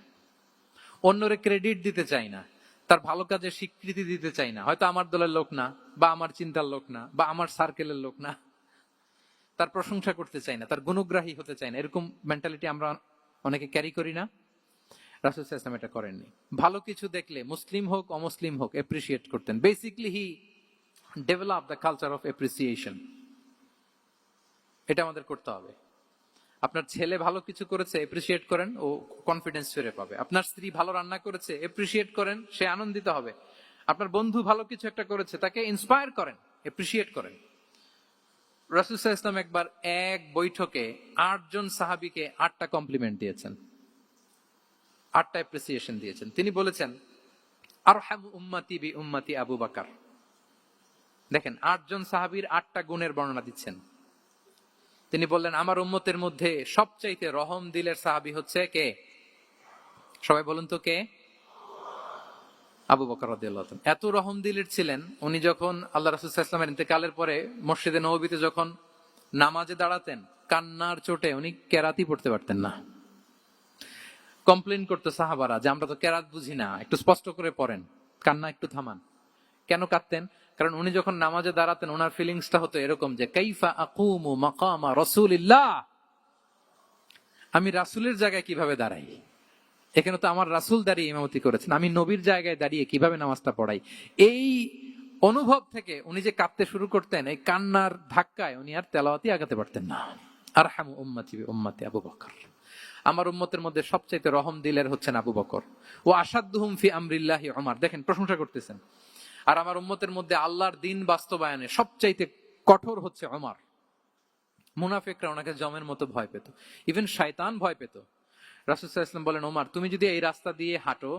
Speaker 1: অন্যরে ক্রেডিট দিতে চাই না, তার ভালো কাজের স্বীকৃতি দিতে চাই না। হয়তো আমার দলের লোক না, বা আমার চিন্তার লোক না, বা আমার সার্কেলের লোক না, তার প্রশংসা করতে চাই না, তার গুণগ্রাহী হতে চাই না। এরকম মেন্টালিটি আমরা অনেকে ক্যারি করি না? রাসূল সাল্লাল্লাহু আলাইহি ওয়াসাল্লাম এটা করেননি। ভালো কিছু দেখলে মুসলিম হোক অমুসলিম হোক এপ্রিসিয়েট করতেন। Basically he develop the culture of appreciation. এটা আমাদের করতে হবে। আপনার ছেলে ভালো কিছু করেছে, এপ্রিসিয়েট করেন, ও কনফিডেন্স ফিরে পাবে। আপনার স্ত্রী ভালো রান্না করেছে, এপ্রিসিয়েট করেন, সে আনন্দিত হবে। আপনার বন্ধু ভালো কিছু একটা করেছে, তাকে ইন্সপায়ার করেন, এপ্রিসিয়েট করেন। রাসূল সাল্লাল্লাহু আলাইহি ওয়াসাল্লাম একবার এক বৈঠকে 8 জন সাহাবীকে 8টা কমপ্লিমেন্ট দিয়েছেন, 8টা অ্যাপ্রিসিয়েশন দিয়েছেন। তিনি বলেছেন আরহামু উম্মতি বি উম্মতি আবু বকর। দেখেন 8 জন সাহাবীর 8টা গুণের বর্ণনা দিচ্ছেন। তিনি বললেন আমার উম্মতের মধ্যে সবচাইতে রহম দিলের সাহাবী হচ্ছে কে? সবাই বলুন তো কে? আবু বকর রাদিয়াল্লাহু তাআলা। এত রহম দিলের ছিলেন, উনি যখন আল্লাহ রাসূল সাল্লাল্লাহু আলাইহি ওয়াসাল্লামের ইন্তেকালের পরে মসজিদে নববীতে যখন নামাজে দাঁড়াতেন, কান্নার চোটে উনি কেরাতই পড়তে পারতেন না। কমপ্লেইন করতো সাহাবারা যে আমরা তো কেরাত বুঝি না, একটু স্পষ্ট করে পড়েন, কান্না একটু থামান। কেন কাঁদতেন? কারণ উনি যখন নামাজে দাঁড়াতেন ওনার ফিলিংসটা হতো এরকম যে কাইফা আকুমু মাকামা রাসূলিল্লাহ, আমি রাসূলের জায়গায় কিভাবে দাঁড়াই? এখানে তো আমার রাসূল দাঁড়িয়ে ইমামতি করেছেন, আমি নবীর জায়গায় দাঁড়িয়ে কিভাবে নামাজটা পড়াই? এই অনুভব থেকে উনি যে কাঁদতে শুরু করতেন, এই কান্নার ধাক্কায় উনি আর তেলাওয়াতই আগাতে পারতেন না। আরহামু উম্মতি বি উম্মতি আবু বকর। আমার উম্মতের মধ্যে সবচাইতে রহম দিলের হচ্ছেন আবু বকর। ও আসাদ্দুহুম ফি আমরিল্লাহি উমর। দেখেন প্রশংসা করতেছেন। আর আমার উম্মতের মধ্যে আল্লাহর দ্বীন বাস্তবায়নে সবচাইতে কঠোর হচ্ছে ওমর। মুনাফিকরা ওনাকে জমের মতো ভয় পেত, ইভেন শয়তান ভয় পেত। রাসূল সাল্লাল্লাহু আলাইহি ওয়াসাল্লাম বলেন ওমর তুমি যদি এই রাস্তা দিয়ে হাঁটো,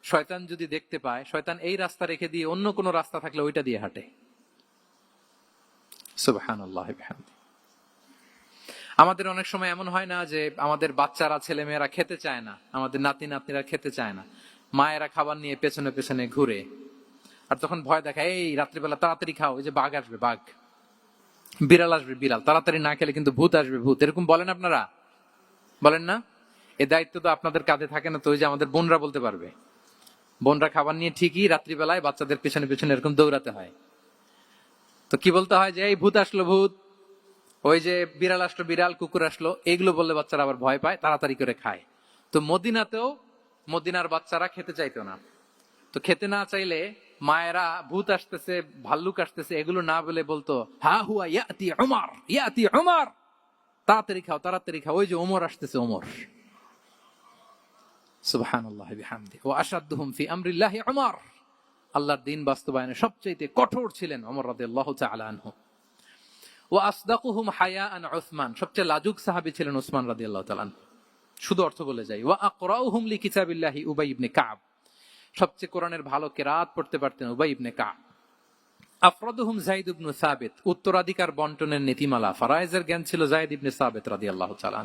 Speaker 1: শয়তান যদি দেখতে পায়, শয়তান এই রাস্তা রেখে দিয়ে অন্য কোনো রাস্তা থাকলে ওইটা দিয়ে হাঁটে। সুবহানাল্লাহি ওয়া বিহামদিহি। আমাদের অনেক সময় এমন হয় না যে আমাদের বাচ্চারা ছেলেমেয়েরা খেতে চায় না, আমাদের নাতি নাতনিরা খেতে চায় না, মায়েরা খাবার নিয়ে পেছনে পেছনে ঘুরে, আর তখন ভয় দেখায় এই রাত্রিবেলা তাড়াতাড়ি খাও, ওই যে বাঘ আসবে বাঘ, বিড়াল আসবে বিড়াল, তাড়াতাড়ি না খেলে কিন্তু ভূত আসবে ভূত। এরকম বলেন আপনারা? বলেন না? এই দায়িত্ব তো আপনাদের কাঁধে থাকে না? তো ওই যে আমাদের বোনরা বলতে পারবে, বোনরা খাবার নিয়ে ঠিকই রাত্রিবেলায় বাচ্চাদের পেছনে পেছনে এরকম দৌড়াতে হয়। তো কি বলতে হয় যে এই ভূত আসলো ভূত, ওই যে বিড়াল আসলো বিড়াল, কুকুর আসলো, এগুলো বললে বাচ্চারা আবার ভয় পায়, তাড়াতাড়ি করে খায়। তো মদিনাতেও মদিনার বাচ্চারা খেতে চাইতো না। তো খেতে না চাইলে মায়েরা ভূত আসতেছে ভাল্লুক আসতেছে এগুলো না বলে বলতো হা হুয়া ইয়াতি উমর, ইয়াতি উমর, তাড়াতাড়ি খাও তাড়াতাড়ি খাও, ওই যে ওমর আসতেছে ওমর। সুবহানাল্লাহি ওয়া বিহামদিহি। ওয়া আশাদ্দুহুম ফি আমরিল্লাহি উমর। আল্লাহর দ্বীন বাস্তবায়নে সবচেয়ে কঠোর ছিলেন ওমর রাদিয়াল্লাহু তাআলা আনহু। ওয়া আসদাকুহুম হায়াআন উসমান, সবচেয়ে লাজুক সাহাবী ছিলেন উসমান রাদিয়াল্লাহু তাআলা। শুধু অর্থ বলে যাই। ওয়া আকরাউহুম লিকিতাবিল্লাহি উবাই ইবনে কাব, সবচেয়ে কোরআনের ভালো কিরাত পড়তে পারতেন উবাই ইবনে কাব। আফরাদুহুম যায়েদ ইবনে সাবিত, উত্তরাধিকার বন্টনের নীতিমালা ফারায়েজের জ্ঞান ছিল যায়েদ ইবনে সাবিত রাদিয়াল্লাহু তাআলা।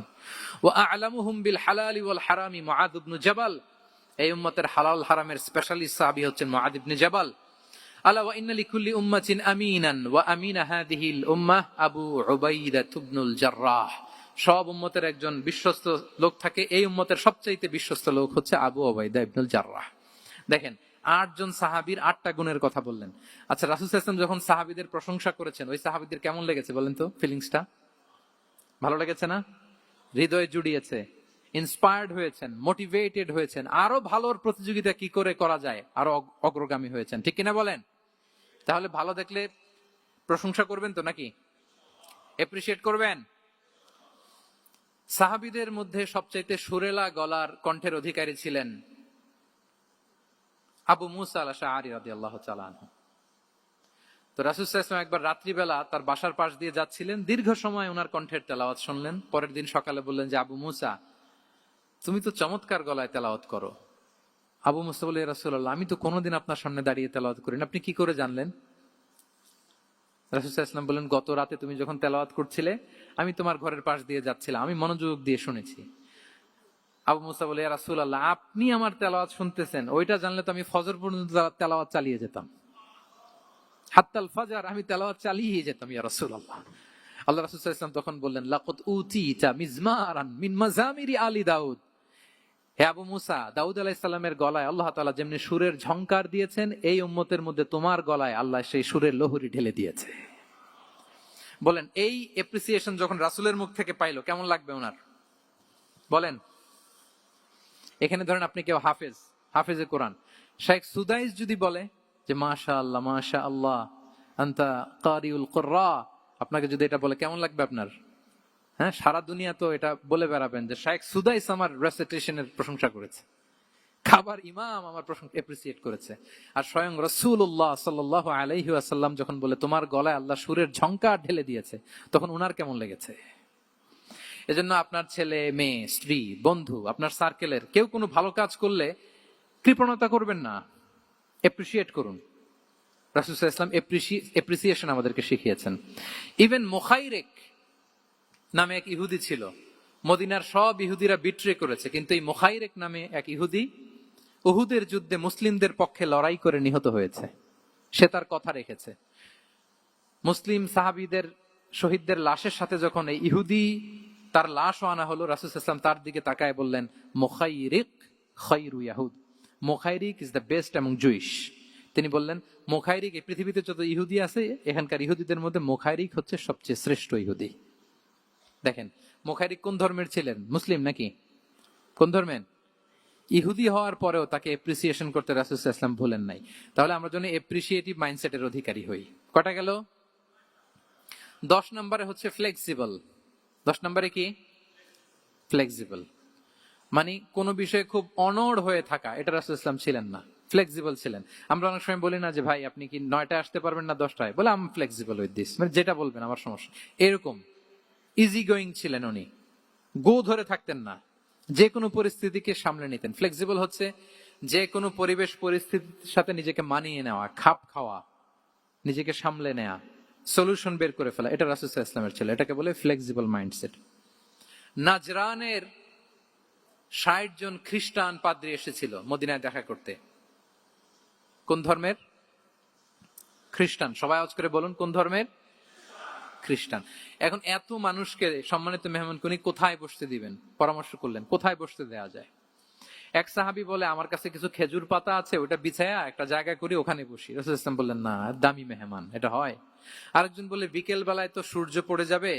Speaker 1: ওয়া আ'লামুহুম বিল হালালি ওয়াল হারামি মুআদ ইবনে জাবাল, এই উম্মতের হালাল হারামের স্পেশালিস্ট সাহাবী হচ্ছেন মুআদ ইবনে জাবাল। আলা ওয়া ইন্না লিকুল্লি উম্মাতিন আমিনান ওয়া আমিনা হাযিহিল উম্মাহ আবু উবাইদা ইবনুল জাররাহ, সব উম্মতের একজন বিশ্বস্ত লোক থাকে, এই উম্মতের সবচাইতে বিশ্বস্ত লোক হচ্ছে আবু উবাইদা ইবনুল জাররাহ। দেখেন, 8 জন সাহাবীর 8টা গুণের কথা বললেন। আচ্ছা, রাসূল সাল্লাল্লাহু আলাইহি ওয়াসাল্লাম যখন সাহাবীদের প্রশংসা করেছেন, ওই সাহাবীদের কেমন লেগেছে বলেন তো? ফিলিংসটা ভালো লেগেছে না? হৃদয়ে জুড়িয়েছে, ইন্সপায়ার্ড হয়েছেন, মোটিভেটেড হয়েছেন, আরো ভালোর প্রতিযোগিতা কি করে করা যায়, আরো অগ্রগামী হয়েছেন, ঠিক কিনা বলেন? তাহলে ভালো দেখলে প্রশংসা করবেন তো নাকি? এপ্রিশিয়েট করবেন? সাহাবীদের মধ্যে সবচাইতে সুরেলা গলার কণ্ঠের অধিকারী ছিলেন আবু মুসা আল-আশআরী রাদিয়াল্লাহু তাআলা আনহু। তো রাসূল সাল্লাল্লাহু আলাইহি ওয়াসাল্লাম একবার রাত্রিবেলা তার বাসার পাশ দিয়ে যাচ্ছিলেন, দীর্ঘ সময় ওনার কণ্ঠের তেলাওয়াত শুনলেন। পরের দিন সকালে বললেন যে, আবু মুসা, তুমি তো চমৎকার গলায় তেলাওয়াত করো। আবু মুসা বলে, ইয়া রাসূলুল্লাহ, আমি তো কোনোদিন আপনার সামনে দাঁড়িয়ে তেলাওয়াত করি না, আপনি কি করে জানলেন? রাসূল সাল্লাল্লাহু আলাইহি ওয়াসাল্লাম বললেন, গত রাতে তুমি যখন তেলাওয়াত করছিলে, আমি তোমার ঘরের পাশ দিয়ে যাচ্ছিলাম, আমি মনোযোগ দিয়ে শুনেছি। আবু মুসা বলে, ইয়া রাসূলুল্লাহ, আপনি আমার তেলাওয়াত শুনতেছেন, ওইটা জানলে তো আমি ফজর পর্যন্ত তেলাওয়াত চালিয়ে যেতাম, হাত্তাল ফাজর আমি তেলাওয়াত চালিয়ে যেতাম ইয়া রাসূলুল্লাহ। আল্লাহ রাসূল সাল্লাল্লাহু আলাইহি ওয়াসাল্লাম তখন বললেন, লাকাদ উতিতা মিজমারান মিন মাজামিরি আলি দাউদ, হে আবু মুসা, দাউদ আলাইহিস সালামের গলায় আল্লাহ তাআলা যেমনি সুরের ঝংকার দিয়েছেন, এই উম্মতের মধ্যে তোমার গলায় আল্লাহ সেই সুরের লহরী ঢেলে দিয়েছে। বলেন, এই এপ্রিসিয়েশন যখন রাসূলের মুখ থেকে পাইলো কেমন লাগবে ওনার? বলেন। এখানে ধরেন আপনি কেউ হাফেজে কোরআন, শেখ সুদাইস যদি বলে যে মাশাআল্লাহ মাশাআল্লাহ আনতা কারিউল কুররা, আপনাকে যদি এটা বলে কেমন লাগবে আপনার? হ্যাঁ, সারা দুনিয়া তো এটা বলে বেড়াবেন যে শেখ সুদাইস আমার রেসিটেশনের প্রশংসা করেছে, খাবার ইমাম আমার প্রশংসা এপ্রিসিয়েট করেছে। আর স্বয়ং রাসূলুল্লাহ সাল্লাল্লাহু আলাইহি ওয়াসাল্লাম যখন বলে তোমার গলায় আল্লাহ সুরের ঝংকার ঢেলে দিয়েছে, তখন ওনার কেমন লেগেছে? এজন্য আপনার ছেলে মেয়ে স্ত্রী বন্ধু আপনার সার্কেলের কেউ কোনো ভালো কাজ করলে কৃপণতা করবেন না, এপ্রিসিয়েট করুন। রাসূল সাল্লাল্লাহু আলাইহি ওয়াসাল্লাম এপ্রিসিয়েশন আমাদেরকে শিখিয়েছেন। ইভেন মুখাইরেক নামে এক ইহুদি ছিল, মদিনার সব ইহুদিরা বিট্রে করেছে, কিন্তু এই মুখাইরেক নামে এক ইহুদি উহুদের যুদ্ধে মুসলিমদের পক্ষে লড়াই করে নিহত হয়েছে। সে তার কথা রেখেছে। মুসলিম সাহাবীদের শহীদদের লাশের সাথে যখন এই ইহুদি তার লাশও আনা হলো, রাসূল সাল্লাল্লাহু আলাইহি ওয়াসাল্লাম তার দিকে তাকায় বললেন, মুখাইরিক খায়রু ইয়াহুদ, Mukhayriq is the best among Jewish. তিনি বললেন, মুখাইরিক, এই পৃথিবীতে যত ইহুদি আছে এখানকার ইহুদিদের মধ্যে মুখাইরিক হচ্ছে সবচেয়ে শ্রেষ্ঠ ইহুদি। দেখেন, মুখাইরিক কোন ধর্মের ছিলেন? মুসলিম নাকি? কোন ধর্মের? ইহুদি হওয়ার পরেও তাকে এপ্রিসিয়েশন করতে রাসূল সাল্লাল্লাহু আলাইহি ওয়াসাল্লাম ভুলেন নাই। তাহলে আমরা যেন এপ্রিসিয়েটিভ মাইন্ডসেটের অধিকারী হই। কটা গেল? 10 নম্বরে হচ্ছে ফ্লেক্সিবল। 10 নম্বরে কি? ফ্লেক্সিবল, মানে কোন বিষয়ে খুব অনড় হয়ে থাকা, এটা রাসূল সাল্লাল্লাহু আলাইহি ওয়াসাল্লাম ছিলেন না, ফ্লেক্সিবল ছিলেন। আমরা অনেক সময় বলি না যে ভাই আপনি কি 9টায় আসতে পারবেন না 10টায়? বলে আম ফ্লেক্সিবল উইথ দিস, মানে যেটা বলবেন আমার সমস্যা, এরকম ইজি গোয়িং ছিলেন উনি, গো ধরে থাকতেন না, যে কোনো পরিস্থিতিকে সামলে নিতেন। ফ্লেক্সিবল হচ্ছে যে কোনো পরিবেশ পরিস্থিতির সাথে নিজেকে মানিয়ে নেওয়া, খাপ খাওয়া, নিজেকে সামলে নেওয়া, সলিউশন বের করে ফেলা, এটা রাসূল সাল্লাল্লাহু আলাইহি ওয়াসাল্লামের ছিল, এটাকে বলে ফ্লেক্সিবল মাইন্ডসেট। নাজরানের 60 জন খ্রিস্টান পাদ্রী এসেছিল মদিনায় দেখা করতে। কোন ধর্মের? খ্রিস্টান। সবাই আওয়াজ করে বলুন, কোন ধর্মের? খ্রিস্টান। এখন এত মানুষকে সম্মানিত মেহমান কোনি কোথায় বসতে দিবেন? পরামর্শ করলেন কোথায় বসতে দেওয়া যায়। এক সাহাবী বলে, আমার কাছে কিছু খেজুর পাতা আছে, ওটা বিছায়া একটা জায়গা করি, ওখানে বসি। রাসূল সাল্লাল্লাহু আলাইহি ওয়াসাল্লাম বললেন, না, দামি মেহমান, এটা হয়? আরেকজন বলে, বিকেল বেলায় তো সূর্য পড়ে যাবে,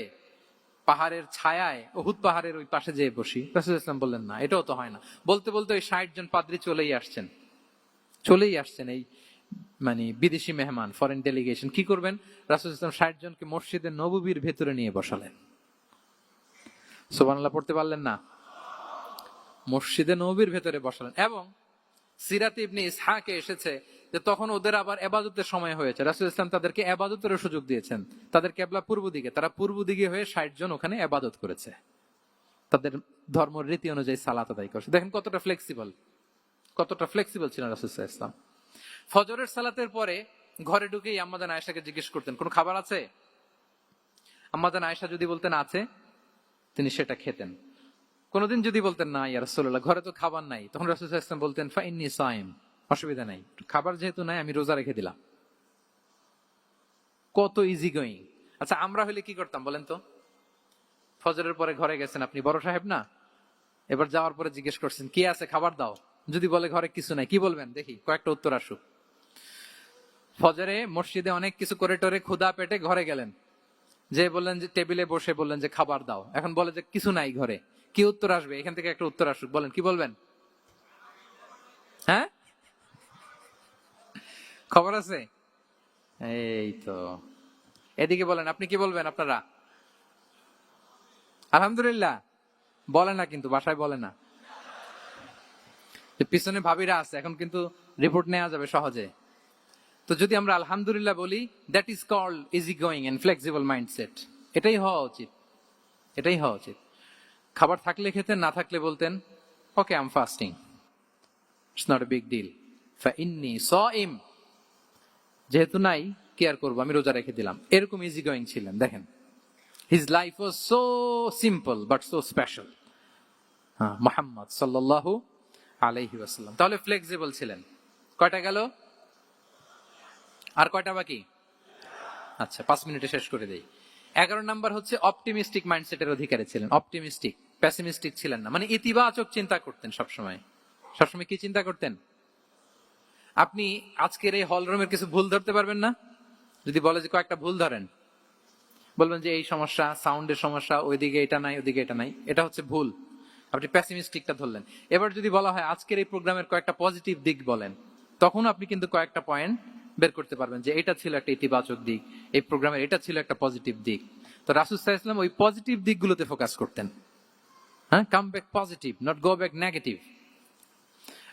Speaker 1: পাহাড়ের ছায়ায় উহুদ পাহাড়ের ওই পাশে যেয়ে বসি। রাসূল সাল্লাল্লাহু আলাইহি ওয়াসাল্লাম বললেন, না, এটাও তো হয় না। বলতে বলতে ওই 60 জন পাদ্রী চলেই আসছেন এই মানে বিদেশি মেহমান, ফরেন ডেলিগেশন। কি করবেন? রাসূল সাল্লাল্লাহু আলাইহি ওয়াসাল্লাম 60 জনকে মসজিদে নববীর ভেতরে নিয়ে বসালেন। সুবহানাল্লাহ পড়তে পারলেন না? মসজিদে নববীর ভেতরে বসালেন। এবং সিরাতে ইবনে ইসহাকে এসেছে যে তখন ওদের আবার এবাদতের সময় হয়েছে, রাসূল ইসলাম তাদেরকে এবাদতেরও সুযোগ দিয়েছেন। তাদের কেবলা পূর্ব দিকে, তারা পূর্ব দিকে হয়ে 60 জন ওখানে এবাদত করেছে, তাদের ধর্ম রীতি অনুযায়ী সালাত আদায় করছে। দেখেন কতটা ফ্লেক্সিবল, কতটা ফ্লেক্সিবল ছিলেন রাসূল সাল্লাল্লাহু আলাইহি ওয়াসাল্লাম। ফজরের সালাতের পরে ঘরে ঢুকেই আম্মা জান আয়েশাকে জিজ্ঞেস করতেন, কোনো খাবার আছে? আম্মা জান আয়েশা যদি বলতেন আছে, তিনি সেটা খেতেন। কোনদিন যদি বলতেন না ইয়া রাসূলুল্লাহ, ঘরে তো খাবার নাই, তখন রাসূল সাল্লাল্লাহু আলাইহি ওয়াসাল্লাম বলতেন ফাইন্নী সাইম, অসুবিধা নাই, খাবার যেহেতু নাই আমি রোজা রেখে দিলাম। কত ইজি গোয়িং। আচ্ছা আমরা হলে কি করতাম বলেন তো? ফজরের পরে ঘরে গেছেন, আপনি বড় সাহেব না, এবার যাওয়ার পরে জিজ্ঞেস করছেন কি আছে খাবার দাও, যদি বলে ঘরে কিছু নাই, কি বলবেন দেখি, কয়েকটা উত্তর আসুক। ফজরে মসজিদে অনেক কিছু করে টোরে ক্ষুধা পেটে ঘরে গেলেন, যে বললেন যে টেবিলে বসে বললেন যে খাবার দাও, এখন বলে যে কিছু নাই ঘরে, কি উত্তর আসবে? এখান থেকে একটা উত্তর আসুক, বলেন কি বলবেন? হ্যাঁ, খবর আছে। এই তো, এদিকে বলেন, আপনি কি বলবেন? আপনারা আলহামদুলিল্লাহ বলে না, কিন্তু বাসায় বলে না। পিছনে ভাবিরা আছে, এখন কিন্তু রিপোর্ট নেওয়া যাবে সহজে। তো যদি আমরা আলহামদুলিল্লাহ বলি, that is called easy going and flexible mindset. এটাই হওয়া উচিত, এটাই হওয়া উচিত। খাবার থাকলে খেতেন, না থাকলে বলতেন okay I am fasting, it's not a big deal, ফাইন্নী সাইম, যেহেতু নাই কি আর করবো, আমি রোজা রেখে দিলাম। এরকম ইজি গোয়িং ছিলেন। দেখেন his life was so simple but so special. Muhammad সাল্লাল্লাহু আলাইহি ওয়াসাল্লাম তাহলে ফ্লেক্সিবল ছিলেন। কয়টা গেল? আর কয়টা বাকি? আচ্ছা 5 মিনিটে শেষ করে দেই। 11 নাম্বার হচ্ছে অপটিমিস্টিক মাইন্ডসেটের অধিকারী ছিলেন। অপটিমিস্টিক, পেসিমিস্টিক ছিলেন না, মানে ইতিবাচক চিন্তা করতেন সবসময়। সবসময় কি চিন্তা করতেন? আপনি আজকের এই হল রুমের কিছু ভুল ধরতে পারবেন না? যদি বলে যে কয়েকটা ভুল ধরেন, বলবেন যে এই সমস্যা, সাউন্ডের সমস্যা, ওইদিকে এটা নাই, ওইদিকে এটা নাই, এটা হচ্ছে ভুল। আপনি পেসিমিস্টিকটা ধরলেন। এবার যদি বলা হয় আজকের এই প্রোগ্রামের কয়েকটা পজিটিভ দিক বলেন, তখন আপনি কিন্তু কয়েকটা পয়েন্ট বের করতে পারবেন যে এটা ছিল একটা ইতিবাচক দিক, এই প্রোগ্রামের এটা ছিল একটা পজিটিভ দিক। তো রাসূল সাল্লাল্লাহু আলাইহি ওয়াসাল্লাম ওই পজিটিভ দিকগুলোতে ফোকাস করতেন। হ্যাঁ, come back positive, not go back negative.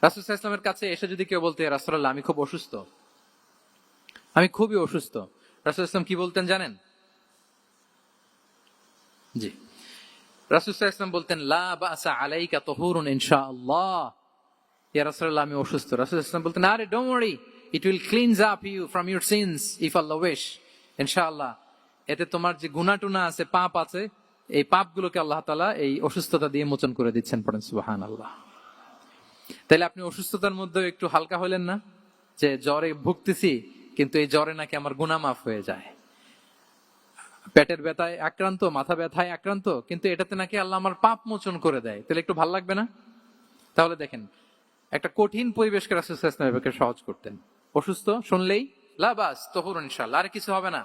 Speaker 1: রাসূল সাল্লাল্লাহু আলাইহি ওয়াসাল্লামের কাছে এসে যদি কেউ বলতে রাসূলুল্লাহ আমি খুব অসুস্থ, আমি খুবই অসুস্থ, রাসূল সাল্লাল্লাহু আলাইহি ওয়াসাল্লাম কি বলতেন জানেন? জি, রাসূল সাল্লাল্লাহু আলাইহি ওয়াসাল্লাম বলতেন লা বাসা আলাইকা তুহুরুন ইনশাআল্লাহ। ইয়া রাসূলুল্লাহ আমি অসুস্থ। রাসূল সাল্লাল্লাহু আলাইহি ওয়াসাল্লাম বলতেন আরে don't worry, it will cleanse up you from your sins if Allah wish, ইনশাআল্লাহ। এতে তোমার যে গুনাহ টুনা আছে, পাপ আছে, এই পাপগুলোকে আল্লাহ তাআলা এই অসুস্থতা দিয়ে মোচন করে দিচ্ছেন। পড়েন সুবহানাল্লাহ। তাইলে আপনি অসুস্থতার মধ্যে একটু হালকা হলেন না, যে জ্বরে ভুগতেছি কিন্তু এই জ্বরে নাকি আমার গুনাহ মাফ হয়ে যায়। পেটের ব্যথায় আক্রান্ত, মাথা ব্যথায় আক্রান্ত, কিন্তু এটাতে নাকি আল্লাহ আমার পাপ মোচন করে দেয়, তাহলে একটু ভাল লাগবে না? তাহলে দেখেন একটা কঠিন পরিবেশকে রাসূল সাল্লাল্লাহু আলাইহি ওয়াসাল্লাম সহজ করতেন। অসুস্থ শুনলেই লা বাস তুহুরুন ইনশাআল্লাহ, আর কিছু হবে না,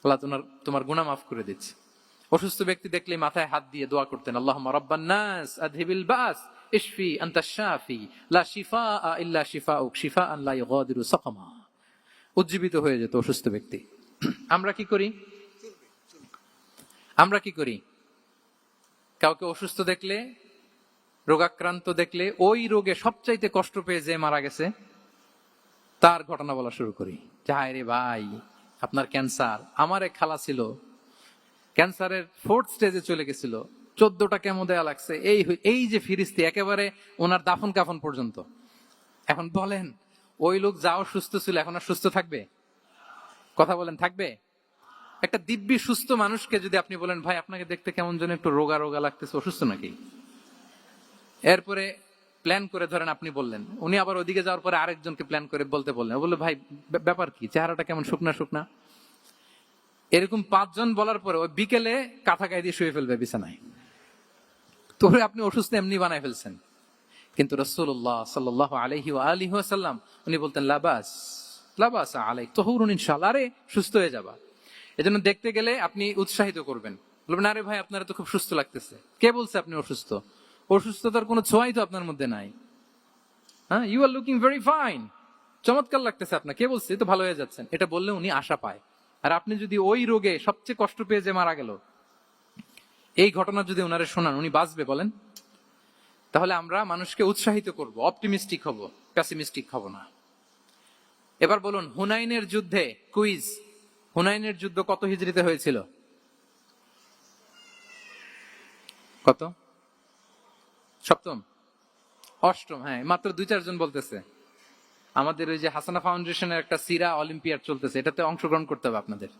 Speaker 1: আল্লাহ তোমার গুনাহ মাফ করে দিচ্ছে। অসুস্থ ব্যক্তি দেখলেই মাথায় হাত দিয়ে দোয়া করতেন আল্লাহুম্মা রাব্বান নাস আযহিবিল বাস ইশফি আনতাশ শাফি লা শিফাআ ইল্লা শিফাউক শিফাআন লা ইউগাদিরু সাকামা। উজ্জীবিত হয়ে যেত অসুস্থ ব্যক্তি। আমরা কি করি? আমরা কি করি? কাউকে অসুস্থ দেখলে, রোগাক্রান্ত দেখলে, ওই রোগে সবচাইতে কষ্ট পেয়ে যে মারা গেছে তার ঘটনা বলা শুরু করি। হায় রে ভাই, আপনার ক্যান্সার, আমার এক খালা ছিল ক্যান্সারের 4th স্টেজে চলে গেছিল, 14টা কেমো দেয়া লাগছে, এই যে ফিরিস্তি, একেবারে ওনার দাফন কাফন পর্যন্ত। এখন বলেন ওই লোক যাও সুস্থ ছিল, এখন আর সুস্থ থাকবে? কথা বলেন, থাকবে? একটা দিব্যি সুস্থ মানুষকে যদি আপনি বলেন ভাই আপনাকে দেখতে কেমন যেন একটু রোগা রোগা লাগতেছে, অসুস্থ নাকি? এরপরে প্ল্যান করে ধরেন আপনি বললেন, উনি আবার ওইদিকে যাওয়ার পরে আরেকজনকে প্ল্যান করে বলতে বললেন, বললো ভাই ব্যাপার কি, চেহারাটা কেমন শুকনা শুকনা। এরকম 5 জন বলার পরে ওই বিকেলে কাঁথা গায়ে দিয়ে শুয়ে ফেলবে বিছানায়। তো আপনি অসুস্থ এমনি বানায় ফেলছেন। কিন্তু রাসূলুল্লাহ সাল্লাল্লাহু আলাইহি ওয়া আলিহি ওয়াসাল্লাম উনি বলতেন লাবাস লাবাস আলাইক তুহুরুন ইনশাআল্লাহ, আরে সুস্থ হয়ে যাবা। এজন্য দেখতে গেলে আপনি উৎসাহিত করবেন, বলবেন আরে ভাই আপনারা তো খুব সুস্থ লাগতেছে। কে বলছে আপনি অসুস্থ? অসুস্থতার কোনো ছোঁয়াই তো আপনার মধ্যে নাই। হ্যাঁ, you are looking very fine, চমৎকার লাগতেছে আপনার, কে বলছে? তো ভালো হয়ে যাচ্ছেন। এটা বললে উনি আশা পায়। আর আপনি যদি ওই রোগে সবচেয়ে কষ্ট পেয়ে যে মারা গেল, এই ঘটনা যদি ওনারে শোনান, উনি বাঁচবে বলেন? তাহলে আমরা মানুষকে উৎসাহিত করব, অপটিমিস্টিক হব, পেসিমিস্টিক হব না। এবার বলুন, হুনাইনের যুদ্ধে কুইজ, হুনাইনের যুদ্ধ কত হিজরিতে হয়েছিল? কত? সপ্তম, অষ্টম? হ্যাঁ, মাত্র 2-4 জন বলতেছে। আমাদের ওই যে হাসানা ফাউন্ডেশনের একটা সিরা অলিম্পিয়াড চলতেছে, এটাতে অংশগ্রহণ করতে হবে আপনাদের।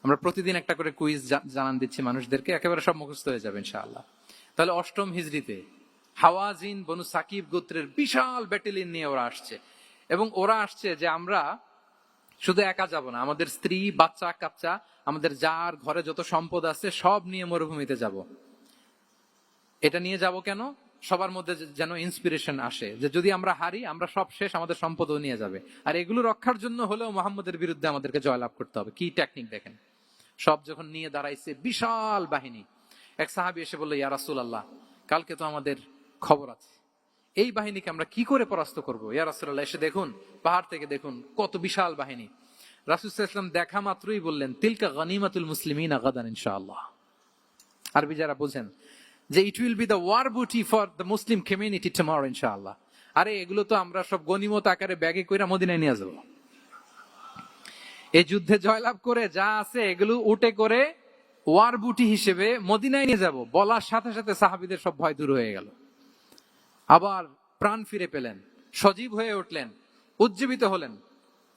Speaker 1: আমরা প্রতিদিন একটা করে কুইজ জানান দিচ্ছি মানুষদেরকে, একেবারে সব মুখস্থ হয়ে যাবে ইনশাআল্লাহ। তাহলে অষ্টম হিজরিতে হাওয়াজিন বনু সাকিব গোত্রের বিশাল ব্যাটালিয়ন নিয়ে ওরা আসছে, এবং ওরা আসছে যে আমরা শুধু একা যাব না, আমাদের স্ত্রী বাচ্চা কাচ্চা, আমাদের যার ঘরে যত সম্পদ আছে সব নিয়ে মরুভূমিতে যাব। এটা নিয়ে যাব কেন? সবার মধ্যে যেন ইন্সপিরেশন আসে যে যদি আমরা হারি, আমরা সব শেষ, আমাদের সম্পদও নিয়ে যাবে। আর এগুলো রক্ষার জন্য হলেও মোহাম্মদের বিরুদ্ধে আমাদেরকে জয়লাভ করতে হবে। কি টেকনিক দেখেন! সব যখন নিয়ে দাঁড়াইছে বিশাল বাহিনী, এক সাহাবী এসে বলল, ইয়া রাসূলুল্লাহ, কালকে তো আমাদের খবর আছে, এই বাহিনীকে আমরা কি করে পরাস্ত করব? ইয়া রাসূলুল্লাহ, এসে দেখুন, পাহাড় থেকে দেখুন কত বিশাল বাহিনী। রাসূল সাল্লাল্লাহু আলাইহি ওয়াসাল্লাম দেখা মাত্রই বললেন, তিলকা গনিমাতুল মুসলিমিনা গাদান ইনশাআল্লাহ। আরবি যারা বুঝেন যে it will be the war booty for the Muslim community tomorrow ইনশাআল্লাহ। আরে এগুলো তো আমরা সব গনিমত আকারে ব্যাগে কইরা মদিনায় নিয়ে যাব। এই যুদ্ধে জয়লাভ করে যা আছে এগুলো উটে করে ওয়ার বুটি হিসেবে মদিনায় নিয়ে যাব। বলার সাথে সাথে সাহাবীদের সব ভয় দূর হয়ে গেল, আবার প্রাণ ফিরে পেলেন, সজীব হয়ে উঠলেন,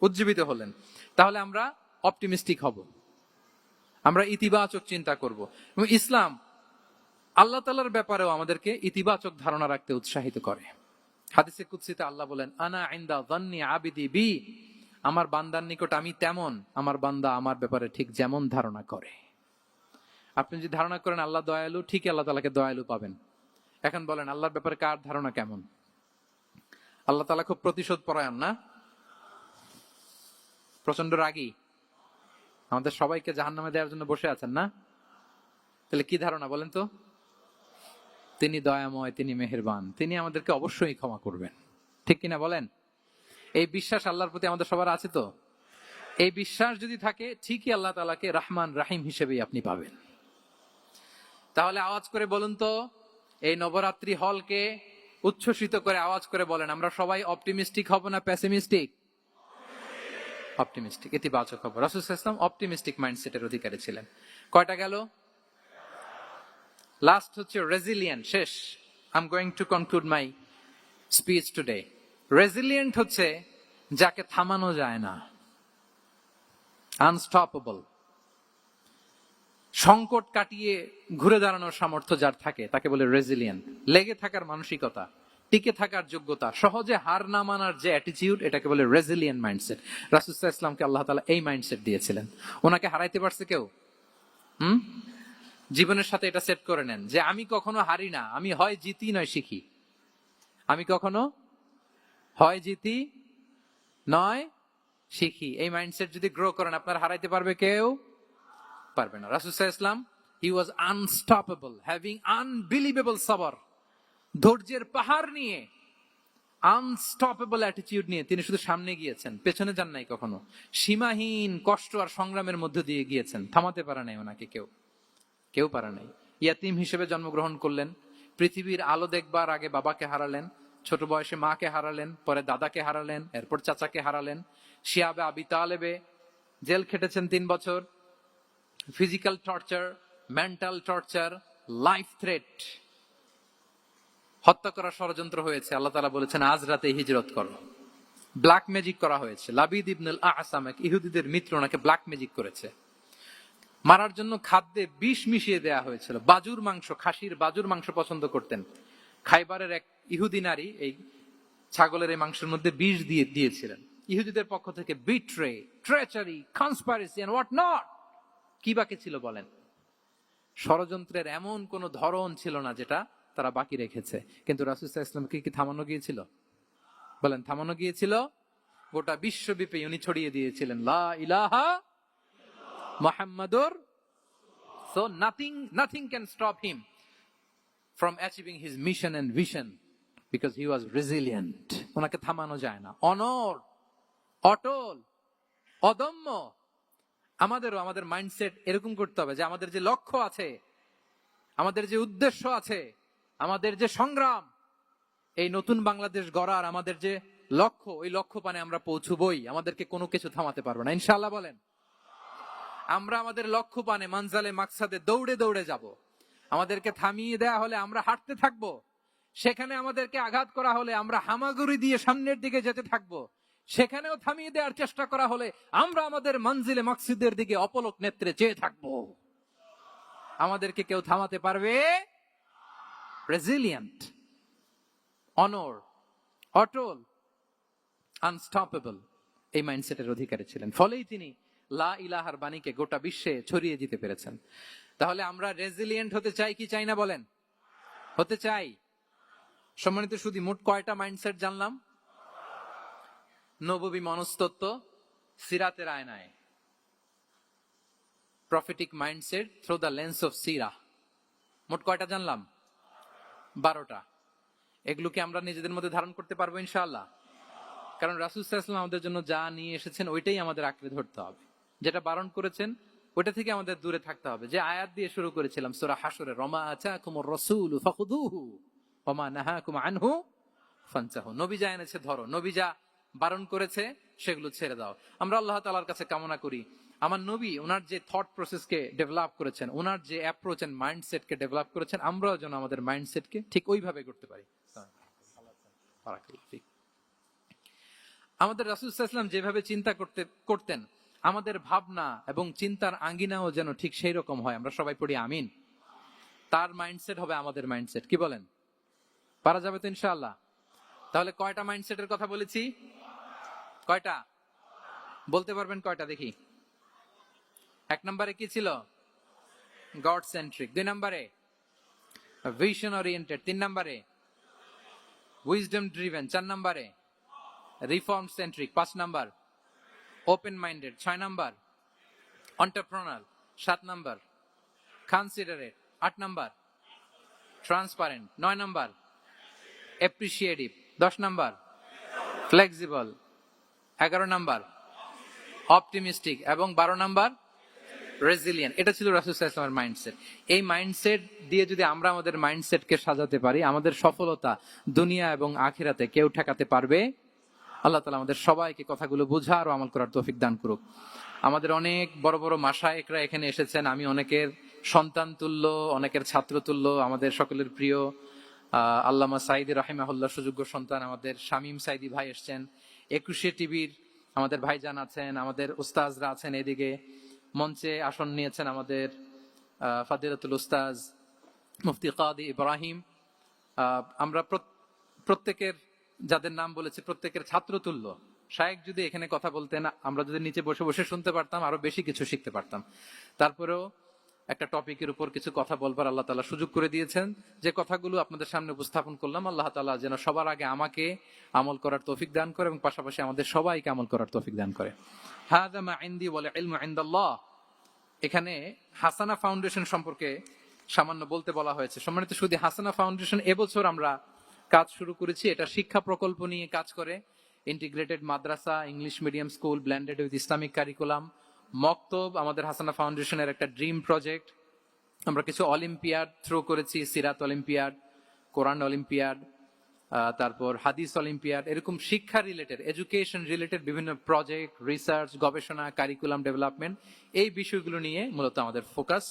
Speaker 1: উজ্জীবিত হলেন। তাহলে আমরা অপটিমিস্টিক হব, আমরা ইতিবাচক চিন্তা করব। এবং ইসলাম আল্লাহ তাআলার ব্যাপারেও আমাদেরকে ইতিবাচক ধারণা রাখতে উৎসাহিত করে। হাদিসে কুদসিতে আল্লাহ বলেন, আনা ইনদা যান্নি আবিদি বি, আমার বান্দার নিকট আমি তেমন, আমার বান্দা আমার ব্যাপারে ঠিক যেমন ধারণা করে। আপনি যদি ধারণা করেন আল্লাহ দয়ালু, ঠিক আল্লাহ তাআলাকে দয়ালু পাবেন। এখন বলেন, আল্লাহর ব্যাপারে কার ধারণা কেমন? আল্লাহ তাআলা খুব প্রতিশোধ পরায়ণ না? প্রচন্ড রাগী? আমাদের সবাইকে জাহান্নামে দেওয়ার জন্য বসে আছেন না? তাহলে কি ধারণা বলেন তো? তিনি দয়াময়, তিনি মেহেরবান, তিনি আমাদেরকে অবশ্যই ক্ষমা করবেন। ঠিক কিনা বলেন? এই বিশ্বাস আল্লাহর প্রতি আমাদের সবার আছে তো? এই বিশ্বাস যদি থাকে, ঠিকই আল্লাহ তাআলাকে রহমান রাহিম হিসেবেই আপনি পাবেন। তাহলে আওয়াজ করে বলুন তো, এই নবরাত্রি হলকে উচ্ছ্বসিত করে আওয়াজ করে বলেন, আমরা সবাই অপটিমিস্টিক হব না পেসিমিস্টিক? অপটিমিস্টিক, ইতিবাচক হব। রাসূল সাল্লাল্লাহু আলাইহি ওয়াসাল্লাম অপটিমিস্টিক মাইন্ডসেটের অধিকারী ছিলেন। কয়টা গেল? লাস্ট হচ্ছে রেজিলিয়েন্ট। শেষ। I am going to conclude my speech today. Resilient হচ্ছে যাকে থামানো যায় না, আনস্টপেবল। সংকট কাটিয়ে ঘুরে দাঁড়ানোর সামর্থ্য যার থাকে তাকে বলে রেজিলিয়েন্ট। লেগে থাকার মানসিকতা, টিকে থাকার যোগ্যতা, সহজে হার না মানার যে অ্যাটিটিউড, এটাকে বলে রেজিলিয়েন্ট মাইন্ডসেট। রাসূল সাল্লাল্লাহু আলাইহি ওয়াসাল্লামকে আল্লাহ তাআলা এই মাইন্ডসেট দিয়েছিলেন। ওনাকে হারাইতে পারছে কেউ? জীবনের সাথে এটা সেট করে নেন যে আমি কখনো হারি না, আমি হয় জিতি নয় শিখি। আমি কখনো হয় জিতি নয় শিখি। এই মাইন্ডসেট যদি গ্রো করেন, আপনার হারাইতে পারবে কেউ? পারবে না। রাসূল সাল্লাল্লাহু আলাইহি ওয়াসাল্লাম, he was unstoppable, having unbelievable সাবর। ধৈর্যের পাহাড় নিয়ে, আনস্টপেবল অ্যাটিটিউড নিয়ে তিনি শুধু সামনে গিয়েছেন, পেছনে যান নাই কখনো। সীমাহীন কষ্ট আর সংগ্রামের মধ্য দিয়ে গিয়েছেন, থামাতে পারে নাই ওনাকে কেউ পারে নাই। ইয়াতিম হিসেবে জন্মগ্রহণ করলেন, পৃথিবীর আলো দেখবার আগে বাবাকে হারালেন, ছোট বয়সে মাকে হারালেন, পরে দাদাকে হারালেন, এরপর চাচাকে হারালেন। শিয়াবে আবি তালেবে জেল খেটেছেন 3 বছর। Physical torture, mental torture, life threat, হত্যা করার ষড়যন্ত্র হয়েছে। আল্লাহ তাআলা বলেছেন আজ রাতে হিজরত করো। ব্ল্যাক ম্যাজিক করা হয়েছে। লাবিদ ইবনুল আ'সাম, এক ইহুদিদের মিত্র, ওনাকে ব্ল্যাক ম্যাজিক করেছে। মারার জন্য খাদ্যে বিষ মিশিয়ে দেয়া হয়েছিল। বাজুর মাংস, খাসির বাজুর মাংস পছন্দ করতেন। খাইবারের এক ইহুদি নারী এই ছাগলের এই মাংসের মধ্যে বিষ দিয়েছিলেন। ইহুদিদের পক্ষ থেকে betray, treachery, conspiracy and what not, কি বাকি ছিল বলেন? ষড়যন্ত্রের এমন কোন ধরন ছিল না যেটা তারা বাকি রেখেছে। কিন্তু রাসূল সাল্লাল্লাহু আলাইহি ওয়াসাল্লামকে কি থামানো গিয়েছিল? বলেন, থামানো গিয়েছিল? গোটা বিশ্বব্যাপী উনি ছড়িয়ে দিয়েছিলেন লা ইলাহা মুহাম্মাদুর। So nothing can stop him from achieving his mission and vision because he was resilient. ওনাকে থামানো যায় না। অনড়, অটল, অদম্য। আমাদেরও আমাদের মাইন্ডসেট এরকম করতে হবে যে আমাদের যে লক্ষ্য আছে, আমাদের যে উদ্দেশ্য আছে, আমাদের যে সংগ্রাম, এই নতুন বাংলাদেশ গড়ার আমাদের যে লক্ষ্য, ওই লক্ষ্য পানে আমরা পৌঁছবই, আমাদেরকে কোনো কিছু থামাতে পারবে না, ইনশাআল্লাহ বলেন। আমরা আমাদের লক্ষ্য পানে মানজালে মাকসাদে দৌড়ে দৌড়ে যাব। আমাদেরকে থামিয়ে দেয়া হলে আমরা হাঁটতে থাকবো, সেখানে আমাদেরকে আঘাত করা হলে আমরা হামাগুড়ি দিয়ে সামনের দিকে যেতে থাকবো, সেখানেও থামিয়ে দেওয়ার চেষ্টা করা হলে আমরা আমাদের মঞ্জিলে মাকসুদের দিকে অপলক নেত্রে চেয়ে থাকবো। আমাদেরকে কেউ থামাতে পারবে? রেজিলিয়েন্ট, অনর, অটল, আনস্টপেবল, এই মাইন্ডসেটের অধিকারী ছিলেন। ফলেই তিনি লা ইলাহার বাণীকে গোটা বিশ্বে ছড়িয়ে দিতে পেরেছেন। তাহলে আমরা রেজিলিয়েন্ট হতে চাই কি চাই না বলেন? হতে চাই। সম্মানিত শুধু মোট কয়টা মাইন্ডসেট জানলাম? নববী মনস্তত্ত্ব, সিরাতের আয়নায়, prophetic mindset through the lens of সিরা, মোট কয়টা জানলাম? 12টা। এগুলোকে আমরা নিজেদের মধ্যে ধারণ করতে পারবো ইনশাআল্লাহ। কারণ রাসূল সাল্লাল্লাহু আলাইহি ওয়াসাল্লাম আমাদের জন্য যা নিয়ে এসেছেন ওইটাই আমাদের আঁকড়ে ধরতে হবে, যেটা বারণ করেছেন ওইটা থেকে আমাদের দূরে থাকতে হবে। যে আয়াত দিয়ে শুরু করেছিলাম সূরা হাশরে, রমা আতাকুমুর রাসূলু ফাখুযুহু ওয়া মা নাহাকুম আনহু ফানতাহু। নবী যা এনেছে ধরো, নবী যা বারণ করেছে সেগুলো ছেড়ে দাও। আমরা আল্লাহ তাআলার কাছে কামনা করি আমার নবী ওনার যে থট প্রসেসকে ডেভেলপ করেছেন, ওনার যে অ্যাপ্রোচ এন্ড মাইন্ডসেটকে ডেভেলপ করেছেন, আমরাও যেন আমাদের মাইন্ডসেটকে ঠিক ওইভাবে করতে পারি। আমাদের রাসূল সাল্লাল্লাহু আলাইহি ওয়াসাল্লাম যেভাবে চিন্তা করতেন, আমাদের ভাবনা এবং চিন্তার আঙ্গিনাও যেন ঠিক সেই রকম হয়। আমরা সবাই পড়ি আমিন। তার মাইন্ডসেট হবে আমাদের মাইন্ডসেট, কি বলেন? পারা যাবে তো ইনশাআল্লাহ? তাহলে কয়টা মাইন্ডসেটের কথা বলেছি? কয়টা বলতে পারবেন? কয়টা দেখি। 1 নম্বরে কি ছিল? God centric. 2 নম্বরে ভিশন ওরিয়েন্টেড। 3 নম্বরে উইজডম ড্রিভেন। 4 নম্বরে reform centric. 5 number open minded. 6 number entrepreneur. 7 number considerate. 8 number transparent. 9 number appreciative. 10 number flexible. 11 number optimistic এবং 12 নাম্বার রেজিলিয়েন্ট। এটা ছিল রাসূল সাল্লাল্লাহু আলাইহি ওয়াসাল্লামের মাইন্ডসেট। এই মাইন্ডসেট দিয়ে যদি আমরা আমাদের মাইন্ডসেটকে সাজাতে পারি, আমাদের সফলতা দুনিয়া এবং আখিরাতে কেউ ঠেকাতে পারবে? আল্লাহ তাআলা আমাদের সবাইকে কথাগুলো বোঝার ও আমল করার তৌফিক দান করুক। আমাদের অনেক বড় বড় মাশায়েখরা এখানে এসেছেন। আমি অনেকের সন্তান তুল্য, অনেকের ছাত্র তুল্য, আমাদের সকলের প্রিয় আল্লামা সাঈদী রাহিমাহুল্লাহ সুযোগ্য সন্তান আমাদের শামীম সাঈদী ভাই এসেছেন। 21 টিভির আমাদের ভাইজান আছেন, আমাদের উস্তাজরা আছেন। এদিকে মঞ্চে আসন নিয়েছেন আমাদের ফাদিলাতুল উস্তাজ মুফতি কাদি ইব্রাহিম। আমরা প্রত্যেকের যাদের নাম বলেছি প্রত্যেকের ছাত্র তুল্য। শায়েখ যদি এখানে কথা বলতেন, আমরা যদি নিচে বসে বসে শুনতে পারতাম, আরো বেশি কিছু শিখতে পারতাম। তারপরেও একটা টপিকের উপর কিছু কথা বলবার আল্লাহ তাআলা সুযোগ করে দিয়েছেন। যে কথাগুলো আপনাদের সামনে উপস্থাপন করলাম, আল্লাহ তাআলা যেন সবার আগে আমাকে আমল করার তৌফিক দান করে এবং পাশাপাশি আমাদের সবাইকে আমল করার তৌফিক দান করে। হাযা মা ইনদি ওয়াল ইলমু ইনদাল্লাহ। এখানে হাসানা ফাউন্ডেশন সম্পর্কে সামান্য বলতে বলা হয়েছে। সম্মানিত শুধু হাসানা ফাউন্ডেশন এবছর আমরা কাজ শুরু করেছি। এটা শিক্ষা প্রকল্প নিয়ে কাজ করে। Integrated Madrasa, English medium school, blended with Islamic curriculum, মক্তব আমাদের হাসানা ফাউন্ডেশনের একটা ড্রিম প্রজেক্ট। আমরা কিছু অলিম্পিয়াড থ্রো করেছি, সিরাত অলিম্পিয়াড, কোরআন অলিম্পিয়াড, তারপর হাদিস অলিম্পিয়াড। এরকম শিক্ষা রিলেটেড, এডুকেশন রিলেটেড বিভিন্ন প্রজেক্ট, রিসার্চ, গবেষণা, কারিকুলাম ডেভেলপমেন্ট, এই বিষয়গুলো নিয়ে মূলত আমাদের ফোকাস।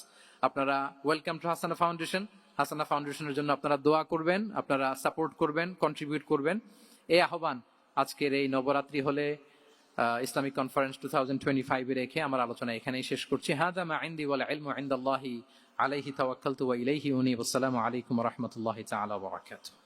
Speaker 1: আপনারা ওয়েলকাম টু হাসানা ফাউন্ডেশন। হাসানা ফাউন্ডেশনের জন্য আপনারা দোয়া করবেন, আপনারা সাপোর্ট করবেন, কন্ট্রিবিউট করবেন। এই আহ্বান আজকের এই নবরাত্রি হলে ইসলামিক কনফারেন্স 2025 রেখে আমার আলোচনা এখানেই শেষ করছি। হাযা মা ইনদি ওয়াল ইলমু ইনদাল্লাহি আলাইহি তাওয়াক্কালতু ওয়া ইলাইহি উনীব। আসসালামু আলাইকুম ওয়া রাহমাতুল্লাহি তাআলা ওয়া বারাকাতুহু।